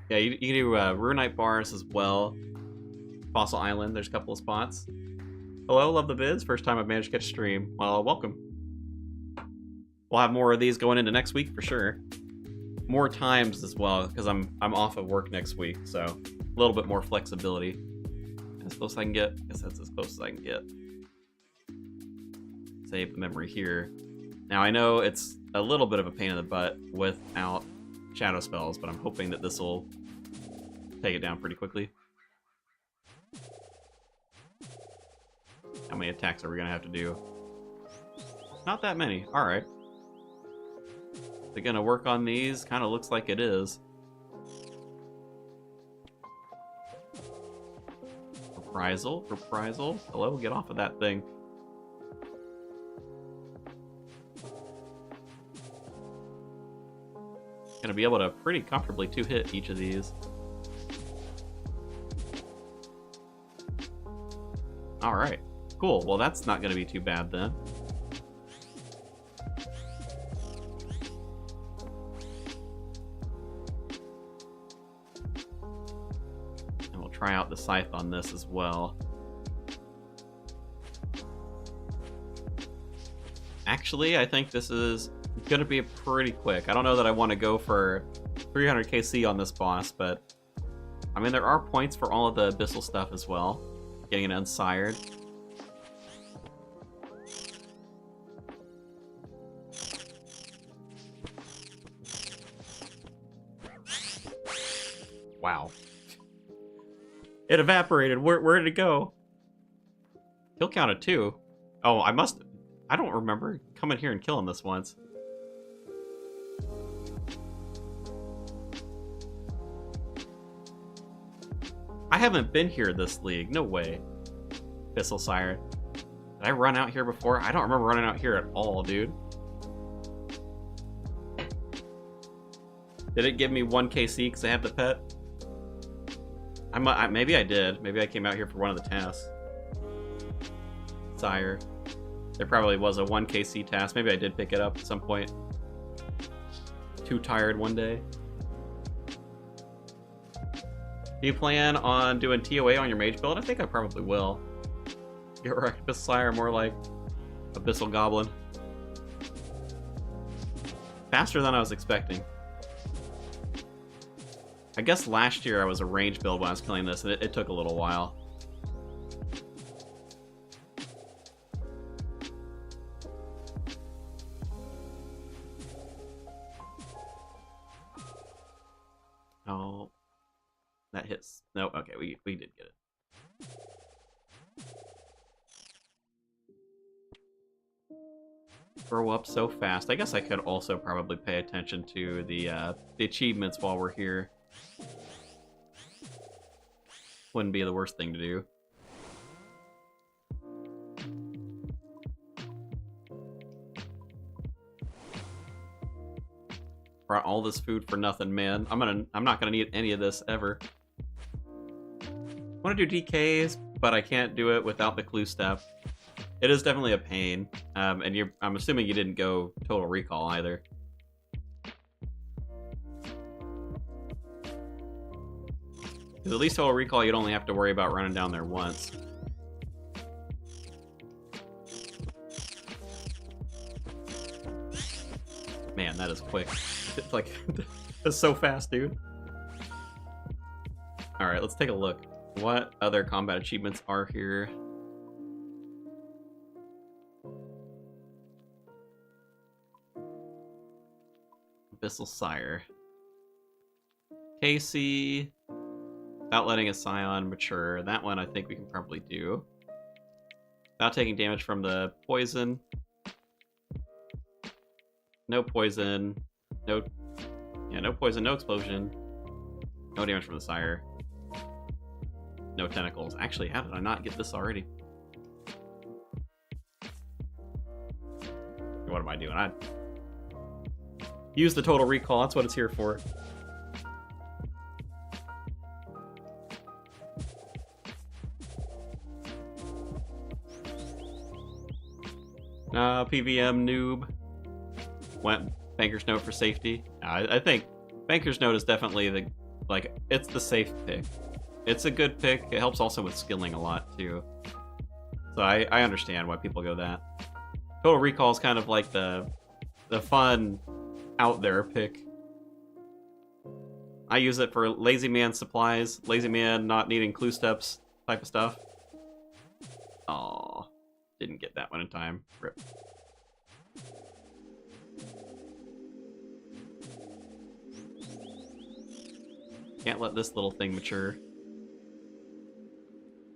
yeah, you can do Runite bars as well. Fossil Island, there's a couple of spots. Hello, love the vids. First time I've managed to catch a stream. Well, welcome. We'll have more of these going into next week for sure. More times as well, because I'm off of work next week, so a little bit more flexibility. As close as I can get. I guess that's as close as I can get. Save the memory here. Now I know it's a little bit of a pain in the butt without shadow spells, but I'm hoping that this will take it down pretty quickly. How many attacks are we gonna have to do? Not that many. Alright. They're gonna work on these? Kinda looks like it is. Reprisal. Hello, get off of that thing. Gonna be able to pretty comfortably 2-hit each of these. Alright, cool. Well, that's not gonna be too bad then. Try out the Scythe on this as well. Actually, I think this is going to be pretty quick. I don't know that I want to go for 300 KC on this boss, but I mean, there are points for all of the Abyssal stuff as well. Getting it unsired. Wow. It evaporated. Where did it go? Kill count of 2. Oh, I don't remember coming here and killing this once. I haven't been here this league. No way. Abyssal Sire. Did I run out here before? I don't remember running out here at all, dude. Did it give me 1 KC because I have the pet? Maybe I did. Maybe I came out here for one of the tasks. Sire. There probably was a 1 KC task. Maybe I did pick it up at some point. too tired one day. Do you plan on doing TOA on your mage build? I think I probably will. Your Abyss Slayer more like Abyssal Goblin. Faster than I was expecting. I guess last year I was a range build when I was killing this, and it took a little while. Oh, that hits. No, okay, we did get it. Grow up so fast. I guess I could also probably pay attention to the achievements while we're here. Wouldn't be the worst thing to do. Brought all this food for nothing, man. I'm not gonna need any of this ever. I want to do DKs, but I can't do it without the clue step. It is definitely a pain, and I'm assuming you didn't go Total Recall either. Because at least Total Recall, you'd only have to worry about running down there once. Man, that is quick. It's like, that's so fast, dude. Alright, let's take a look. What other combat achievements are here? Abyssal Sire. Casey. Without letting a Scion mature. That one I think we can probably do. Without taking damage from the poison. No poison. No poison, no explosion. No damage from the Sire. No tentacles. Actually, how did I not get this already? What am I doing? I use the Total Recall. That's what it's here for. PVM noob. Went Banker's Note for safety. I think Banker's Note is definitely it's the safe pick. It's a good pick. It helps also with skilling a lot too. So I understand why people go that. Total Recall is kind of like the fun out there pick. I use it for lazy man supplies, lazy man not needing clue steps type of stuff. Aw, didn't get that one in time. Rip. Can't let this little thing mature.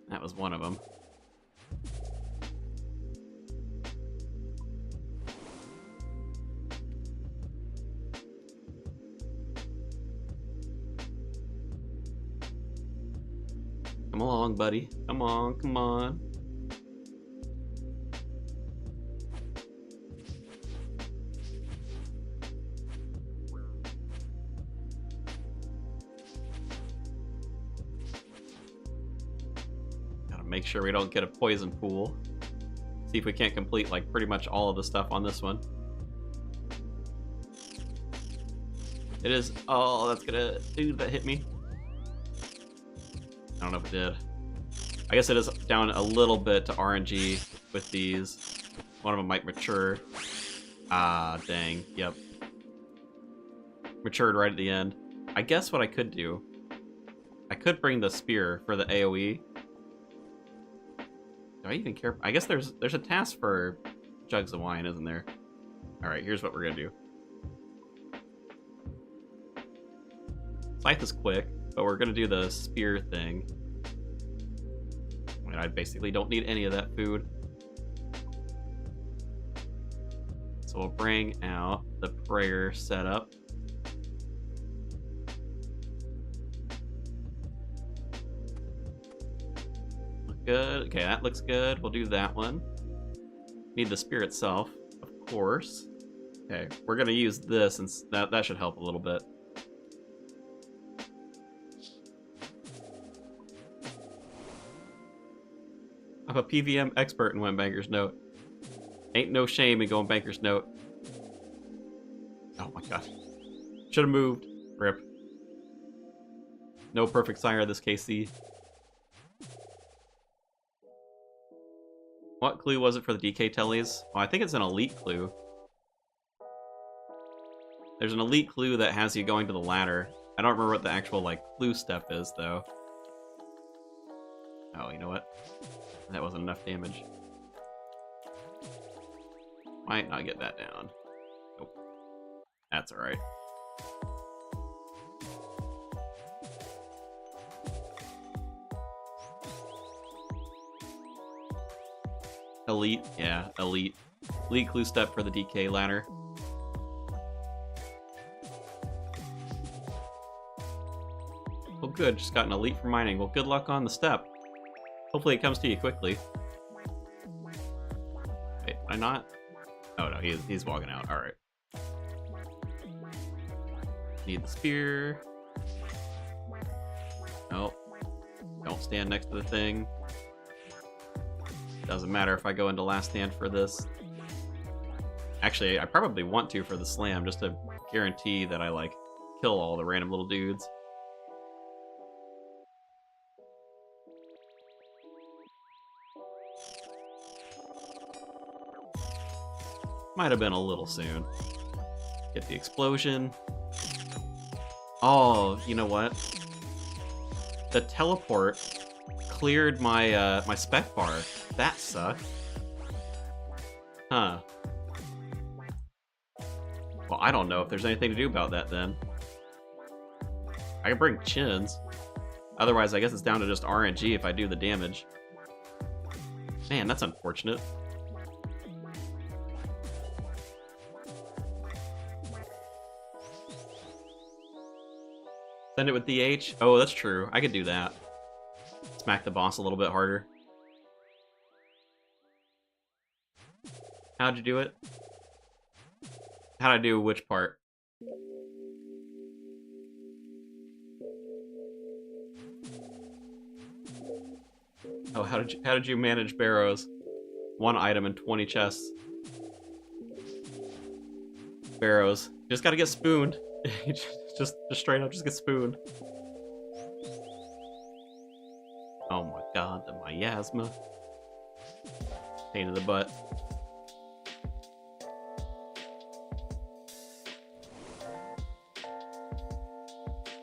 That was one of them. Come along, buddy. Come on, come on. Make sure we don't get a poison pool. See if we can't complete like pretty much all of the stuff on this one. It is. Oh, that's gonna. Dude, that hit me. I don't know if it did. I guess it is down a little bit to RNG with these. One of them might mature. Ah, dang. Yep. Matured right at the end. I guess what I could do. I could bring the spear for the AoE. Do I even care? I guess there's a task for jugs of wine, isn't there? Alright, here's what we're gonna do. Scythe is quick, but we're gonna do the spear thing. I mean, I basically don't need any of that food. So we'll bring out the prayer setup. Good. Okay, that looks good. We'll do that one. Need the spear itself, of course. Okay, we're gonna use this, and that should help a little bit. I'm a PVM expert in Went Banker's Note. Ain't no shame in going Banker's Note. Oh my god. Should have moved. Rip. No perfect sire this KC. What clue was it for the DK tellies? Well, I think it's an elite clue. There's an elite clue that has you going to the ladder. I don't remember what the actual, like, clue step is, though. Oh, you know what? That wasn't enough damage. Might not get that down. Nope. That's alright. Elite, yeah, elite. Elite clue step for the DK ladder. Well, good, just got an elite for mining. Well, good luck on the step. Hopefully it comes to you quickly. Wait, why not? Oh no, he's walking out. Alright. Need the spear. Nope. Don't stand next to the thing. Doesn't matter if I go into last stand for this. Actually, I probably want to for the slam, just to guarantee that I, like, kill all the random little dudes. Might have been a little soon. Get the explosion. Oh, you know what? The teleport cleared my my spec bar. That sucked. Huh. Well, I don't know if there's anything to do about that then. I can bring chins. Otherwise, I guess it's down to just RNG if I do the damage. Man, that's unfortunate. Send it with DH? Oh, that's true. I could do that. Smack the boss a little bit harder. How'd you do it? How'd I do which part? Oh, how did you manage barrows? 1 item and 20 chests. Barrows. Just gotta get spooned. just straight up just get spooned. Oh my god, the miasma. Pain in the butt.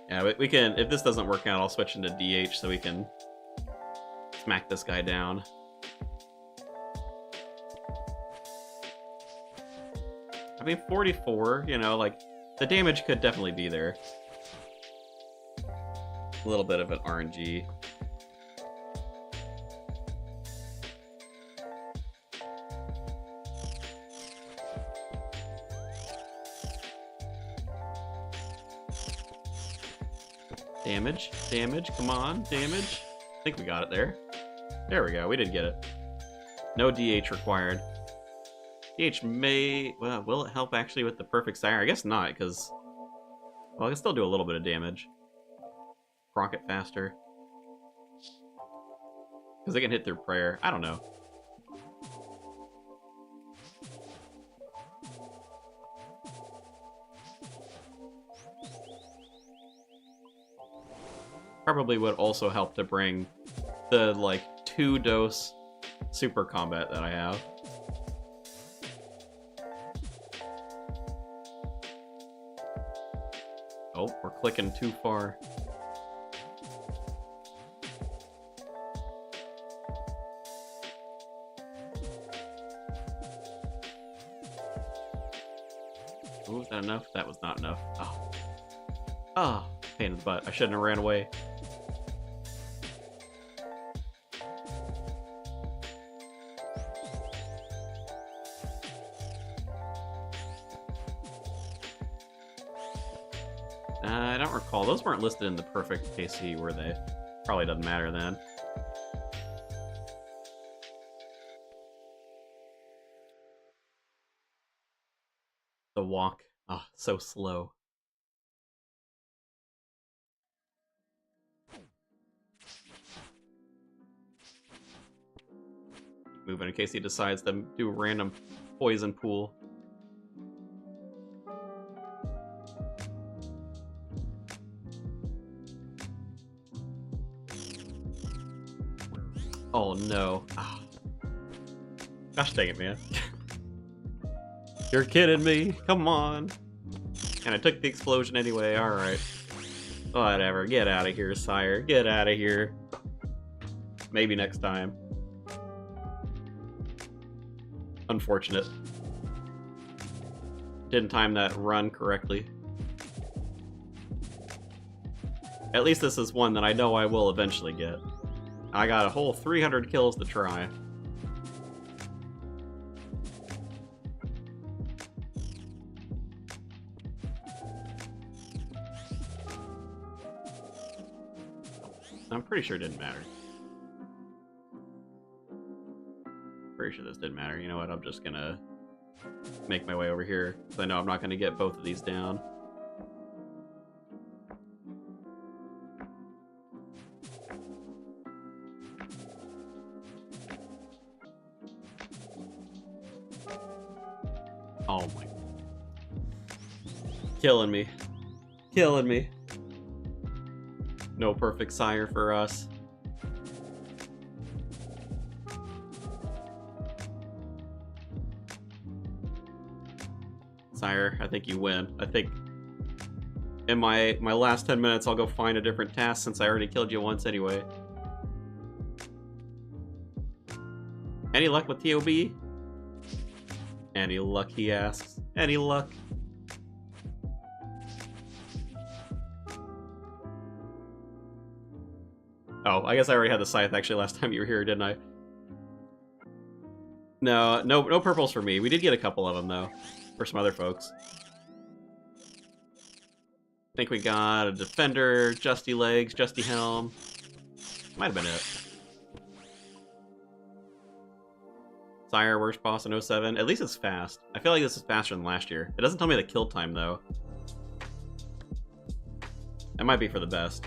Yeah, we can, if this doesn't work out, I'll switch into DH so we can smack this guy down. I mean, 44, you know, like, the damage could definitely be there. A little bit of an RNG. Damage, damage, come on, damage. I think we got it there. There we go, we did get it. No DH required. DH may... well, will it help actually with the perfect sire? I guess not, because... well, I can still do a little bit of damage. Proc it faster. Because they can hit through prayer. I don't know. Probably would also help to bring the, like, 2-dose super combat that I have. Oh, we're clicking too far. Ooh, was that enough? That was not enough. Oh. Oh, pain in the butt. I shouldn't have ran away. I don't recall. Those weren't listed in the perfect KC, were they? Probably doesn't matter then. The walk. Oh, so slow. Moving in case he decides to do a random poison pool. Oh no. Ah. Gosh dang it, man. You're kidding me. Come on. And I took the explosion anyway. Alright. Whatever. Get out of here, sire. Get out of here. Maybe next time. Unfortunate. Didn't time that run correctly. At least this is one that I know I will eventually get. I got a whole 300 kills to try. I'm pretty sure it didn't matter. Pretty sure this didn't matter. You know what? I'm just gonna make my way over here, because I know I'm not gonna get both of these down. Oh my. Killing me. Killing me. No perfect sire for us. Sire, I think you win. I think in my last 10 minutes I'll go find a different task since I already killed you once anyway. Any luck with ToB? Any luck, he asks. Any luck? Oh, I guess I already had the scythe actually last time you were here, didn't I? No purples for me. We did get a couple of them though, for some other folks. I think we got a defender, Justy legs, Justy helm. Might have been it. Sire, worst boss in 07. At least it's fast. I feel like this is faster than last year. It doesn't tell me the kill time though. That might be for the best.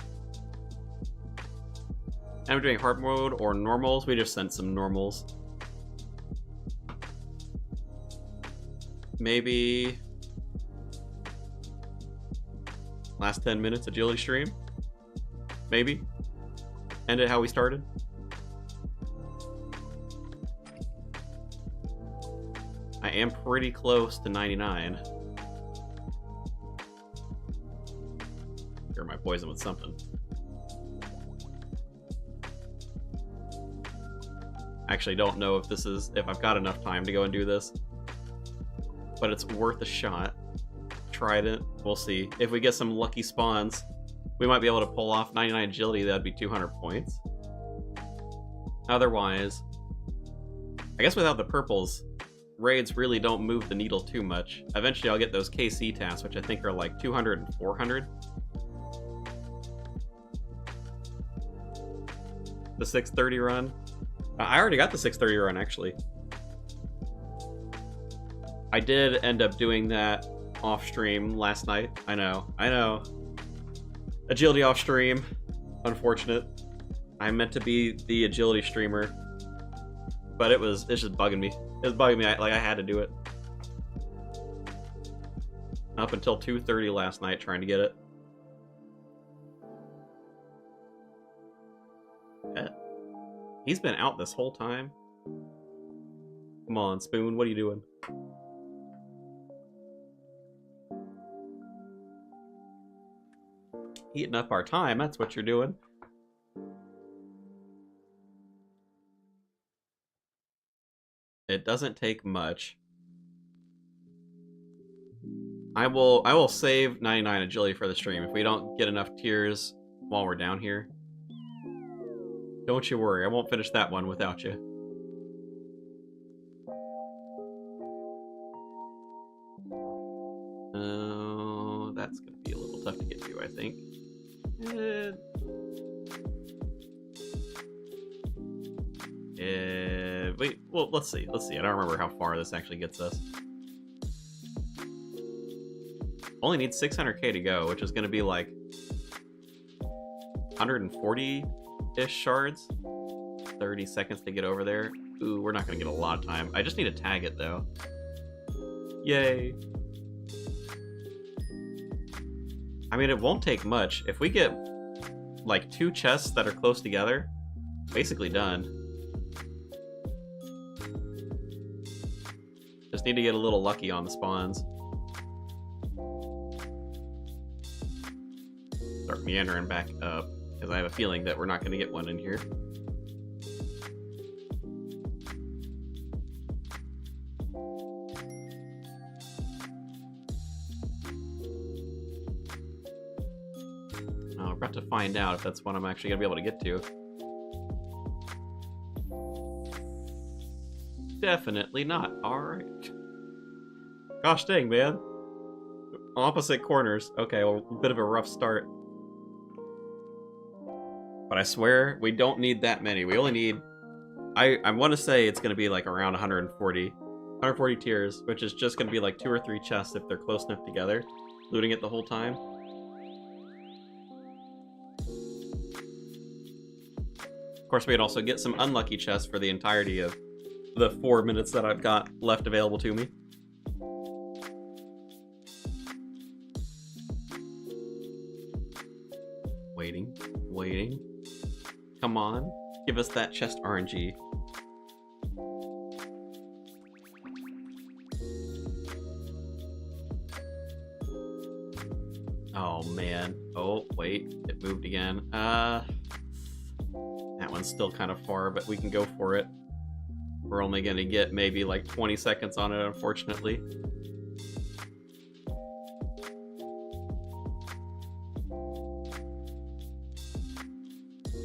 And we're doing hard mode or normals. We just sent some normals. Maybe last 10 minutes agility stream. Maybe. End it how we started. I am pretty close to 99. Cure my poison with something. Actually don't know if I've got enough time to go and do this, but it's worth a shot. Tried it. We'll see. If we get some lucky spawns, we might be able to pull off 99 agility. That'd be 200 points. Otherwise, I guess without the purples, raids really don't move the needle too much. Eventually I'll get those KC tasks, which I think are like 200 and 400. The 630 run. I already got the 630 run, actually. I did end up doing that off stream last night. I know. Agility off stream. Unfortunate. I'm meant to be the agility streamer. But it's just bugging me. It was bugging me, like I had to do it. Up until 2:30 last night trying to get it. Yeah. He's been out this whole time. Come on, Spoon, what are you doing? Eating up our time, that's what you're doing. It doesn't take much. I will save 99 agility for the stream if we don't get enough tiers while we're down here. Don't you worry, I won't finish that one without you. That's gonna be a little tough to get to, I think. Wait, well, let's see. I don't remember how far this actually gets us. Only needs 600k to go, which is gonna be like 140-ish shards. 30 seconds to get over there. Ooh, we're not gonna get a lot of time. I just need to tag it though. Yay. I mean, it won't take much. If we get like 2 chests that are close together, basically done. Just need to get a little lucky on the spawns. Start meandering back up, because I have a feeling that we're not going to get one in here. We're about to find out if that's what I'm actually going to be able to get to. Definitely not. Alright. Gosh dang, man. Opposite corners. Okay, well, a bit of a rough start. But I swear, we don't need that many. We only need... I want to say it's going to be like around 140 tiers, which is just going to be like 2 or 3 chests if they're close enough together, looting it the whole time. Of course, we could also get some unlucky chests for the entirety of the 4 minutes that I've got left available to me. Waiting. Come on, give us that chest RNG. Oh man. Oh, wait, it moved again. That one's still kind of far, but we can go for it. We're only gonna get maybe like 20 seconds on it, unfortunately.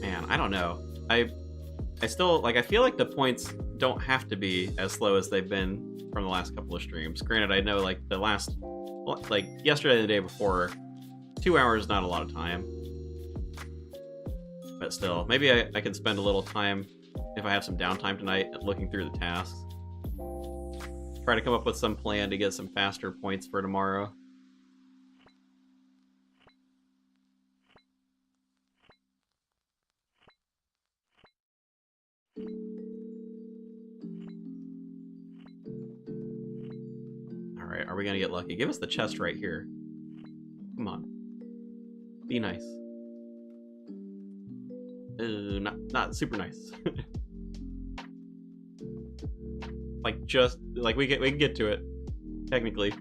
Man, I don't know. I still, like, I feel like the points don't have to be as slow as they've been from the last couple of streams. Granted, I know, like, the last, like, yesterday and the day before, 2 hours is not a lot of time. But still, maybe I can spend a little time, if I have some downtime tonight, looking through the tasks. Try to come up with some plan to get some faster points for tomorrow. Alright, are we gonna get lucky? Give us the chest right here. Come on. Be nice. Not super nice. Like, just, like, we can get to it, technically.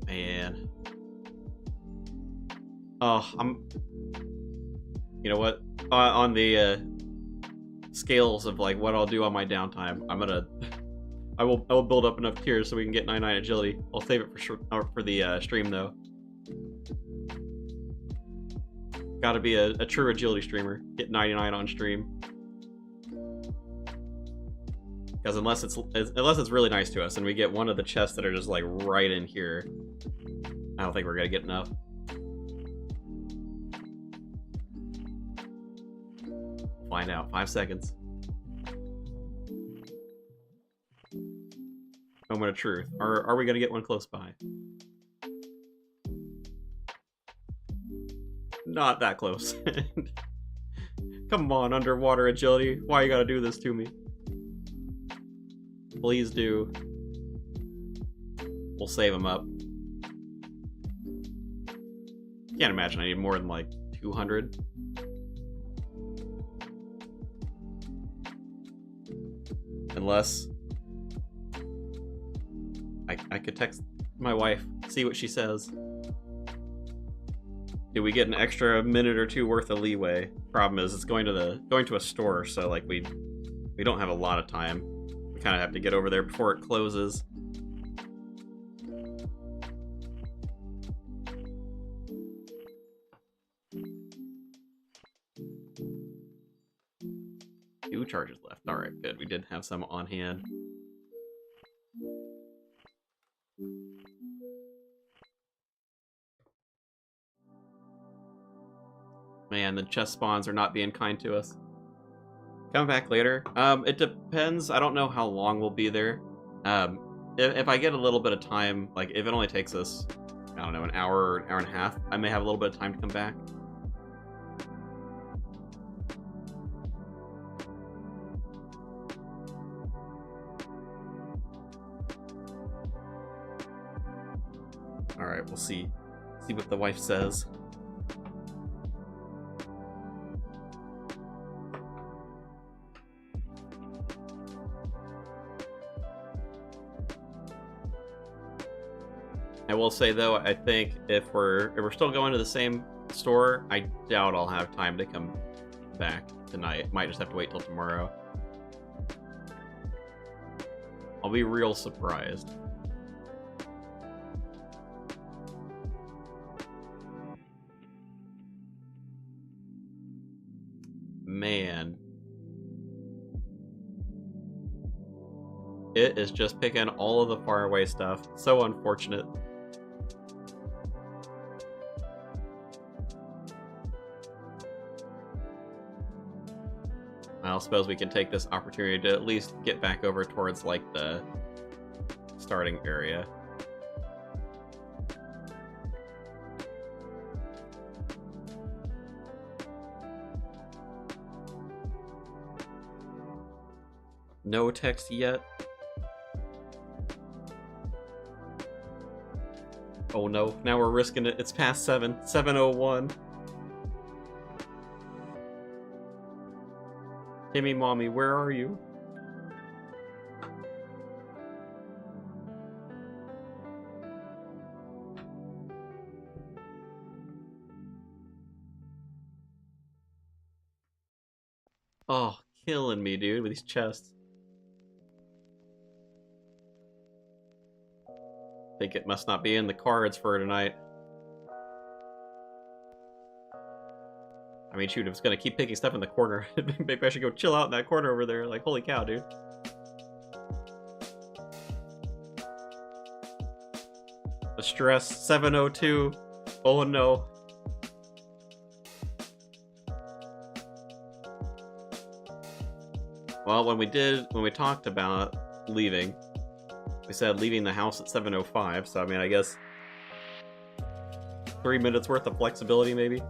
Man. Oh, you know what? On the, scales of, like, what I'll do on my downtime, I will build up enough tiers so we can get 99 agility. I'll save it for the stream, though. Gotta be a true agility streamer. Get 99 on stream. Because unless it's really nice to us and we get one of the chests that are just like right in here, I don't think we're gonna get enough. Find out. 5 seconds. Moment of truth. Are we gonna get one close by? Not that close. Come on, underwater agility. Why you gotta do this to me? Please do. We'll save him up. Can't imagine I need more than like 200. Unless I could text my wife, see what she says. Do we get an extra minute or two worth of leeway? Problem is, it's going to a store, so like we don't have a lot of time. We kind of have to get over there before it closes. Two charges left. All right, good. We did have some on hand. Man, the chest spawns are not being kind to us. Come back later. It depends. I don't know how long we'll be there. If I get a little bit of time, like if it only takes us, I don't know, an hour or an hour and a half, I may have a little bit of time to come back. All right, we'll see what the wife says. I will say though, I think if we're still going to the same store, I doubt I'll have time to come back tonight. Might just have to wait till tomorrow. I'll be real surprised. Man. It is just picking all of the faraway stuff. So unfortunate. I suppose we can take this opportunity to at least get back over towards, like, the starting area. No text yet. Oh no, now we're risking it. It's past 7:01. Timmy, mommy, where are you? Oh, killing me, dude, with these chests. Think it must not be in the cards for tonight. I mean, shoot, if it's gonna keep picking stuff in the corner, maybe I should go chill out in that corner over there. Like, holy cow, dude. The stress, 7:02. Oh no. Well, when we talked about leaving, we said leaving the house at 7:05, so I mean, I guess 3 minutes worth of flexibility, maybe?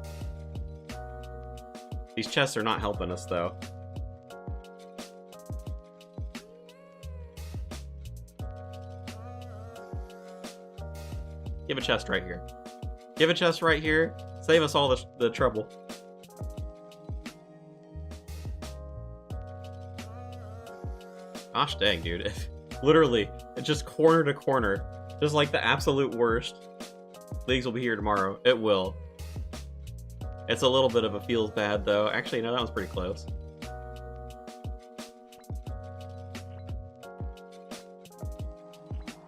These chests are not helping us, though. Give a chest right here. Give a chest right here. Save us all the trouble. Gosh dang, dude. Literally, it's just corner to corner. Just like the absolute worst. Leagues will be here tomorrow. It will. It's a little bit of a feels bad, though. Actually, no, that was pretty close.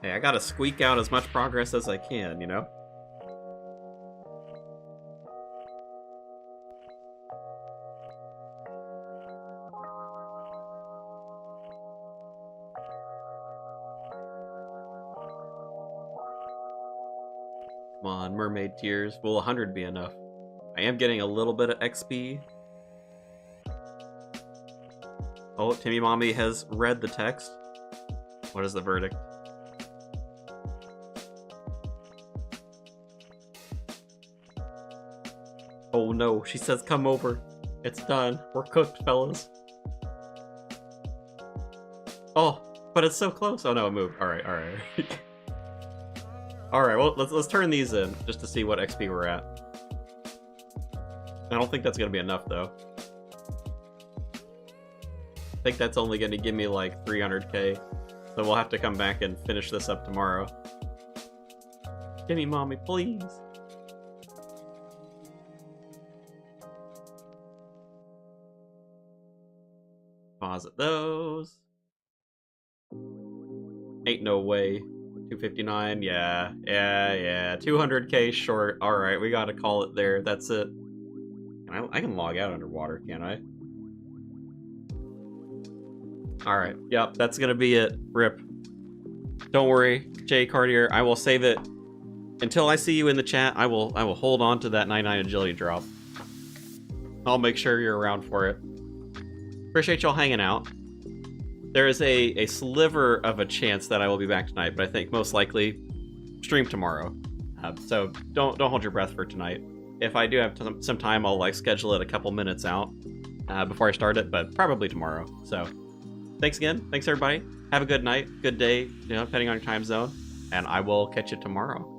Hey, I gotta squeak out as much progress as I can, you know? Come on, mermaid tears. Will 100 be enough? I am getting a little bit of XP. Oh, Timmy Mommy has read the text. What is the verdict? Oh no, she says come over. It's done. We're cooked, fellas. Oh, but it's so close. Oh no, it moved. Alright, alright. Alright, well, let's turn these in, just to see what XP we're at. I don't think that's gonna be enough, though. I think that's only gonna give me, like, 300k. So we'll have to come back and finish this up tomorrow. Give me, mommy, please. Deposit those. Ain't no way. 259, yeah. 200k short. Alright, we gotta call it there. That's it. I can log out underwater, can't I? Alright, yep, that's gonna be it. RIP. Don't worry, Jay Cartier, I will save it. Until I see you in the chat, I will hold on to that 99 agility drop. I'll make sure you're around for it. Appreciate y'all hanging out. There is a sliver of a chance that I will be back tonight, but I think most likely stream tomorrow. So don't hold your breath for tonight. If I do have some time, I'll like schedule it a couple minutes out before I start it, but probably tomorrow. So thanks again. Thanks everybody. Have a good night, good day, you know, depending on your time zone, and I will catch you tomorrow.